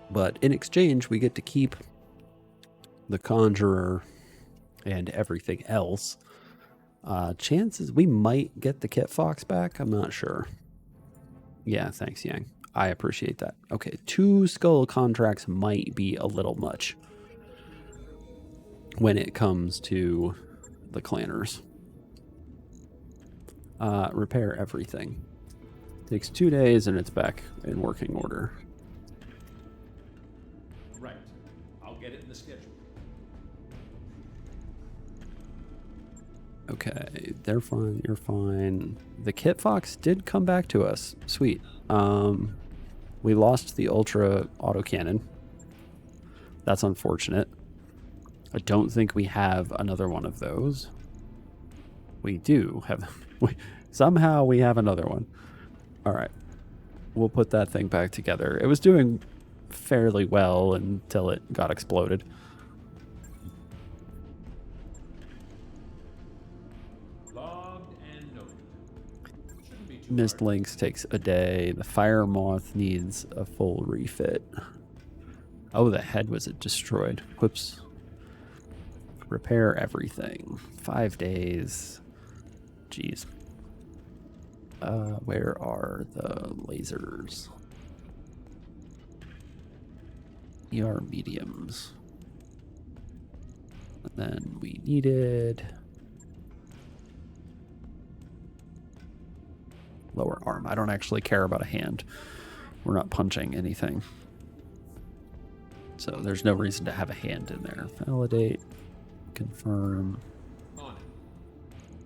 But in exchange, we get to keep the Conjurer and everything else. Chances we might get the Kit Fox back. I'm not sure. Yeah, thanks, Yang. I appreciate that. Okay, 2 skull contracts might be a little much when it comes to the clanners. Repair everything. Takes 2 days and it's back in working order. Right. I'll get it in the schedule. Okay, they're fine, you're fine. The Kit Fox did come back to us. Sweet. We lost the Ultra autocannon. That's unfortunate. I don't think we have another one of those. We do have... somehow we have another one. Alright. We'll put that thing back together. It was doing fairly well until it got exploded. Logged and noted. Shouldn't be Mist Lynx takes a day. The Fire Moth needs a full refit. Oh, the head was destroyed. Whoops. Repair everything. 5 days. Jeez. Where are the lasers? ER mediums. And then we needed lower arm. I don't actually care about a hand. We're not punching anything. So there's no reason to have a hand in there. Validate. Confirm. On it.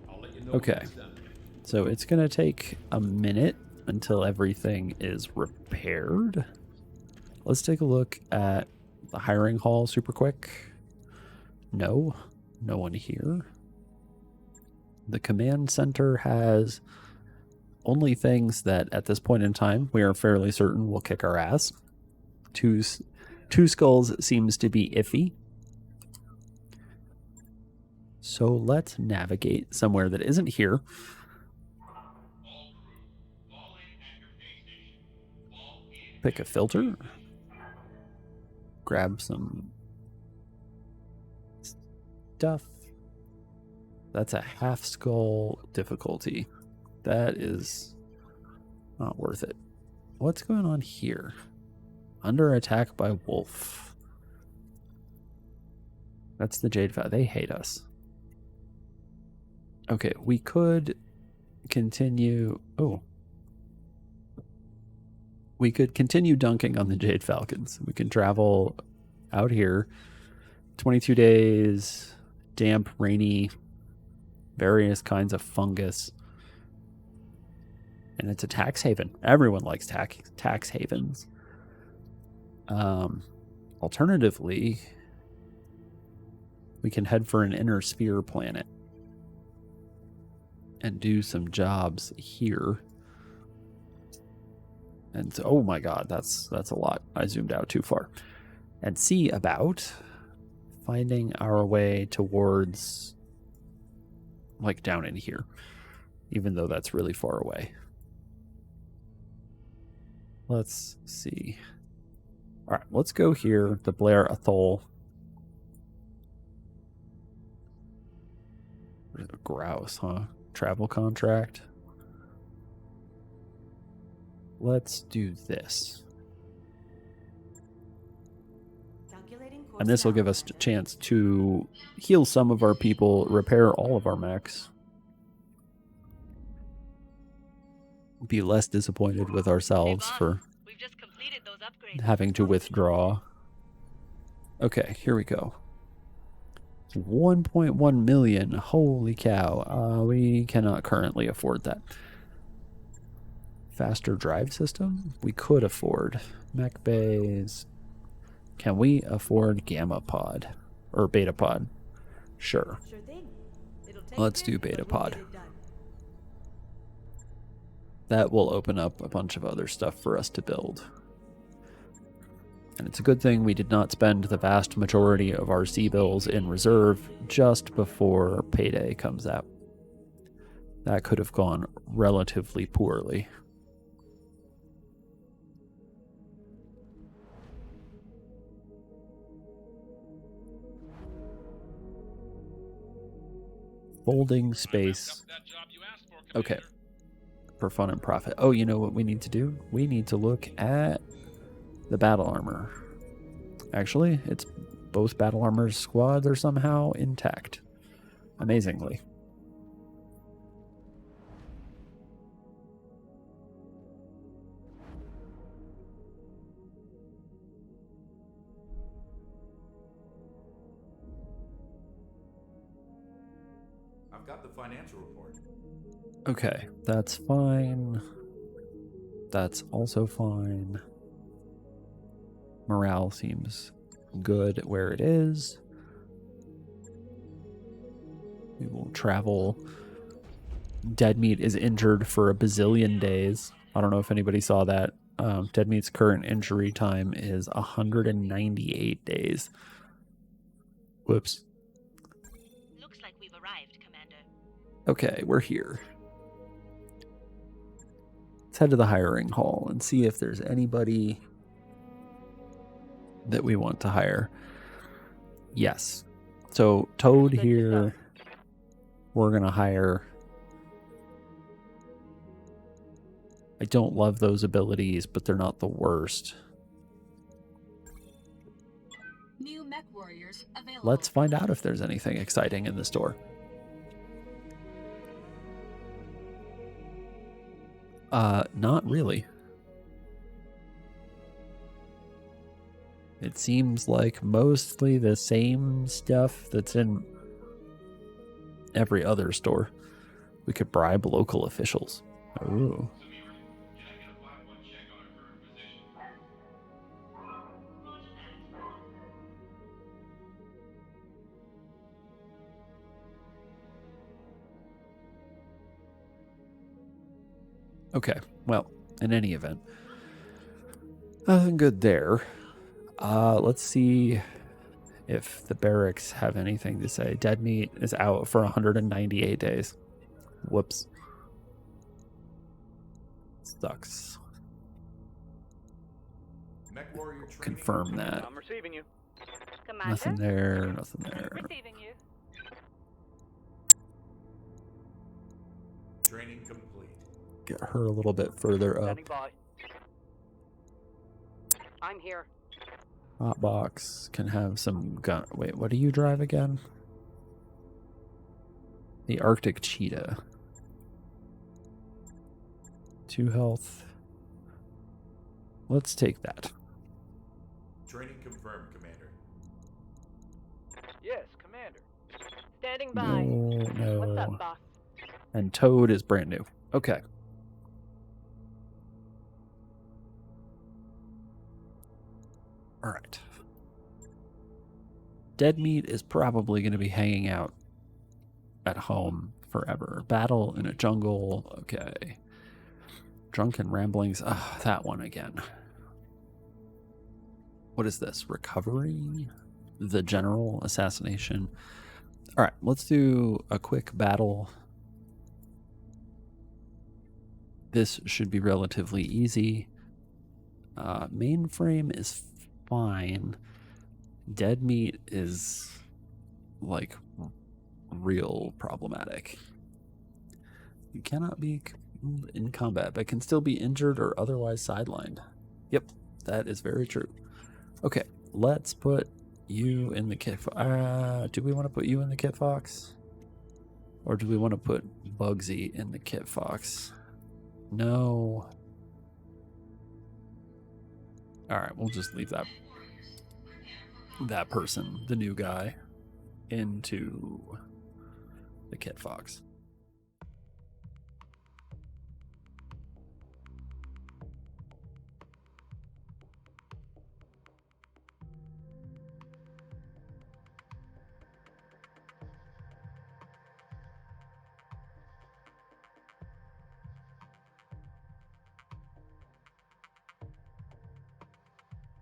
I'll let you know Okay. when it's done. So it's going to take a minute until everything is repaired. Let's take a look at the hiring hall super quick. No one here. The command center has only things that at this point in time we are fairly certain will kick our ass. Two Skulls seems to be iffy. So let's navigate somewhere that isn't here. Pick a filter. Grab some stuff. That's a half skull difficulty. That is not worth it. What's going on here? Under attack by wolf. That's the Jade Vow. They hate us. Okay, we could continue. Oh. We could continue dunking on the Jade Falcons. We can travel out here. 22 days, damp, rainy, various kinds of fungus. And it's a tax haven. Everyone likes tax havens. Alternatively, we can head for an inner sphere planet and do some jobs here. And so, oh my god, that's a lot. I zoomed out too far. And see about finding our way towards, like, down in here, even though that's really far away. Let's see. All right, let's go here, the Blair Atoll. Grouse, huh? Travel contract. Let's do this. And this will give us a chance to heal some of our people, repair all of our mechs. Be less disappointed with ourselves for We've just completed those upgrades. having to withdraw. Okay, here we go. 1.1 million. Holy cow. We cannot currently afford that. Faster drive system? We could afford. Mech bays. Can we afford Gamma Pod? Or Beta Pod? Sure. Sure thing. It'll take Let's a do bit, Beta but we'll Pod. get it done. That will open up a bunch of other stuff for us to build. And it's a good thing we did not spend the vast majority of our C-bills in reserve just before payday comes out. That could have gone relatively poorly. Folding space. Okay. For fun and profit. Oh, you know what we need to do? We need to look at the battle armor. Actually, it's both battle armor squads are somehow intact. Amazingly. I've got the financial report. Okay, that's fine. That's also fine. Morale seems good where it is. We will travel. Deadmeat is injured for a bazillion days. I don't know if anybody saw that. Deadmeat's current injury time is 198 days. Whoops. Looks like we've arrived, Commander. Okay, we're here. let's head to the hiring hall and see if there's anybody that we want to hire. Yes. So Toad Good to here, know. we're going to hire. I don't love those abilities, but they're not the worst. New mech warriors available. Let's find out if there's anything exciting in the store. Not really. It seems like mostly the same stuff that's in every other store. We could bribe local officials. Ooh. Okay, well, in any event, nothing good there. Let's see if the barracks have anything to say. Deadmeat is out for 198 days. Whoops. Sucks. Mech warrior training. Confirm that. I'm receiving you. Commander, Nothing there, nothing there. Receiving you. Training complete. Get her a little bit further up. Standing by. I'm here. Hotbox can have some gun. Wait, what do you drive again? The Arctic Cheetah. 2 health. Let's take that. Training confirmed, Commander. Yes, Commander. Standing by. No, What's no. up, boss? And Toad is brand new. Okay. All right. Deadmeat is probably going to be hanging out at home forever. Battle in a jungle. Okay. Drunken ramblings. Ah, that one again. What is this? Recovery? The general assassination. All right, let's do a quick battle. This should be relatively easy. Mainframe is fine. Deadmeat is like real problematic. You cannot be in combat, but can still be injured or otherwise sidelined. Yep, that is very true. Okay, let's put you in the kit. Do we want to put you in the Kit Fox? Or do we want to put Bugsy in the Kit Fox? No. Alright, we'll just leave that person, the new guy, into the Kit Fox.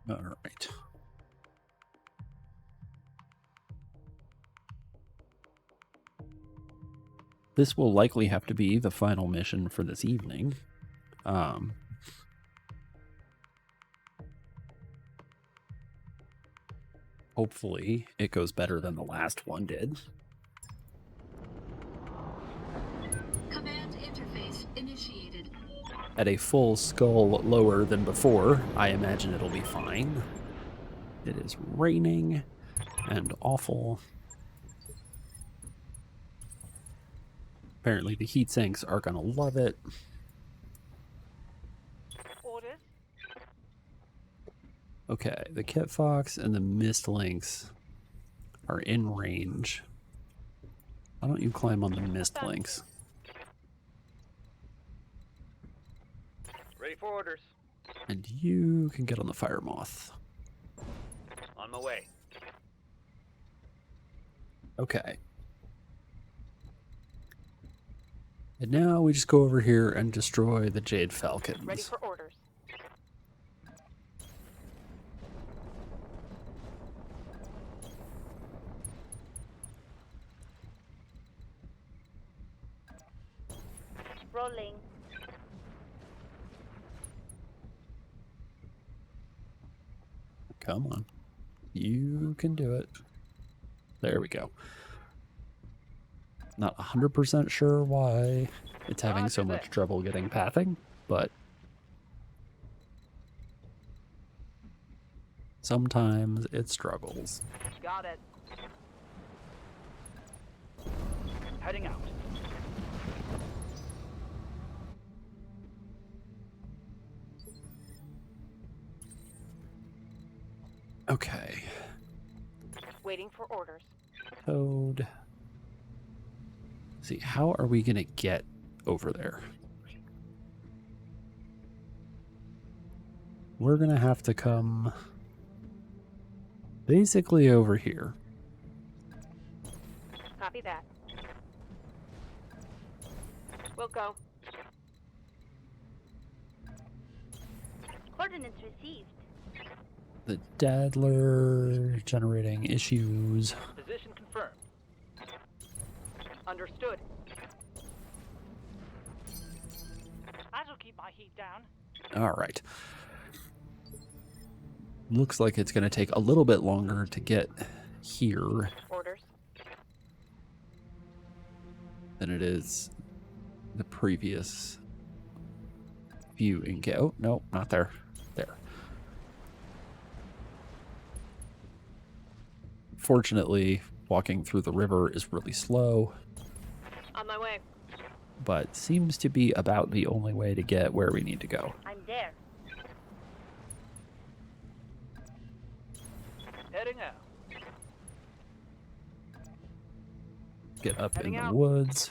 All right. This will likely have to be the final mission for this evening. Hopefully it goes better than the last one did. command interface initiated. At a full skull lower than before, I imagine it'll be fine. It is raining and awful. Apparently the heat sinks are gonna love it. Orders. Okay, the Kit Fox and the Mist Lynx are in range. Why don't you climb on the Mist Lynx? Ready for orders. And you can get on the Fire Moth. On my way. Okay. And now we just go over here and destroy the Jade Falcons. Ready for orders. Rolling. Come on. You can do it. There we go. Not 100% sure why it's having so much trouble getting pathing, but sometimes it struggles. Got it. Heading out. Okay. Waiting for orders. Code. See, how are we going to get over there? We're going to have to come basically over here. Copy that. We'll go. Coordinates received. The Daddler generating issues. Position confirmed. Understood. That'll keep my heat down. All right. Looks like it's going to take a little bit longer to get here Orders. than it is the previous few encounter. Oh, no, not there. There. Fortunately, walking through the river is really slow, On my way. but seems to be about the only way to get where we need to go. I'm there. Heading out. Get up Heading in the out. woods.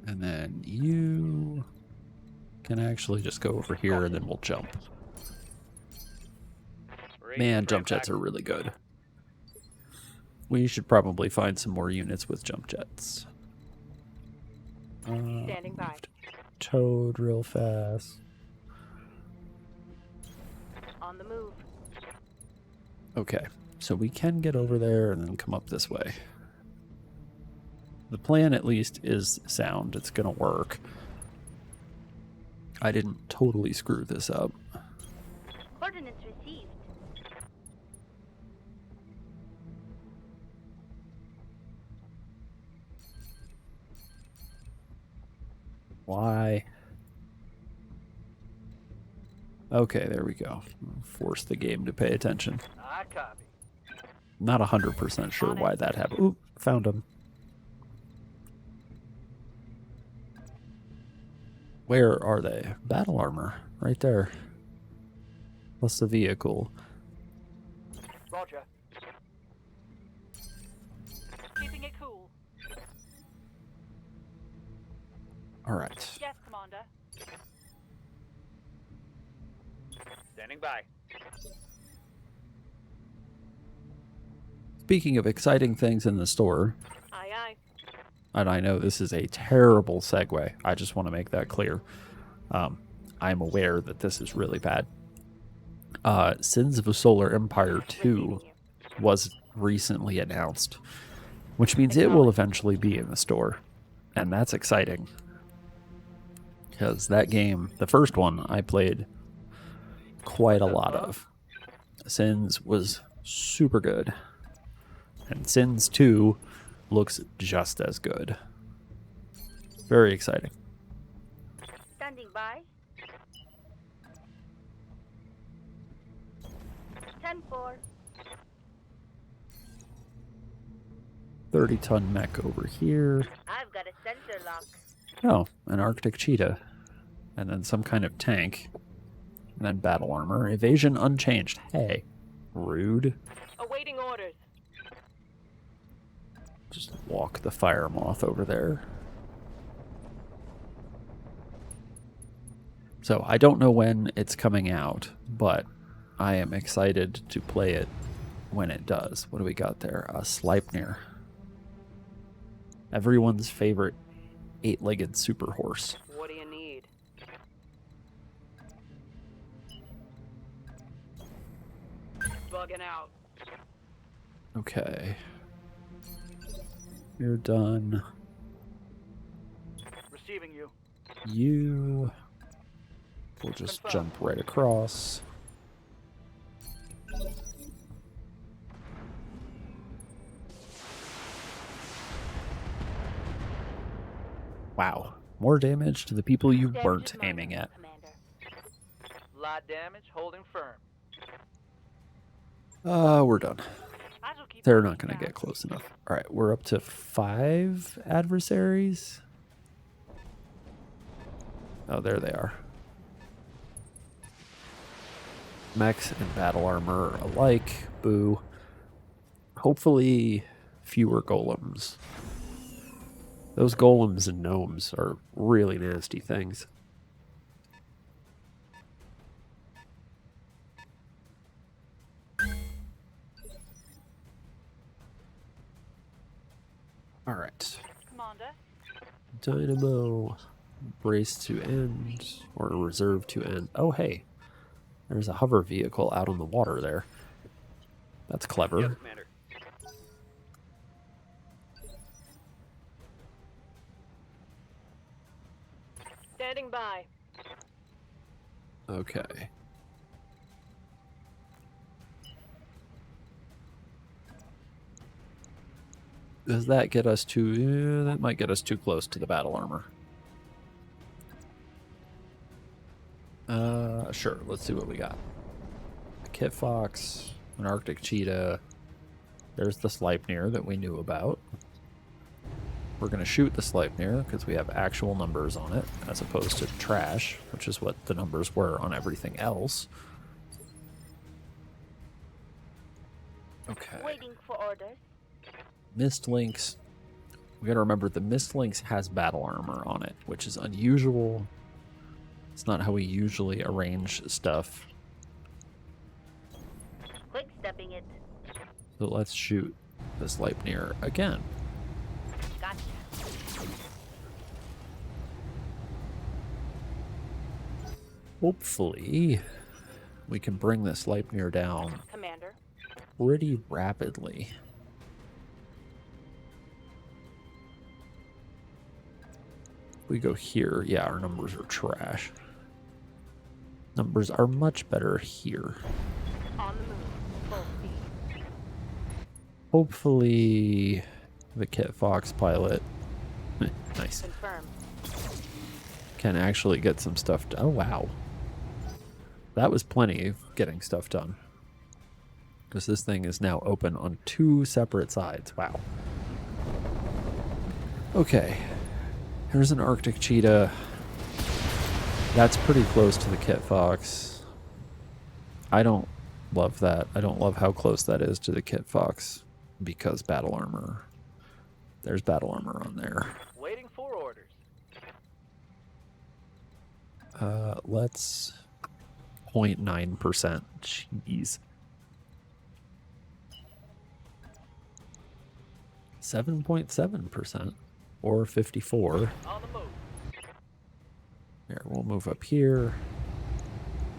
And then you can actually just go over here and then we'll jump. Man, jump jets are really good. We should probably find some more units with jump jets. Standing by. Toad real fast. On the move. Okay, so we can get over there and then come up this way. The plan, at least, is sound. It's going to work. I didn't totally screw this up. Coordinates received. Why? Okay, there we go. Force the game to pay attention. I copy. Not 100% sure why that happened. Oop, found him. Where are they? Battle armor, right there. Plus the vehicle. Roger. Keeping it cool. All right. Yes, Commander. Standing by. Speaking of exciting things in the store, Aye, aye. and I know this is a terrible segue. I just want to make that clear. I'm aware that this is really bad. Sins of a Solar Empire 2 was recently announced, which means it will eventually be in the store. And that's exciting. Because that game, the first one, I played quite a lot of. Sins was super good. And Sins 2 looks just as good. Very exciting. Standing by. 10-4. 30-ton mech over here. I've got a sensor lock. Oh, an Arctic cheetah. And then some kind of tank. And then battle armor. Evasion unchanged. Hey. Rude. Awaiting orders. Just walk the fire moth over there. So I don't know when it's coming out, but I am excited to play it when it does. What do we got there? A Sleipnir. Everyone's favorite 8-legged super horse. What do you need? Bugging out. Okay. You're done. Receiving you. You We'll just jump right across. Wow. More damage to the people you Damage weren't is minor, aiming at. Commander. Lot damage, holding firm. We're done. Might as well keep They're on not going to down. get close enough. All right, we're up to 5 adversaries. Oh, there they are. Mechs and battle armor alike. Boo. Hopefully, fewer golems. Those golems and gnomes are really nasty things. All right. Commander. Dynamo. Brace to end. Or reserve to end. Oh, hey. There's a hover vehicle out on the water there. That's clever. Yes, Commander. Standing by. Okay. Does that get us too... that might get us too close to the battle armor. Sure. Let's see what we got. A Kit Fox, an Arctic Cheetah. There's the Sleipnir that we knew about. We're going to shoot the Sleipnir because we have actual numbers on it, as opposed to trash, which is what the numbers were on everything else. Okay. Waiting for orders. Mist Lynx. We got to remember the Mist Lynx has battle armor on it, which is unusual. It's not how we usually arrange stuff. Quick stepping it. So let's shoot the Sleipnir again. Gotcha. Hopefully, we can bring the Sleipnir down Commander. pretty rapidly. If we go here, yeah, our numbers are trash. Numbers are much better here. On the move. Full speed. Hopefully, the Kit Fox pilot, nice, Confirm. can actually get some stuff done. Oh, wow. That was plenty of getting stuff done. Because this thing is now open on 2 separate sides. Wow. Okay. Here's an Arctic Cheetah. That's pretty close to the Kit Fox. I don't love that. I don't love how close that is to the Kit Fox because battle armor. There's battle armor on there. Waiting for orders. Let's 0.9%. Jeez. 7.7% or 54. On the move. Here, we'll move up here.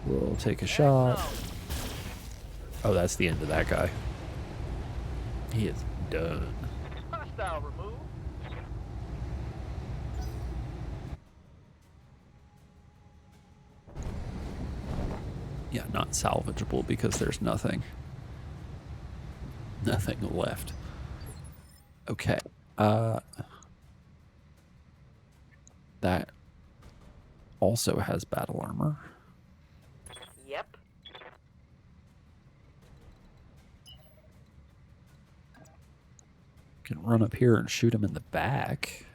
We'll take a shot. Oh, that's the end of that guy. He is done. Hostile removed. Yeah, not salvageable because there's nothing. Nothing left. Okay. That also has battle armor. Yep. Can run up here and shoot him in the back.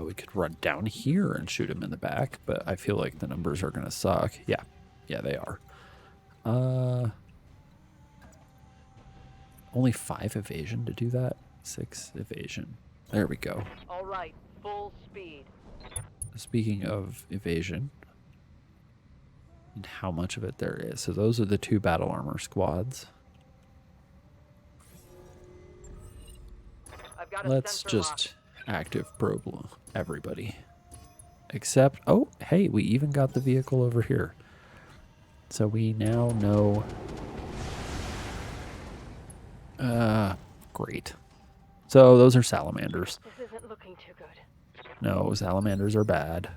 We could run down here and shoot him in the back, but I feel like the numbers are going to suck. Yeah. Yeah, they are. Only 5 evasion to do that. 6 evasion. There we go. All right. Full speed. Speaking of evasion, and how much of it there is. So those are the 2 battle armor squads. I've got a Let's sensor lock. just active probe everybody. Except, oh, hey, we even got the vehicle over here. So we now know. Great. So those are salamanders. This isn't looking too good. No, salamanders are bad.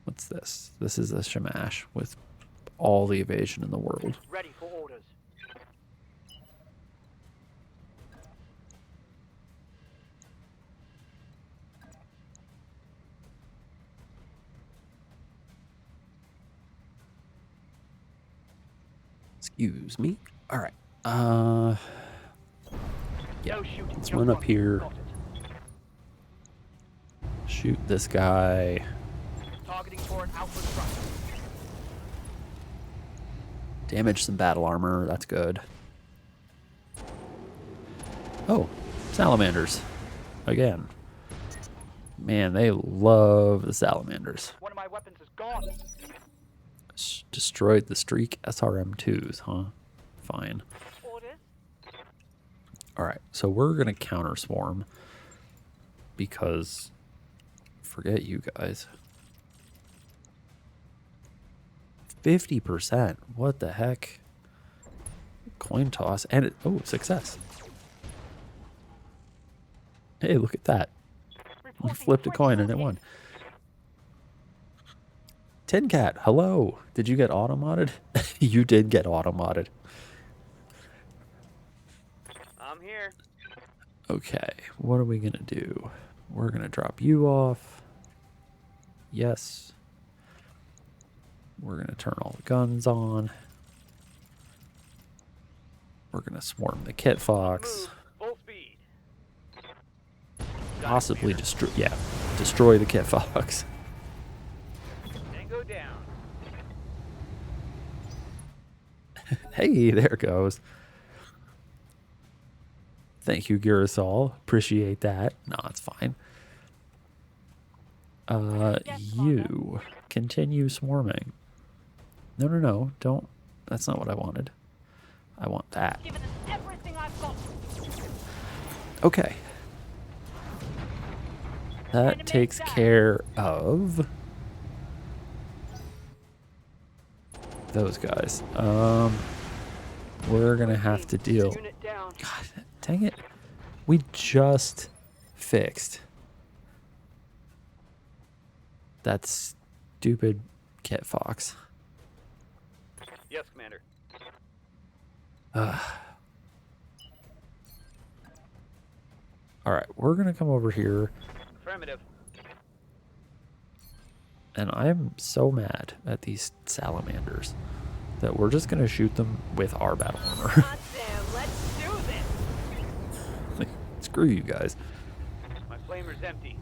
What's this? This is a Shamash with all the evasion in the world. Ready for orders. Excuse me. All right. Yeah. No shooting. Let's just run up running. here. Got it. Shoot this guy. Targeting for an outward thrust. Damage some battle armor. That's good. Oh, salamanders. Again. Man, they love the salamanders. One of my weapons is gone. Destroyed the streak SRM2s, huh? Fine. Orders? All right, so we're going to counter swarm because forget you guys. 50%. What the heck? Coin toss and it, oh, success. Hey, look at that. We flipped a coin and it won. Tin Cat, hello. Did you get auto-modded? You did get auto-modded. I'm here. Okay, what are we going to do? We're going to drop you off. Yes. We're going to turn all the guns on. We're going to swarm the Kit Fox. Move. Full speed. Possibly destroy, yeah, destroy the Kit Fox. And go down. Hey, there goes. Thank you, Girasol. Appreciate that. No, it's fine. You continue swarming. No, no, no. Don't. That's not what I wanted. I want that. Giving us everything I've got. Okay. That takes care of those guys. We're gonna have to deal. Unit down. God, dang it. We just fixed that stupid Kit Fox. Yes, Commander. Alright, we're gonna come over here, Affirmative. and I'm so mad at these salamanders that we're just gonna shoot them with our battle armor. Goddamn, let's do this. Screw you guys. My flamer's empty.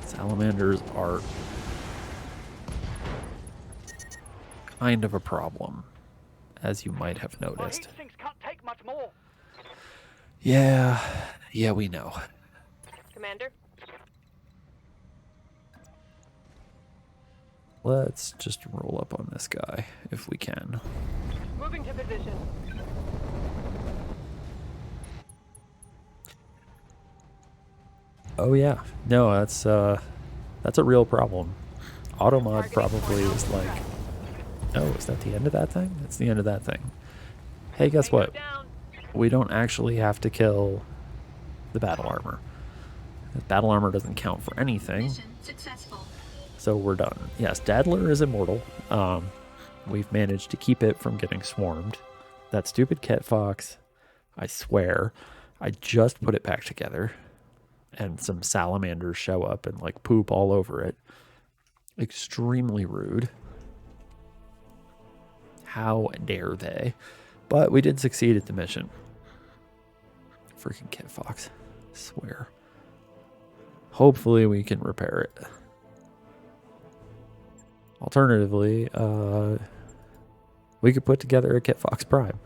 Salamanders are kind of a problem, as you might have My noticed. heat sinks can't take much more. Yeah, we know. Commander? Let's just roll up on this guy if we can. Moving to position. Oh yeah, no, that's a real problem. Automod probably was like, oh, is that the end of that thing? That's the end of that thing. Hey, guess what? Down. We don't actually have to kill the battle armor. The battle armor doesn't count for anything. Mission successful. So we're done. Yes, Dadler is immortal. We've managed to keep it from getting swarmed. That stupid Kit Fox, I swear, I just put it back together. And some salamanders show up and like poop all over it. Extremely rude. How dare they? But we did succeed at the mission. Freaking Kit Fox. I swear. Hopefully we can repair it. Alternatively, we could put together a Kit Fox Prime.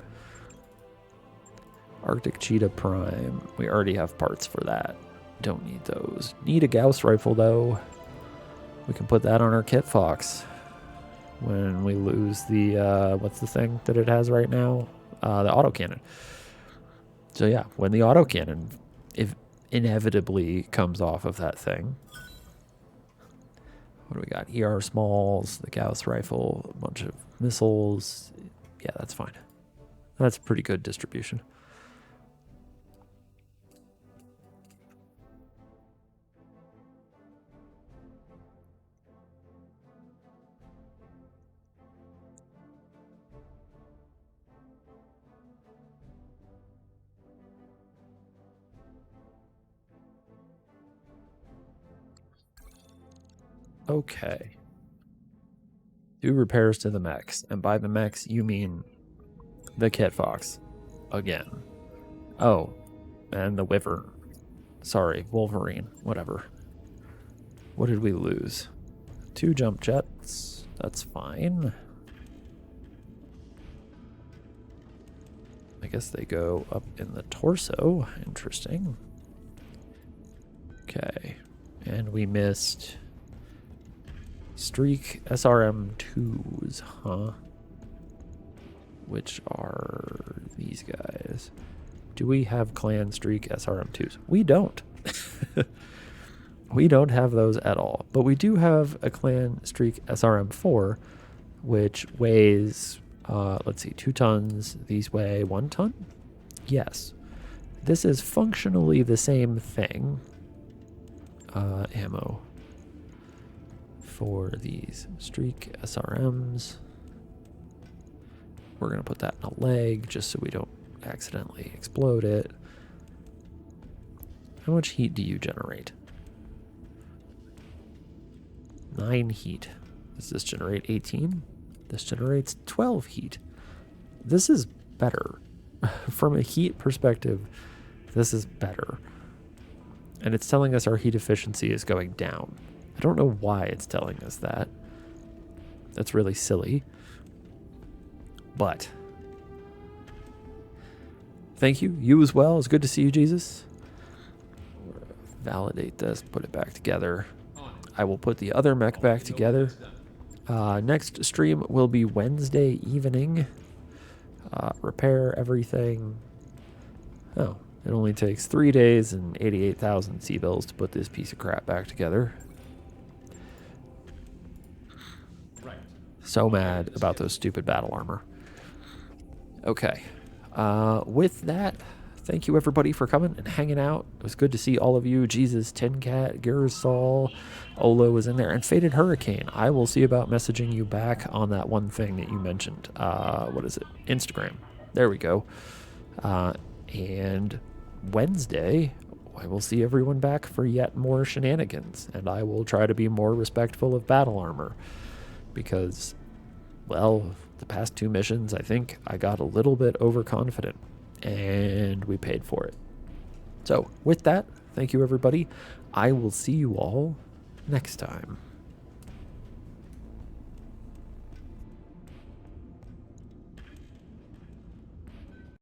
Arctic Cheetah Prime. We already have parts for that. Don't need those. Need a Gauss rifle though. We can put that on our Kit Fox. When we lose the, what's the thing that it has right now? The autocannon. So yeah, when the autocannon if inevitably comes off of that thing. What do we got? ER smalls, the Gauss rifle, a bunch of missiles. Yeah, that's fine. That's a pretty good distribution. Okay. Do repairs to the mechs. And by the mechs, you mean the Kit Fox. Again. Oh, and the Wyvern. Sorry, Wolverine. Whatever. What did we lose? 2 jump jets. That's fine. I guess they go up in the torso. Interesting. Okay. And we missed Streak SRM2s, huh? Which are these guys. Do we have Clan Streak SRM2s? We don't. We don't have those at all. But we do have a Clan Streak SRM4, which weighs, let's see, 2 tons. These weigh 1 ton? Yes. This is functionally the same thing. Ammo for these Streak SRMs. We're going to put that in a leg just so we don't accidentally explode it. How much heat do you generate? 9 heat. Does this generate 18? This generates 12 heat. This is better. From a heat perspective, this is better. And it's telling us our heat efficiency is going down. I don't know why it's telling us that. That's really silly. But thank you. You as well. It's good to see you, Jesus. Validate this. Put it back together. I will put the other mech back together. Next stream will be Wednesday evening. Repair everything. Oh, it only takes 3 days and 88,000 C-bills to put this piece of crap back together. So mad about those stupid battle armor. Okay. With that, thank you everybody for coming and hanging out. It was good to see all of you. Jesus, Tin Cat, Garzal, Olo was in there, and Faded Hurricane. I will see about messaging you back on that one thing that you mentioned. What is it? Instagram. There we go. And Wednesday, I will see everyone back for yet more shenanigans, and I will try to be more respectful of battle armor. Because, well, the past 2 missions, I think I got a little bit overconfident, and we paid for it. So, with that, thank you everybody. I will see you all next time.